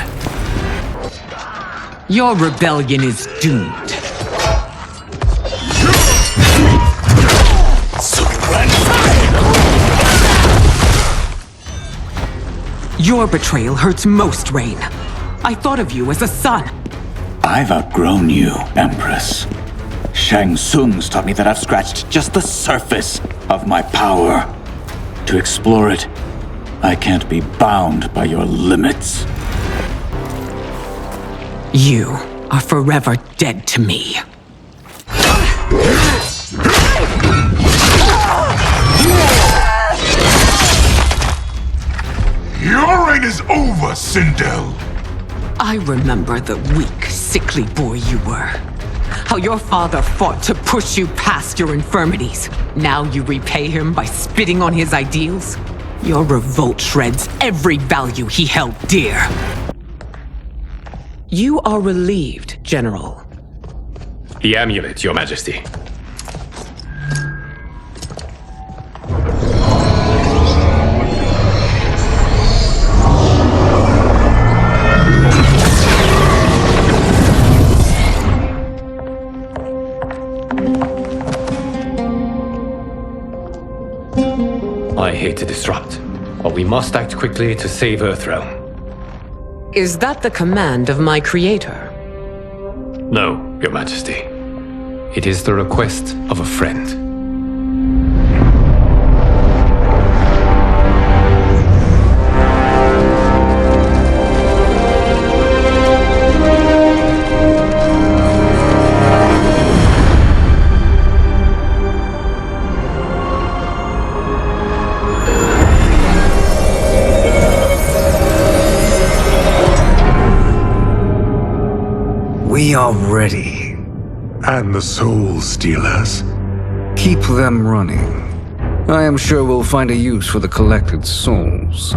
Your rebellion is doomed. Your betrayal hurts most, Rain. I thought of you as a son. I've outgrown you, Empress. Shang Tsung's taught me that I've scratched just the surface of my power. To explore it, I can't be bound by your limits. You are forever dead to me. Your reign is over, Sindel! I remember the weak, sickly boy you were. How your father fought to push you past your infirmities. Now you repay him by spitting on his ideals? Your revolt shreds every value he held dear. You are relieved, General. The amulet, Your Majesty. but we must act quickly to save Earthrealm. Is that the command of my creator? No, Your Majesty. It is the request of a friend. We are ready. And the Soul Stealers? Keep them running. I am sure we'll find a use for the collected souls.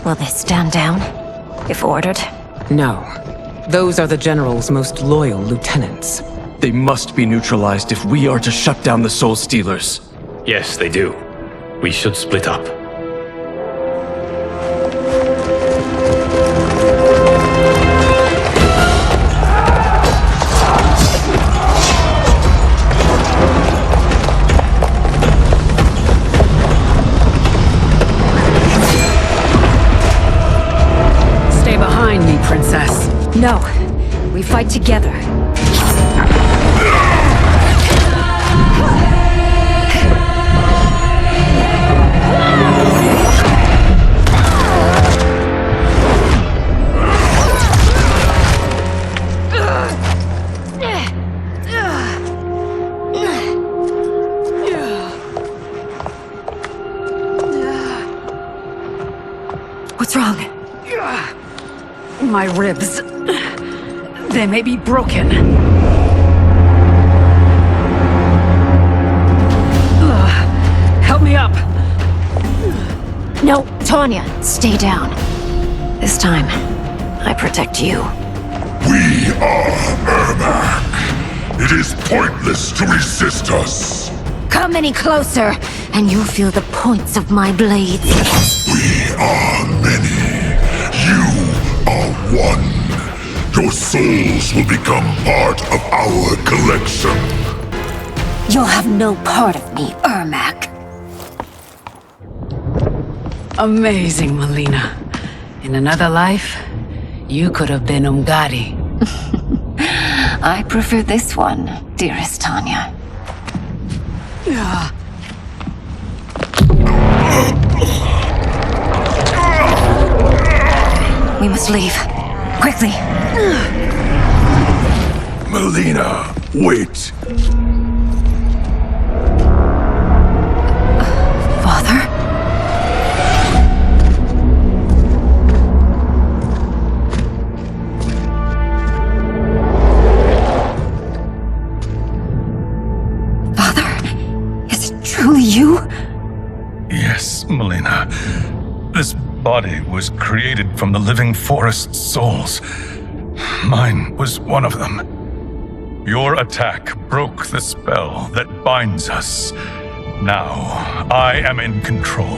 Will they stand down, if ordered? No. Those are the General's most loyal lieutenants. They must be neutralized if we are to shut down the Soul Stealers. Yes, they do. We should split up. Princess. No, we fight together. What's wrong? My ribs. They may be broken. Help me up. No, Tanya, stay down. This time, I protect you. We are Ermac. It is pointless to resist us. Come any closer, and you'll feel the points of my blades. We are many. You are one. Your souls will become part of our collection. You'll have no part of me, Ermac. Amazing, Melina. In another life, you could have been Umgadi. I prefer this one, dearest Tanya. We must leave. Quickly. Melina, wait. Father? Father? Is it truly you? Yes, Melina. This body was created from the living forest's souls. Mine was one of them. Your attack broke the spell that binds us. Now, I am in control.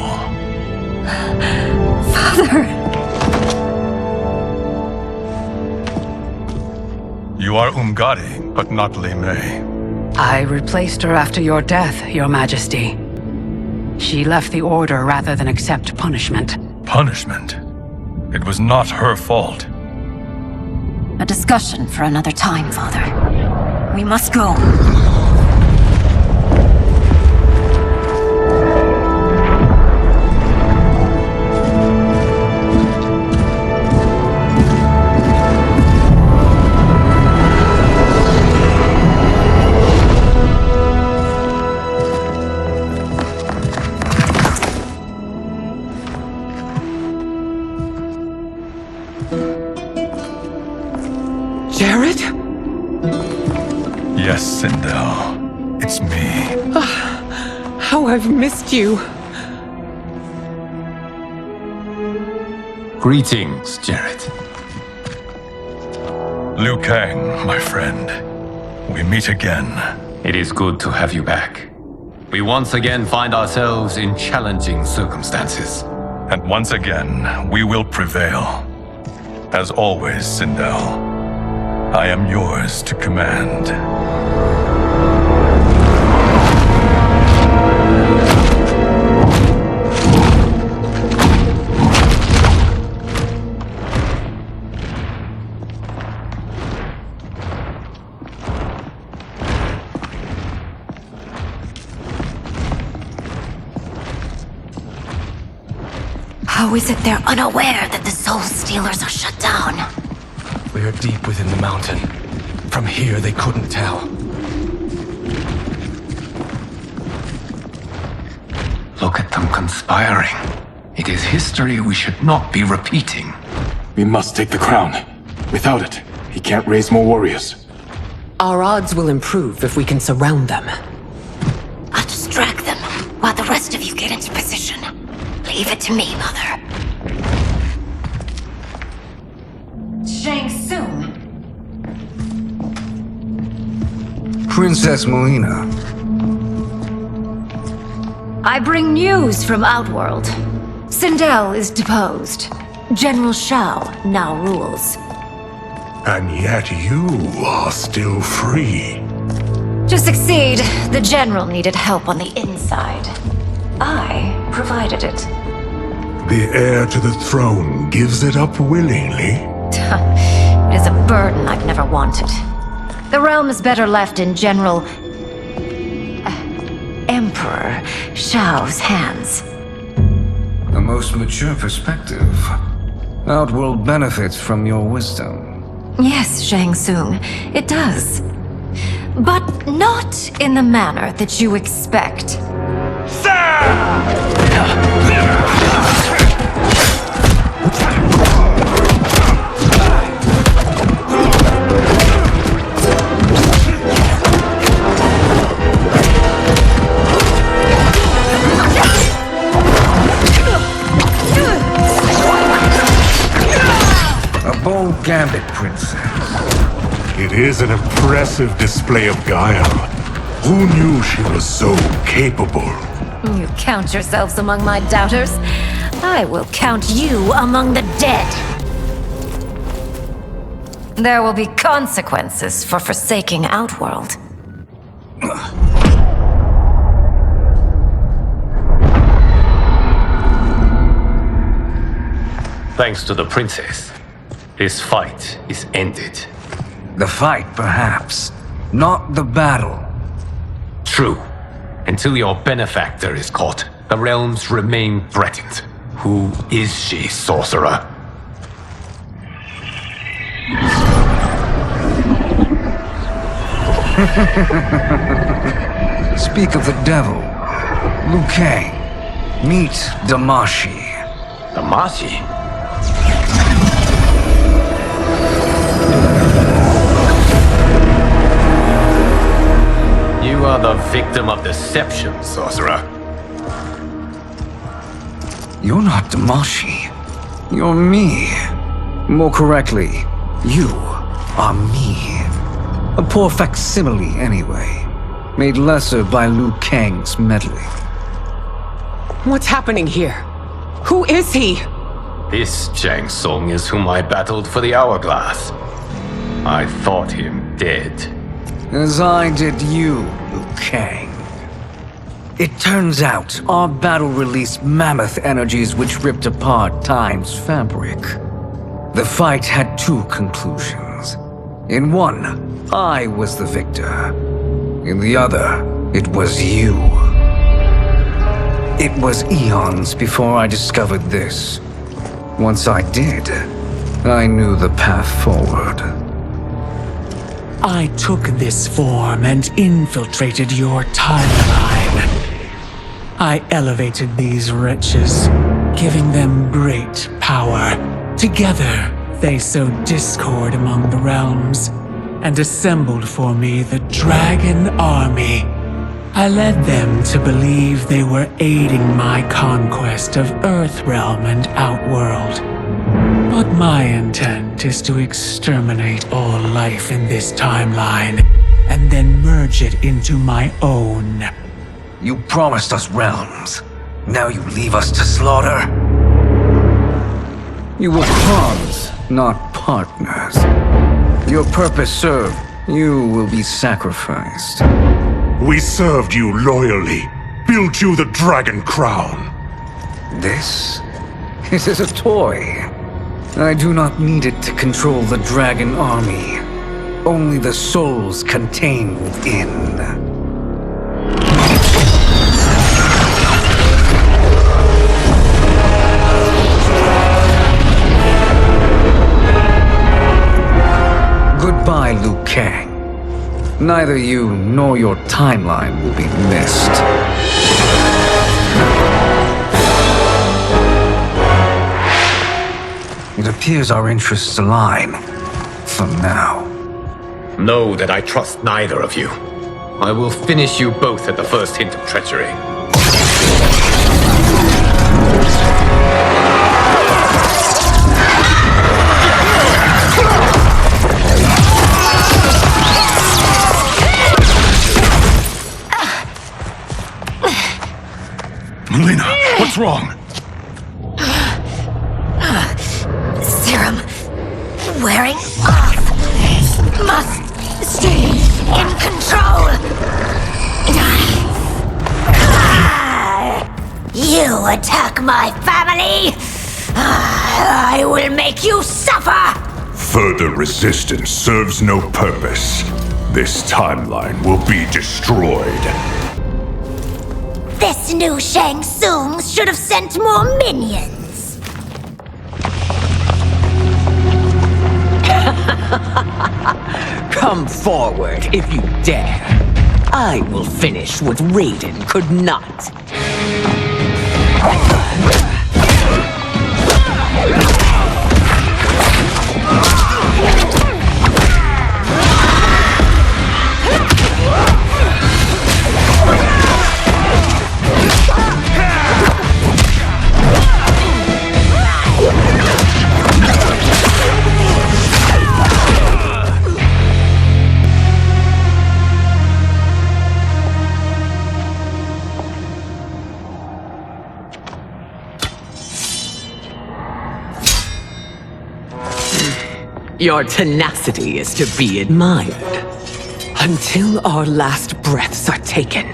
Father! You are Umgadi, but not Li Mei. I replaced her after your death, Your Majesty. She left the Order rather than accept punishment. Punishment? It was not her fault. A discussion for another time, Father. We must go. How I've missed you. Greetings, Jared. Liu Kang, my friend. We meet again. It is good to have you back. We once again find ourselves in challenging circumstances. And once again, we will prevail. As always, Sindel, I am yours to command. How is it they're unaware that the Soul Stealers are shut down? We are deep within the mountain. From here, they couldn't tell. Look at them conspiring. It is history we should not be repeating. We must take the crown. Without it, he can't raise more warriors. Our odds will improve if we can surround them. I'll distract them while the rest of you get into position. Leave it to me, Mother. Shang Tsung. Princess Melina. I bring news from Outworld. Sindel is deposed. General Shao now rules. And yet you are still free. To succeed, the General needed help on the inside. I provided it. The heir to the throne gives it up willingly. It is a burden I've never wanted. The realm is better left in General... Emperor Shao's hands. A most mature perspective. Outworld benefits from your wisdom. Yes, Shang Tsung, it does. But not in the manner that you expect. A bold gambit, Princess. It is an impressive display of guile. Who knew she was so capable? You count yourselves among my doubters. I will count you among the dead. There will be consequences for forsaking Outworld. Thanks to the princess, this fight is ended. The fight, perhaps. Not the battle. True. Until your benefactor is caught, the realms remain threatened. Who is she, sorcerer? Speak of the devil. Liu Kang. Meet Damashi. Damashi? You are the victim of deception, sorcerer. You're not Damashi. You're me. More correctly, you are me. A poor facsimile, anyway. Made lesser by Liu Kang's meddling. What's happening here? Who is he? This Shang Tsung is whom I battled for the Hourglass. I thought him dead. As I did you, Liu Kang. It turns out our battle released mammoth energies which ripped apart time's fabric. The fight had two conclusions. In one, I was the victor. In the other, it was you. It was eons before I discovered this. Once I did, I knew the path forward. I took this form and infiltrated your timeline. I elevated these wretches, giving them great power. Together, they sowed discord among the realms and assembled for me the Dragon Army. I led them to believe they were aiding my conquest of Earthrealm and Outworld. But my intent is to exterminate all life in this timeline, and then merge it into my own. You promised us realms. Now you leave us to slaughter? You were pawns, not partners. Your purpose served. You will be sacrificed. We served you loyally, built you the Dragon Crown. This is a toy. I do not need it to control the dragon army. Only the souls contained within. Goodbye, Liu Kang. Neither you nor your timeline will be missed. It appears our interests align. For now. Know that I trust neither of you. I will finish you both at the first hint of treachery. Melina, what's wrong? Serum wearing off. Must stay in control. You attack my family. I will make you suffer. Further resistance serves no purpose. This timeline will be destroyed. This new Shang Tsung should have sent more minions. Come forward if you dare. I will finish what Raiden could not. Your tenacity is to be admired. Until our last breaths are taken,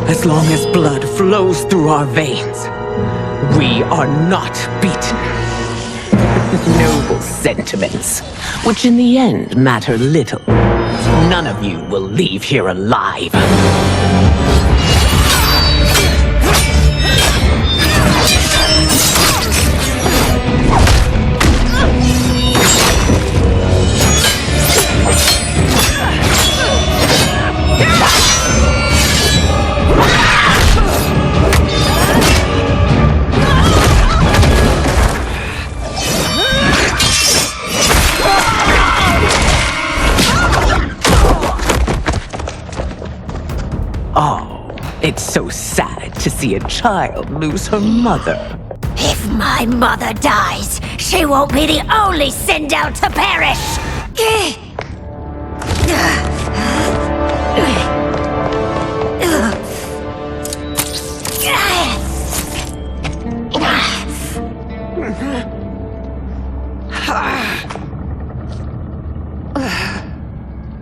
as long as blood flows through our veins, we are not beaten. Noble sentiments, which in the end matter little. None of you will leave here alive. It's so sad to see a child lose her mother. If my mother dies, she won't be the only sinned out to perish!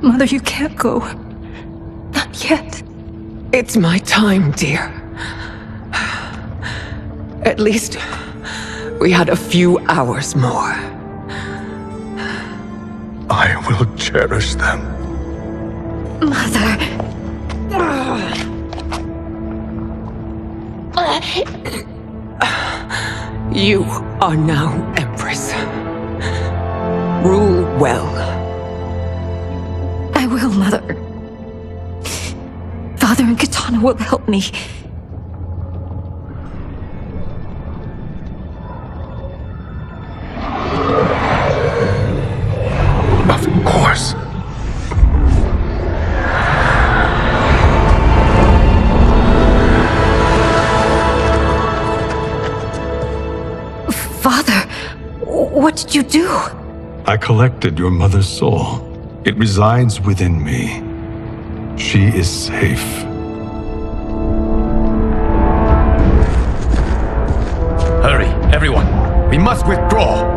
Mother, you can't go. Not yet. It's my time, dear. At least we had a few hours more. I will cherish them. Mother. You are now Empress. Rule well. I will, Mother. Father and Katana will help me. Of course. What did you do? I collected your mother's soul. It resides within me. She is safe. Hurry, everyone. We must withdraw.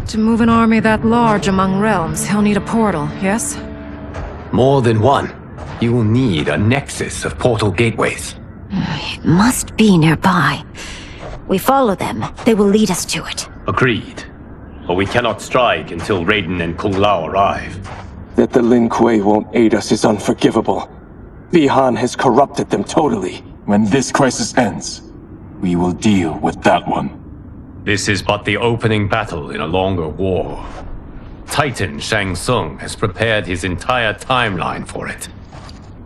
To move an army that large among realms, he'll need a portal, yes? More than one. You will need a nexus of portal gateways. It must be nearby. We follow them. They will lead us to it. Agreed. But we cannot strike until Raiden and Kung Lao arrive. That the Lin Kuei won't aid us is unforgivable. Bi-Han has corrupted them totally. When this crisis ends, we will deal with that one. This is but the opening battle in a longer war. Titan Shang Tsung has prepared his entire timeline for it.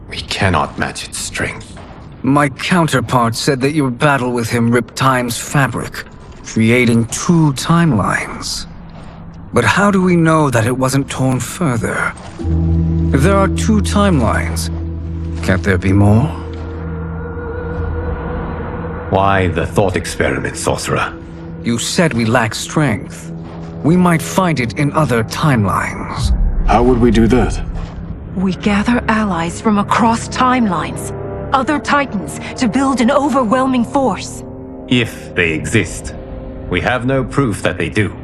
We cannot match its strength. My counterpart said that your battle with him ripped time's fabric, creating 2 timelines. But how do we know that it wasn't torn further? If there are 2 timelines, can't there be more? Why the thought experiment, sorcerer? You said we lack strength. We might find it in other timelines. How would we do that? We gather allies from across timelines, other titans, to build an overwhelming force. If they exist. We have no proof that they do.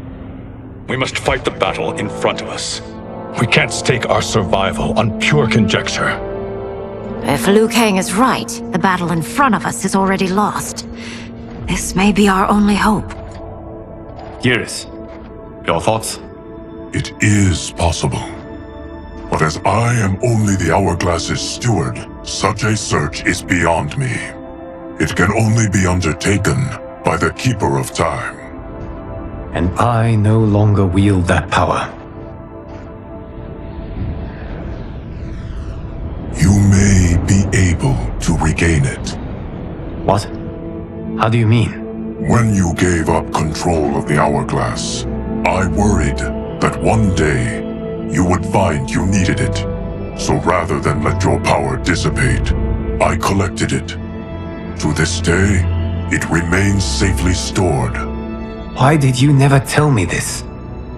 We must fight the battle in front of us. We can't stake our survival on pure conjecture. If Liu Kang is right, the battle in front of us is already lost. This may be our only hope. Geras, your thoughts? It is possible. But as I am only the Hourglass's steward, such a search is beyond me. It can only be undertaken by the Keeper of Time. And I no longer wield that power. You may be able to regain it. What? How do you mean? When you gave up control of the Hourglass, I worried that one day you would find you needed it. So rather than let your power dissipate, I collected it. To this day, it remains safely stored. Why did you never tell me this?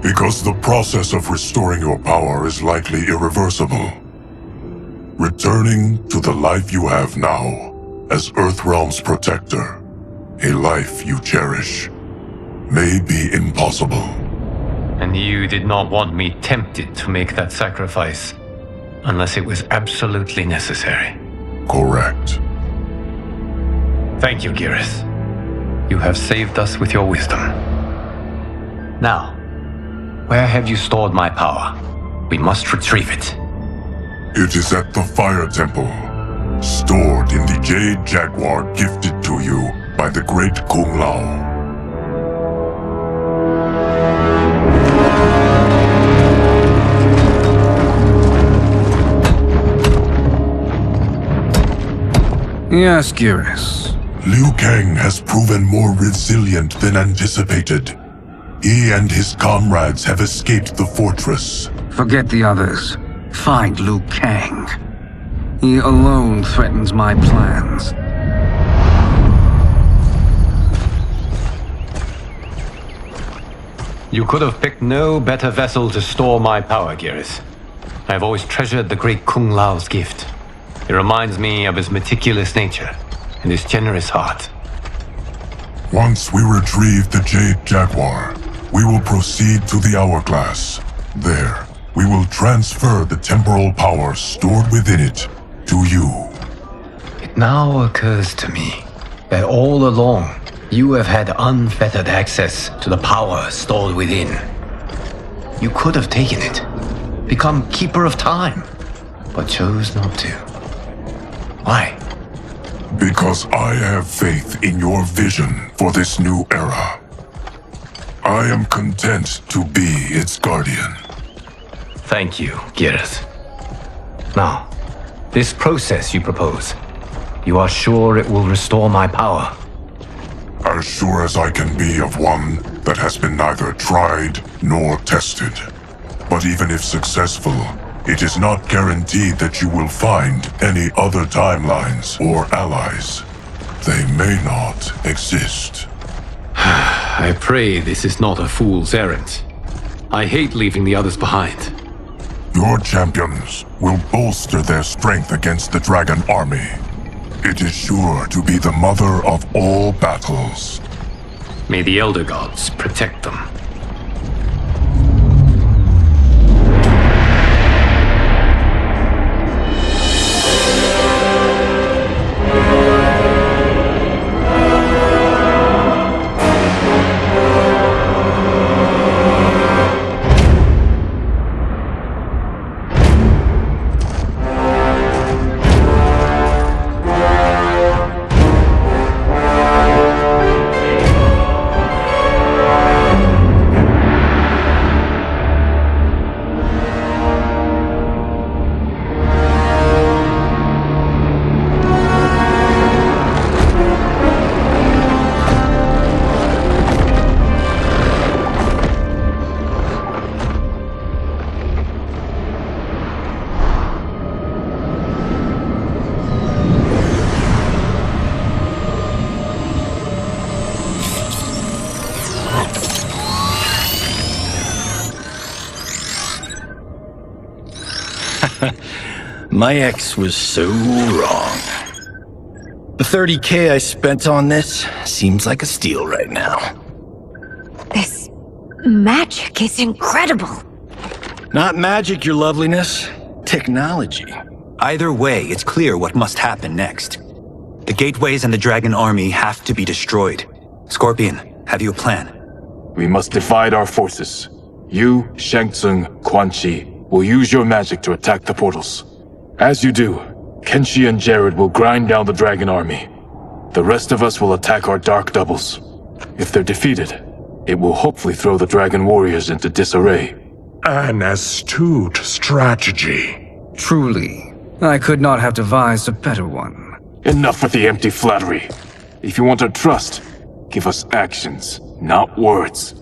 Because the process of restoring your power is likely irreversible. Returning to the life you have now, as Earthrealm's protector, a life you cherish, may be impossible. And you did not want me tempted to make that sacrifice, unless it was absolutely necessary. Correct. Thank you, Geras. You have saved us with your wisdom. Now, where have you stored my power? We must retrieve it. It is at the Fire Temple, stored in the Jade Jaguar gifted to you by the great Kung Lao. Yes, Geras. Liu Kang has proven more resilient than anticipated. He and his comrades have escaped the fortress. Forget the others. Find Liu Kang. He alone threatens my plans. You could have picked no better vessel to store my power, Geras. I have always treasured the great Kung Lao's gift. It reminds me of his meticulous nature and his generous heart. Once we retrieve the Jade Jaguar, we will proceed to the Hourglass. There, we will transfer the temporal power stored within it to you. It now occurs to me that all along, you have had unfettered access to the power stored within. You could have taken it, become Keeper of Time, but chose not to. Why? Because I have faith in your vision for this new era. I am content to be its guardian. Thank you, Geras. Now, this process you propose, you are sure it will restore my power? As sure as I can be of one that has been neither tried nor tested. But even if successful, it is not guaranteed that you will find any other timelines or allies. They may not exist. I pray this is not a fool's errand. I hate leaving the others behind. Your champions will bolster their strength against the Dragon Army. It is sure to be the mother of all battles. May the Elder Gods protect them. My ex was so wrong. The 30K I spent on this seems like a steal right now. This magic is incredible. Not magic, your loveliness. Technology. Either way, it's clear what must happen next. The gateways and the Dragon Army have to be destroyed. Scorpion, have you a plan? We must divide our forces. You, Shang Tsung, Quan Chi will use your magic to attack the portals. As you do, Kenshi and Jared will grind down the Dragon Army. The rest of us will attack our dark doubles. If they're defeated, it will hopefully throw the Dragon Warriors into disarray. An astute strategy. Truly, I could not have devised a better one. Enough with the empty flattery. If you want our trust, give us actions, not words.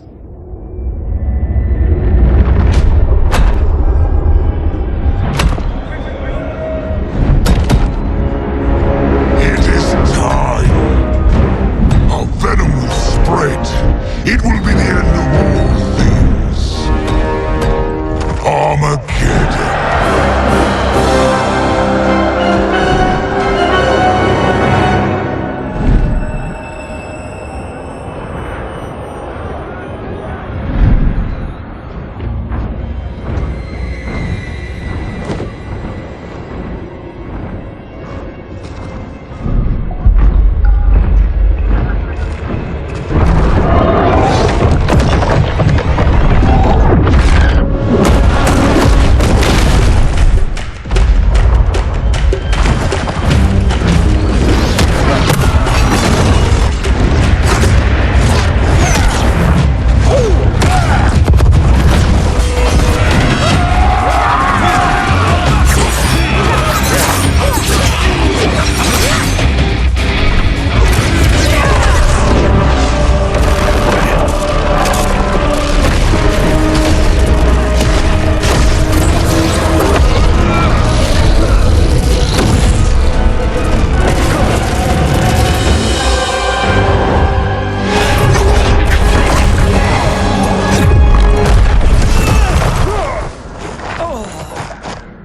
It will be the end of all things. Armageddon.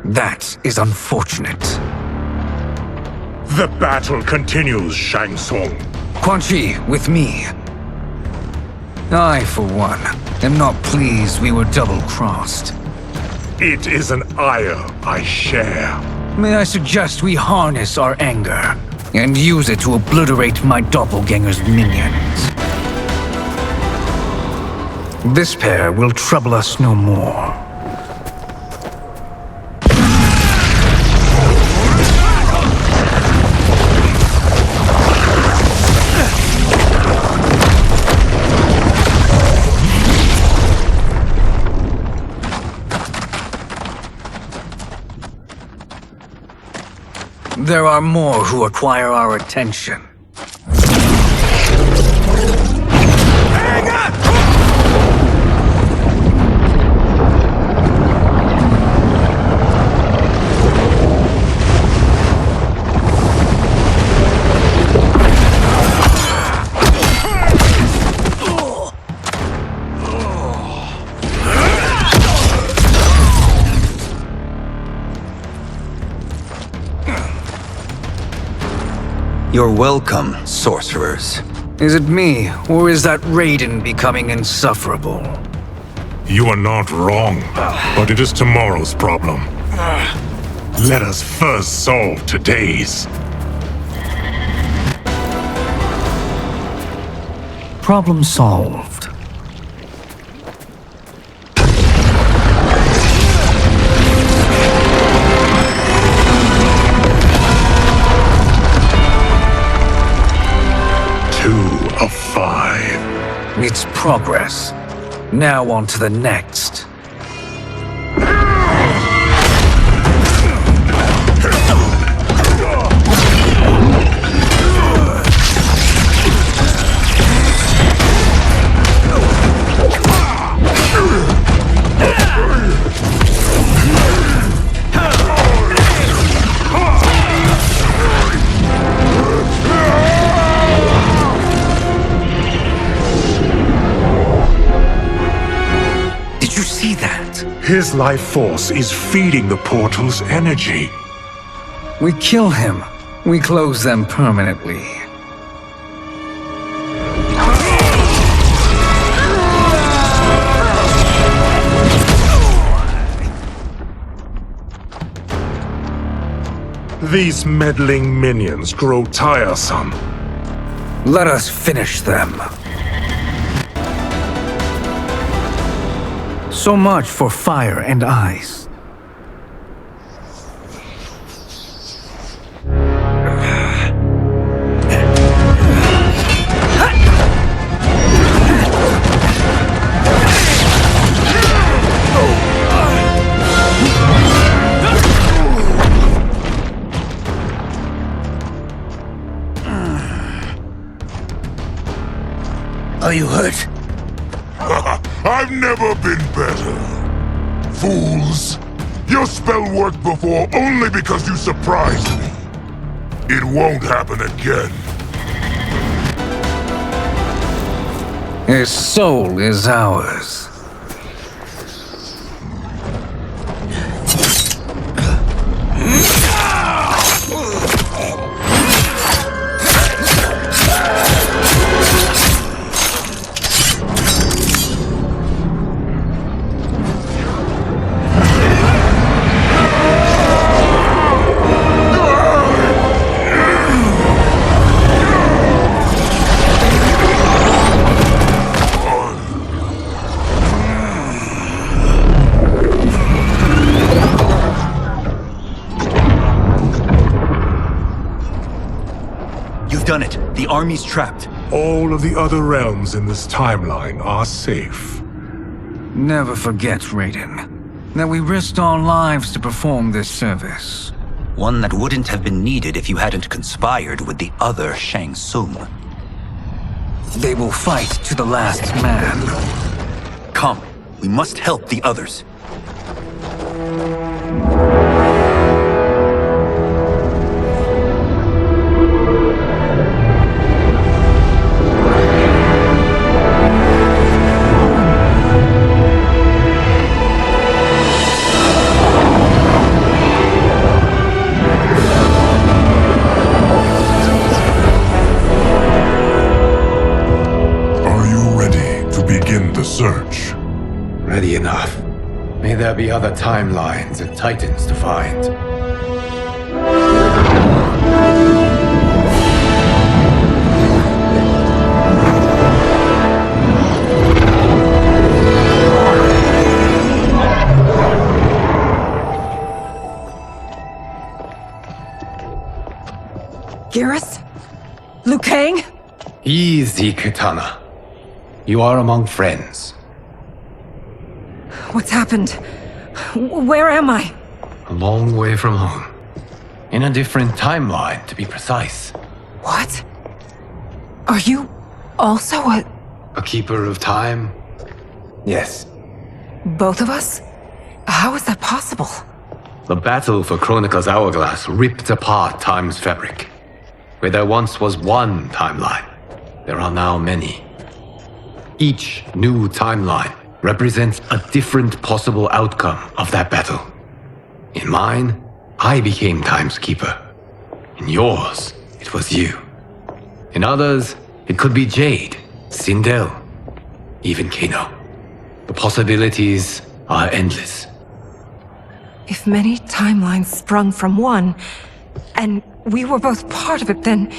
That is unfortunate. The battle continues, Shang Tsung. Quan Chi, with me. I, for one, am not pleased we were double-crossed. It is an ire I share. May I suggest we harness our anger and use it to obliterate my doppelganger's minions. This pair will trouble us no more. There are more who require our attention. You're welcome, sorcerers. Is it me, or is that Raiden becoming insufferable? You are not wrong, but it is tomorrow's problem. Let us first solve today's. Problem solved. Of 5. It's progress. Now on to the next. His life force is feeding the portal's energy. We kill him. We close them permanently. These meddling minions grow tiresome. Let us finish them. So much for fire and ice. Are you hurt? I've never been better. Fools! Your spell worked before only because you surprised me. It won't happen again. His soul is ours. Done it. The army's trapped. All of the other realms in this timeline are safe. Never forget, Raiden, that we risked our lives to perform this service. One that wouldn't have been needed if you hadn't conspired with the other Shang Tsung. They will fight to the last man. Come, we must help the others. Search. Ready enough. May there be other timelines and titans to find. Garrus? Liu Kang? Easy, Kitana. You are among friends. What's happened? Where am I? A long way from home. In a different timeline, to be precise. What? Are you also A keeper of time? Yes. both of us? How is that possible? The battle for Chronica's hourglass ripped apart time's fabric. Where there once was one timeline, there are now many. Each new timeline represents a different possible outcome of that battle. In mine, I became Time's Keeper. In yours, it was you. In others, it could be Jade, Sindel, even Kano. The possibilities are endless. If many timelines sprung from one, and we were both part of it, then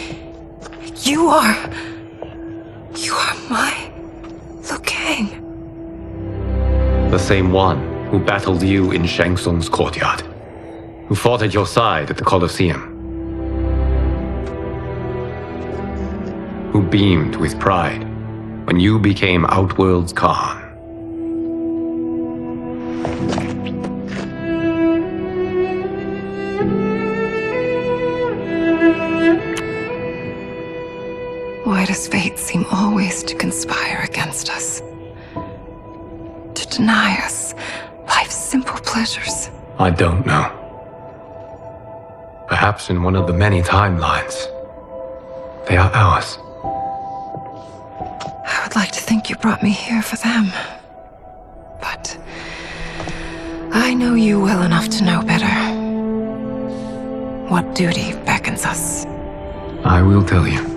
you are my Liu Kang. The same one who battled you in Shang Tsung's courtyard, who fought at your side at the Colosseum, who beamed with pride when you became Outworld's Khan. Why does fate seem always to conspire against us? To deny us life's simple pleasures? I don't know. Perhaps in one of the many timelines, they are ours. I would like to think you brought me here for them. But I know you well enough to know better. What duty beckons us? I will tell you.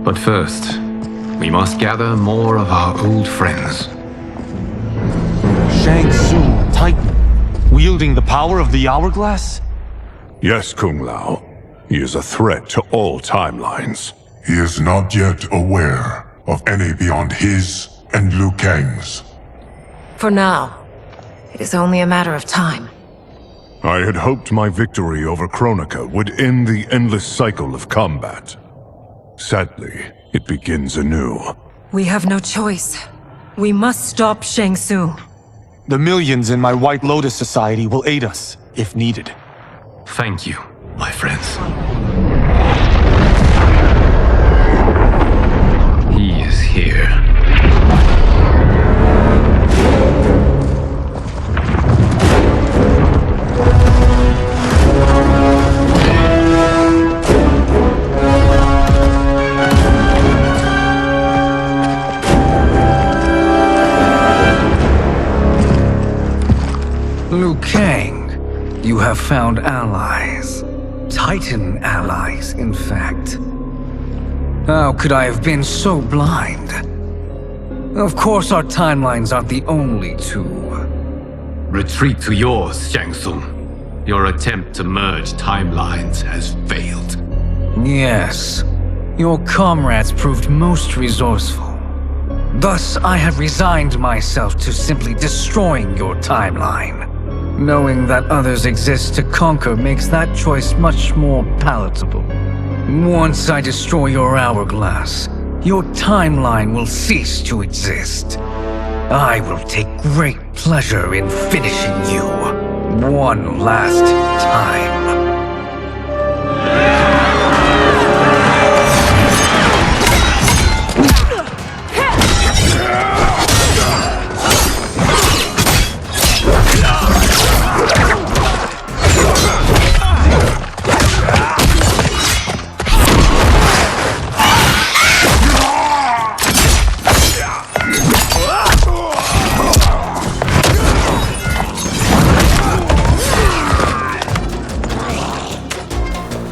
But first, we must gather more of our old friends. Shang Tsung, Titan, wielding the power of the hourglass? Yes, Kung Lao. He is a threat to all timelines. He is not yet aware of any beyond his and Liu Kang's. For now, it is only a matter of time. I had hoped my victory over Chronica would end the endless cycle of combat. Sadly, it begins anew. We have no choice. We must stop Shang Tsung. The millions in my White Lotus Society will aid us, if needed. Thank you, my friends. He is here. Liu Kang, you have found allies. Titan allies, in fact. How could I have been so blind? Of course our timelines aren't the only two. Retreat to yours, Shang Tsung. Your attempt to merge timelines has failed. Yes, your comrades proved most resourceful. Thus, I have resigned myself to simply destroying your timeline. Knowing that others exist to conquer makes that choice much more palatable. Once I destroy your hourglass, your timeline will cease to exist. I will take great pleasure in finishing you one last time.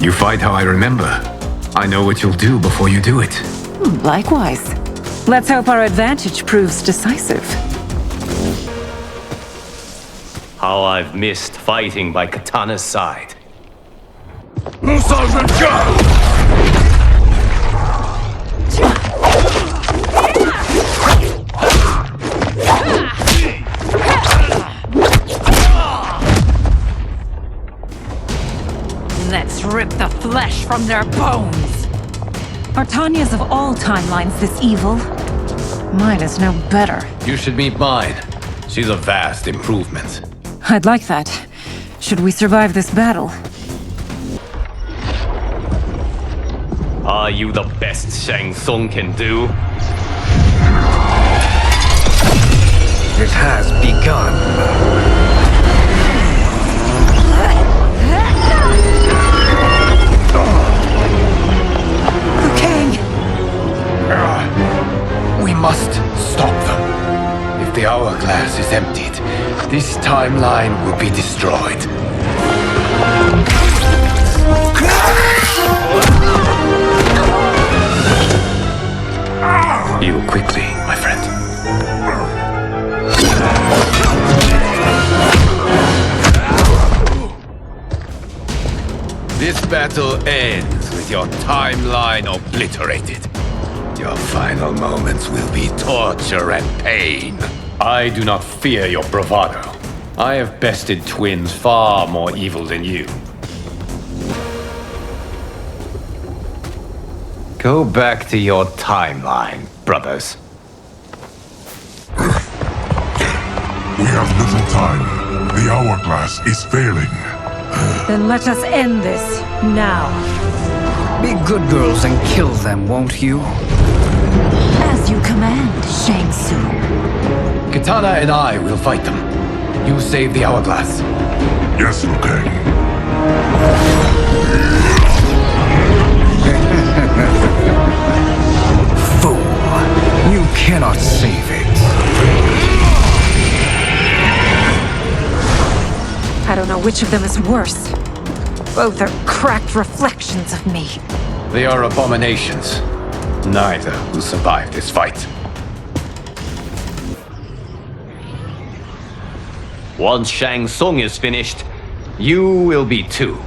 You fight how I remember. I know what you'll do before you do it. Likewise. Let's hope our advantage proves decisive. How I've missed fighting by Katana's side. Let's rip the flesh from their bones! Are Tanya's of all timelines this evil? Mine is no better. You should meet mine. She's a vast improvement. I'd like that. Should we survive this battle? Are you the best Shang Tsung can do? It has begun. Liu Kang! We must stop them. If the hourglass is emptied, this timeline will be destroyed. Heal quickly, my friend. This battle ends with your timeline obliterated. Your final moments will be torture and pain. I do not fear your bravado. I have bested twins far more evil than you. Go back to your timeline, brothers. We have little time. The hourglass is failing. Then let us end this, now. Be good girls and kill them, won't you? As you command, Shang Tsung. Katana and I will fight them. You save the hourglass. Yes, Liu Kang. Fool! You cannot save it. I don't know which of them is worse. Both are cracked reflections of me. They are abominations. Neither will survive this fight. Once Shang Tsung is finished, you will be too.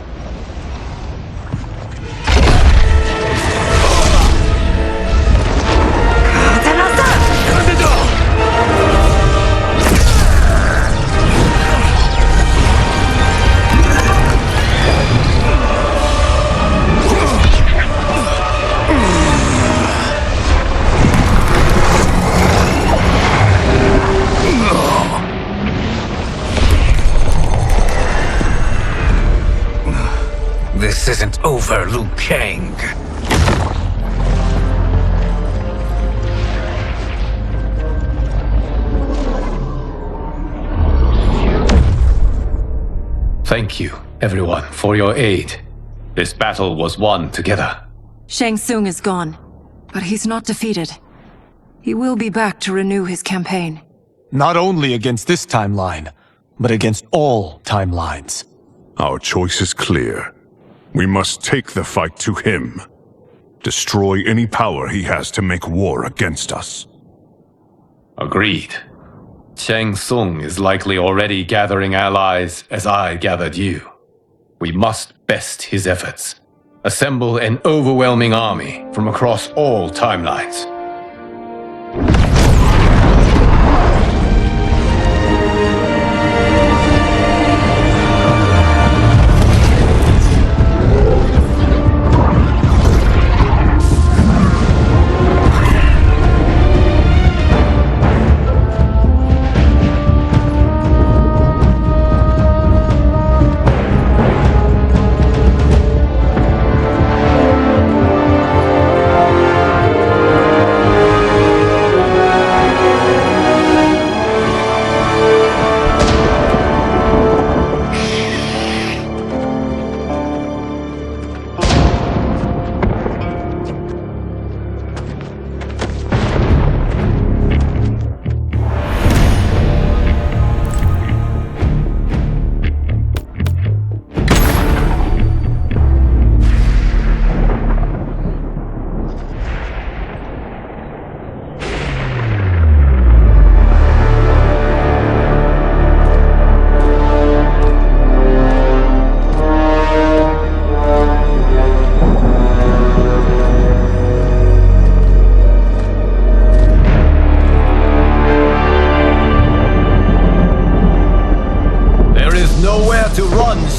This isn't over, Liu Kang. Thank you, everyone, for your aid. This battle was won together. Shang Tsung is gone, but he's not defeated. He will be back to renew his campaign. Not only against this timeline, but against all timelines. Our choice is clear. We must take the fight to him. Destroy any power he has to make war against us. Agreed. Shang Tsung is likely already gathering allies as I gathered you. We must best his efforts. Assemble an overwhelming army from across all timelines.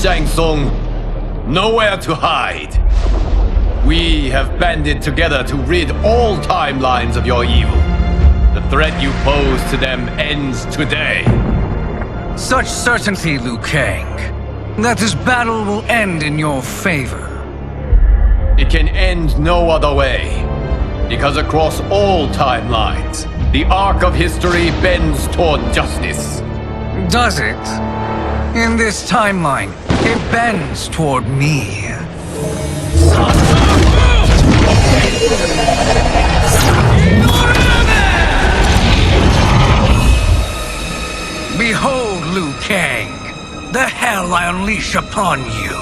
Shang Tsung, nowhere to hide. We have banded together to rid all timelines of your evil. The threat you pose to them ends today. Such certainty, Liu Kang, that this battle will end in your favor. It can end no other way. Because across all timelines, the arc of history bends toward justice. Does it? In this timeline, it bends toward me. Behold, Liu Kang, the hell I unleash upon you.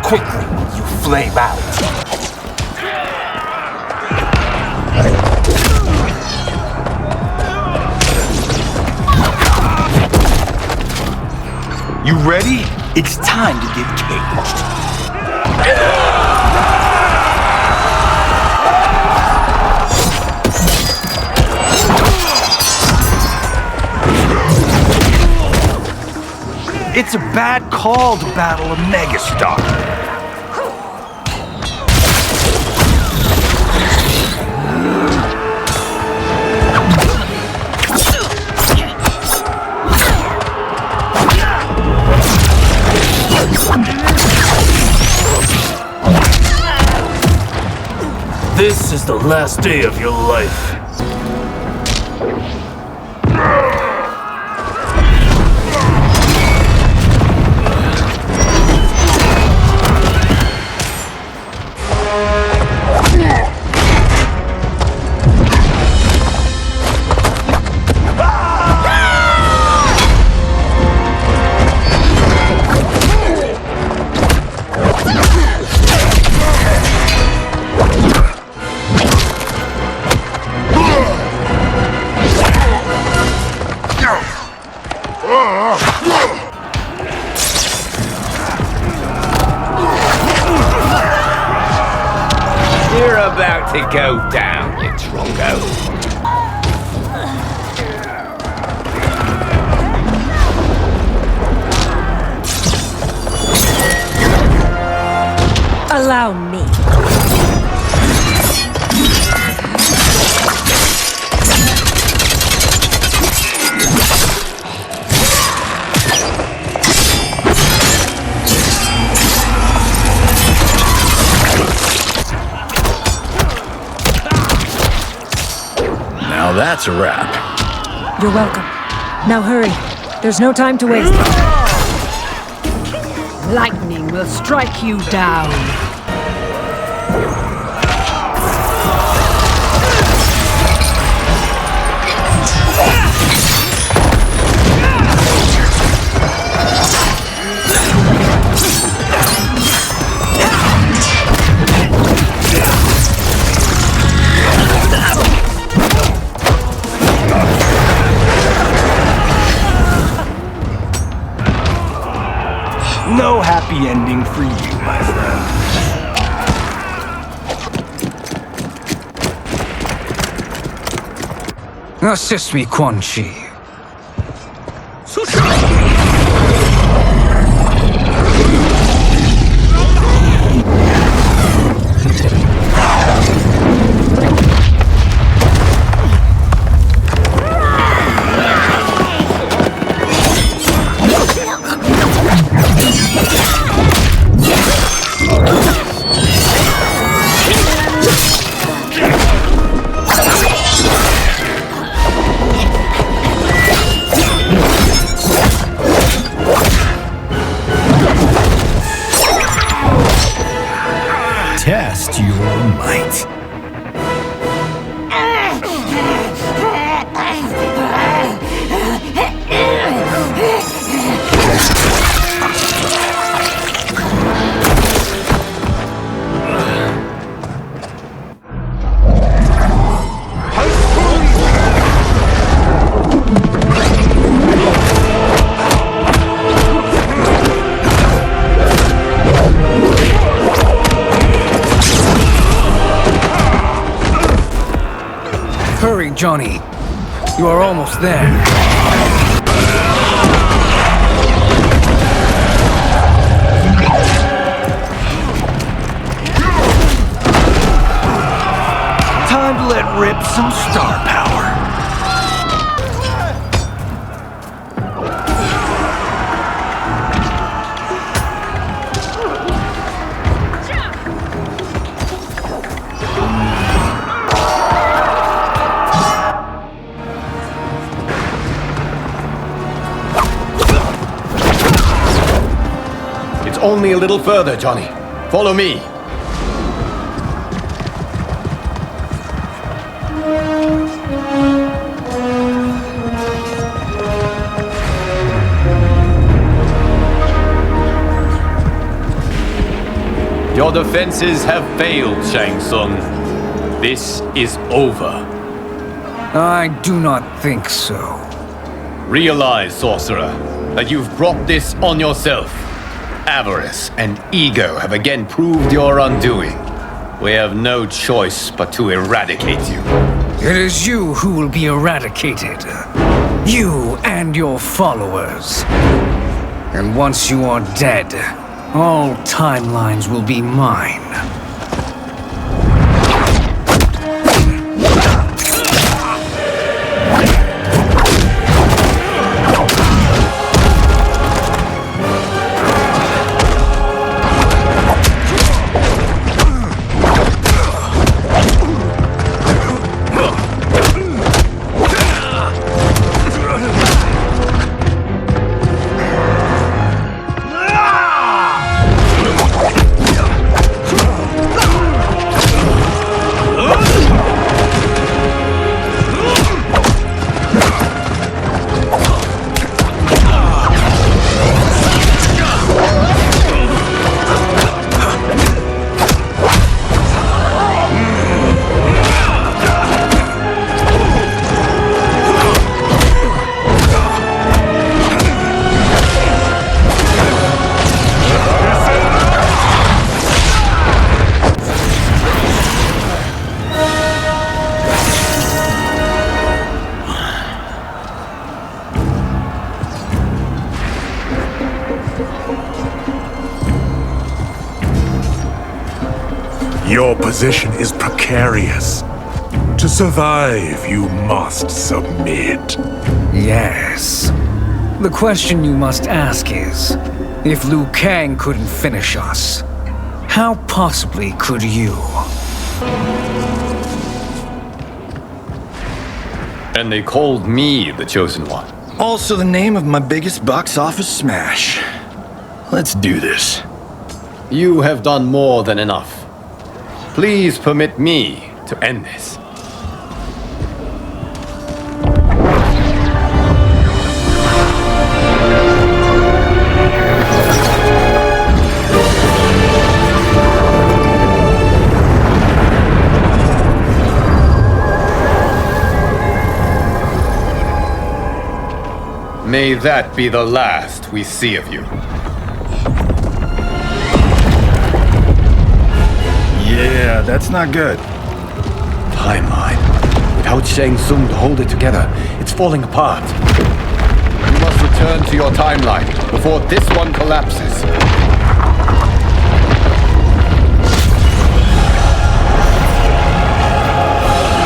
Quickly will you flame out? You ready? It's time to get caged. It's a bad call to battle a megastar. This is the last day of your life. You're about to go down, you trongo. Allow me. Now that's a wrap. You're welcome. Now hurry. There's no time to waste. Lightning will strike you down. No happy ending for you, my friend. Assist me, Quan Chi. test your might. Hurry, Johnny. You are almost there. Time to let rip some star power. It's only a little further, Johnny. Follow me. Your defenses have failed, Shang Tsung. This is over. I do not think so. Realize, sorcerer, that you've brought this on yourself. Avarice and ego have again proved your undoing. We have no choice but to eradicate you. It is you who will be eradicated. You and your followers. And once you are dead, all timelines will be mine. Your position is precarious. To survive, you must submit. Yes. The question you must ask is, if Liu Kang couldn't finish us, how possibly could you? And they called me the Chosen One. Also the name of my biggest box office smash. Let's do this. You have done more than enough. Please permit me to end this. May that be the last we see of you. Yeah, that's not good. Timeline. Without Shang Tsung to hold it together, it's falling apart. You must return to your timeline before this one collapses.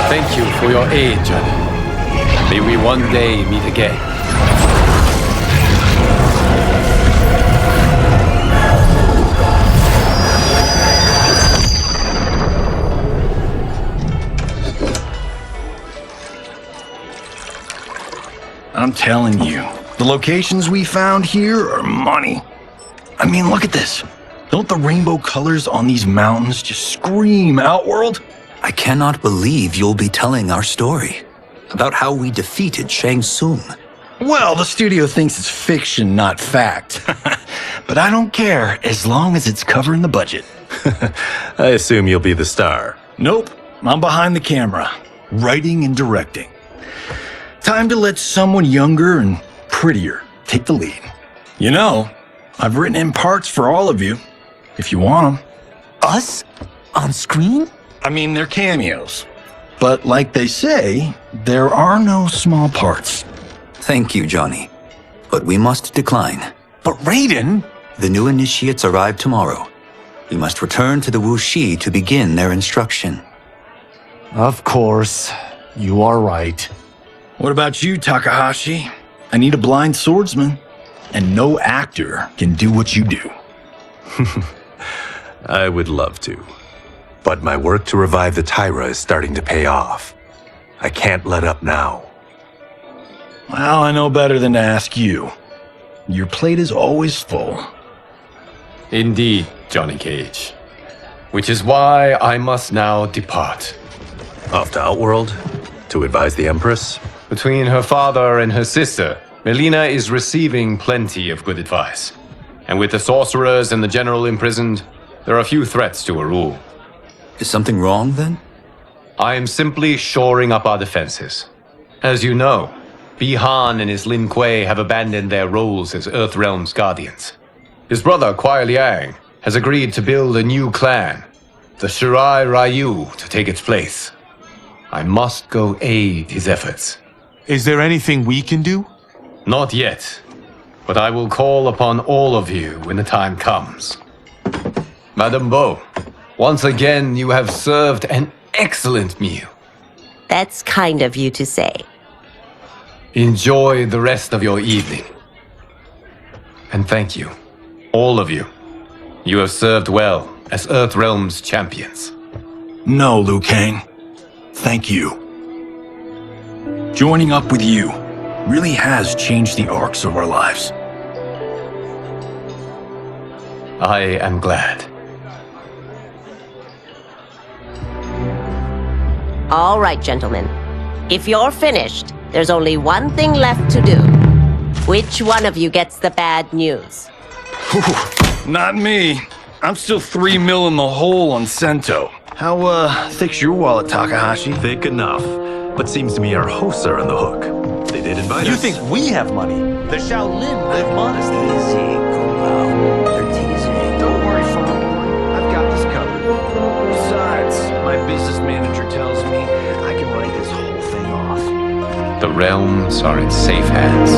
Thank you for your aid, Johnny. May we one day meet again. I'm telling you, the locations we found here are money. I mean, look at this. Don't the rainbow colors on these mountains just scream Outworld? I cannot believe you'll be telling our story about how we defeated Shang Tsung. Well, the studio thinks it's fiction, not fact. But I don't care, as long as it's covering the budget. I assume you'll be the star. Nope, I'm behind the camera, writing and directing. Time to let someone younger and prettier take the lead. You know, I've written in parts for all of you, if you want them. Us? On screen? I mean, they're cameos. But like they say, there are no small parts. Thank you, Johnny. But we must decline. But Raiden? The new initiates arrive tomorrow. We must return to the Wuxi to begin their instruction. Of course. You are right. What about you, Takahashi? I need a blind swordsman. And no actor can do what you do. I would love to. But my work to revive the Tyra is starting to pay off. I can't let up now. Well, I know better than to ask you. Your plate is always full. Indeed, Johnny Cage. Which is why I must now depart. Off to Outworld? To advise the Empress? Between her father and her sister, Melina is receiving plenty of good advice. And with the sorcerers and the general imprisoned, there are few threats to her rule. Is something wrong, then? I am simply shoring up our defenses. As you know, Bi-Han and his Lin Kuei have abandoned their roles as Earthrealm's guardians. His brother, Kuai Liang, has agreed to build a new clan, the Shirai Ryu, to take its place. I must go aid his efforts. Is there anything we can do? Not yet, but I will call upon all of you when the time comes. Madame Bo, once again you have served an excellent meal. That's kind of you to say. Enjoy the rest of your evening. And thank you, all of you. You have served well as Earthrealm's champions. No, Liu Kang. Thank you. Joining up with you really has changed the arcs of our lives. I am glad. All right, gentlemen. If you're finished, there's only one thing left to do. Which one of you gets the bad news? Not me. I'm still 3 mil in the hole on Sento. How, thick's your wallet, Takahashi? Thick enough. But seems to me our hosts are on the hook. They did invite us. You think we have money? The Shaolin live modestly. Easy, Kombat. They're teasing. Don't worry, Father. I've got this covered. Besides, my business manager tells me I can write this whole thing off. The realms are in safe hands.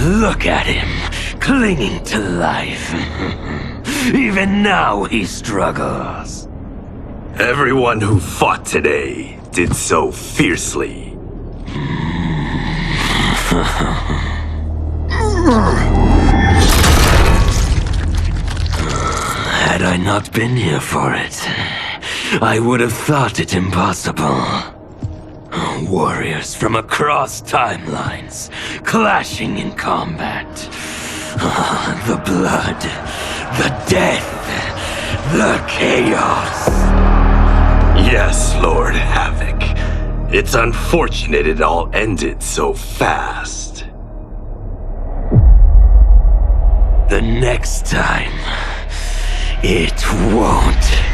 Look at him, clinging to life. Even now he struggles. Everyone who fought today did so fiercely. Had I not been here for it, I would have thought it impossible. Warriors from across timelines, clashing in combat. The blood, the death, the chaos. Yes, Lord Havoc. It's unfortunate it all ended so fast. The next time, it won't.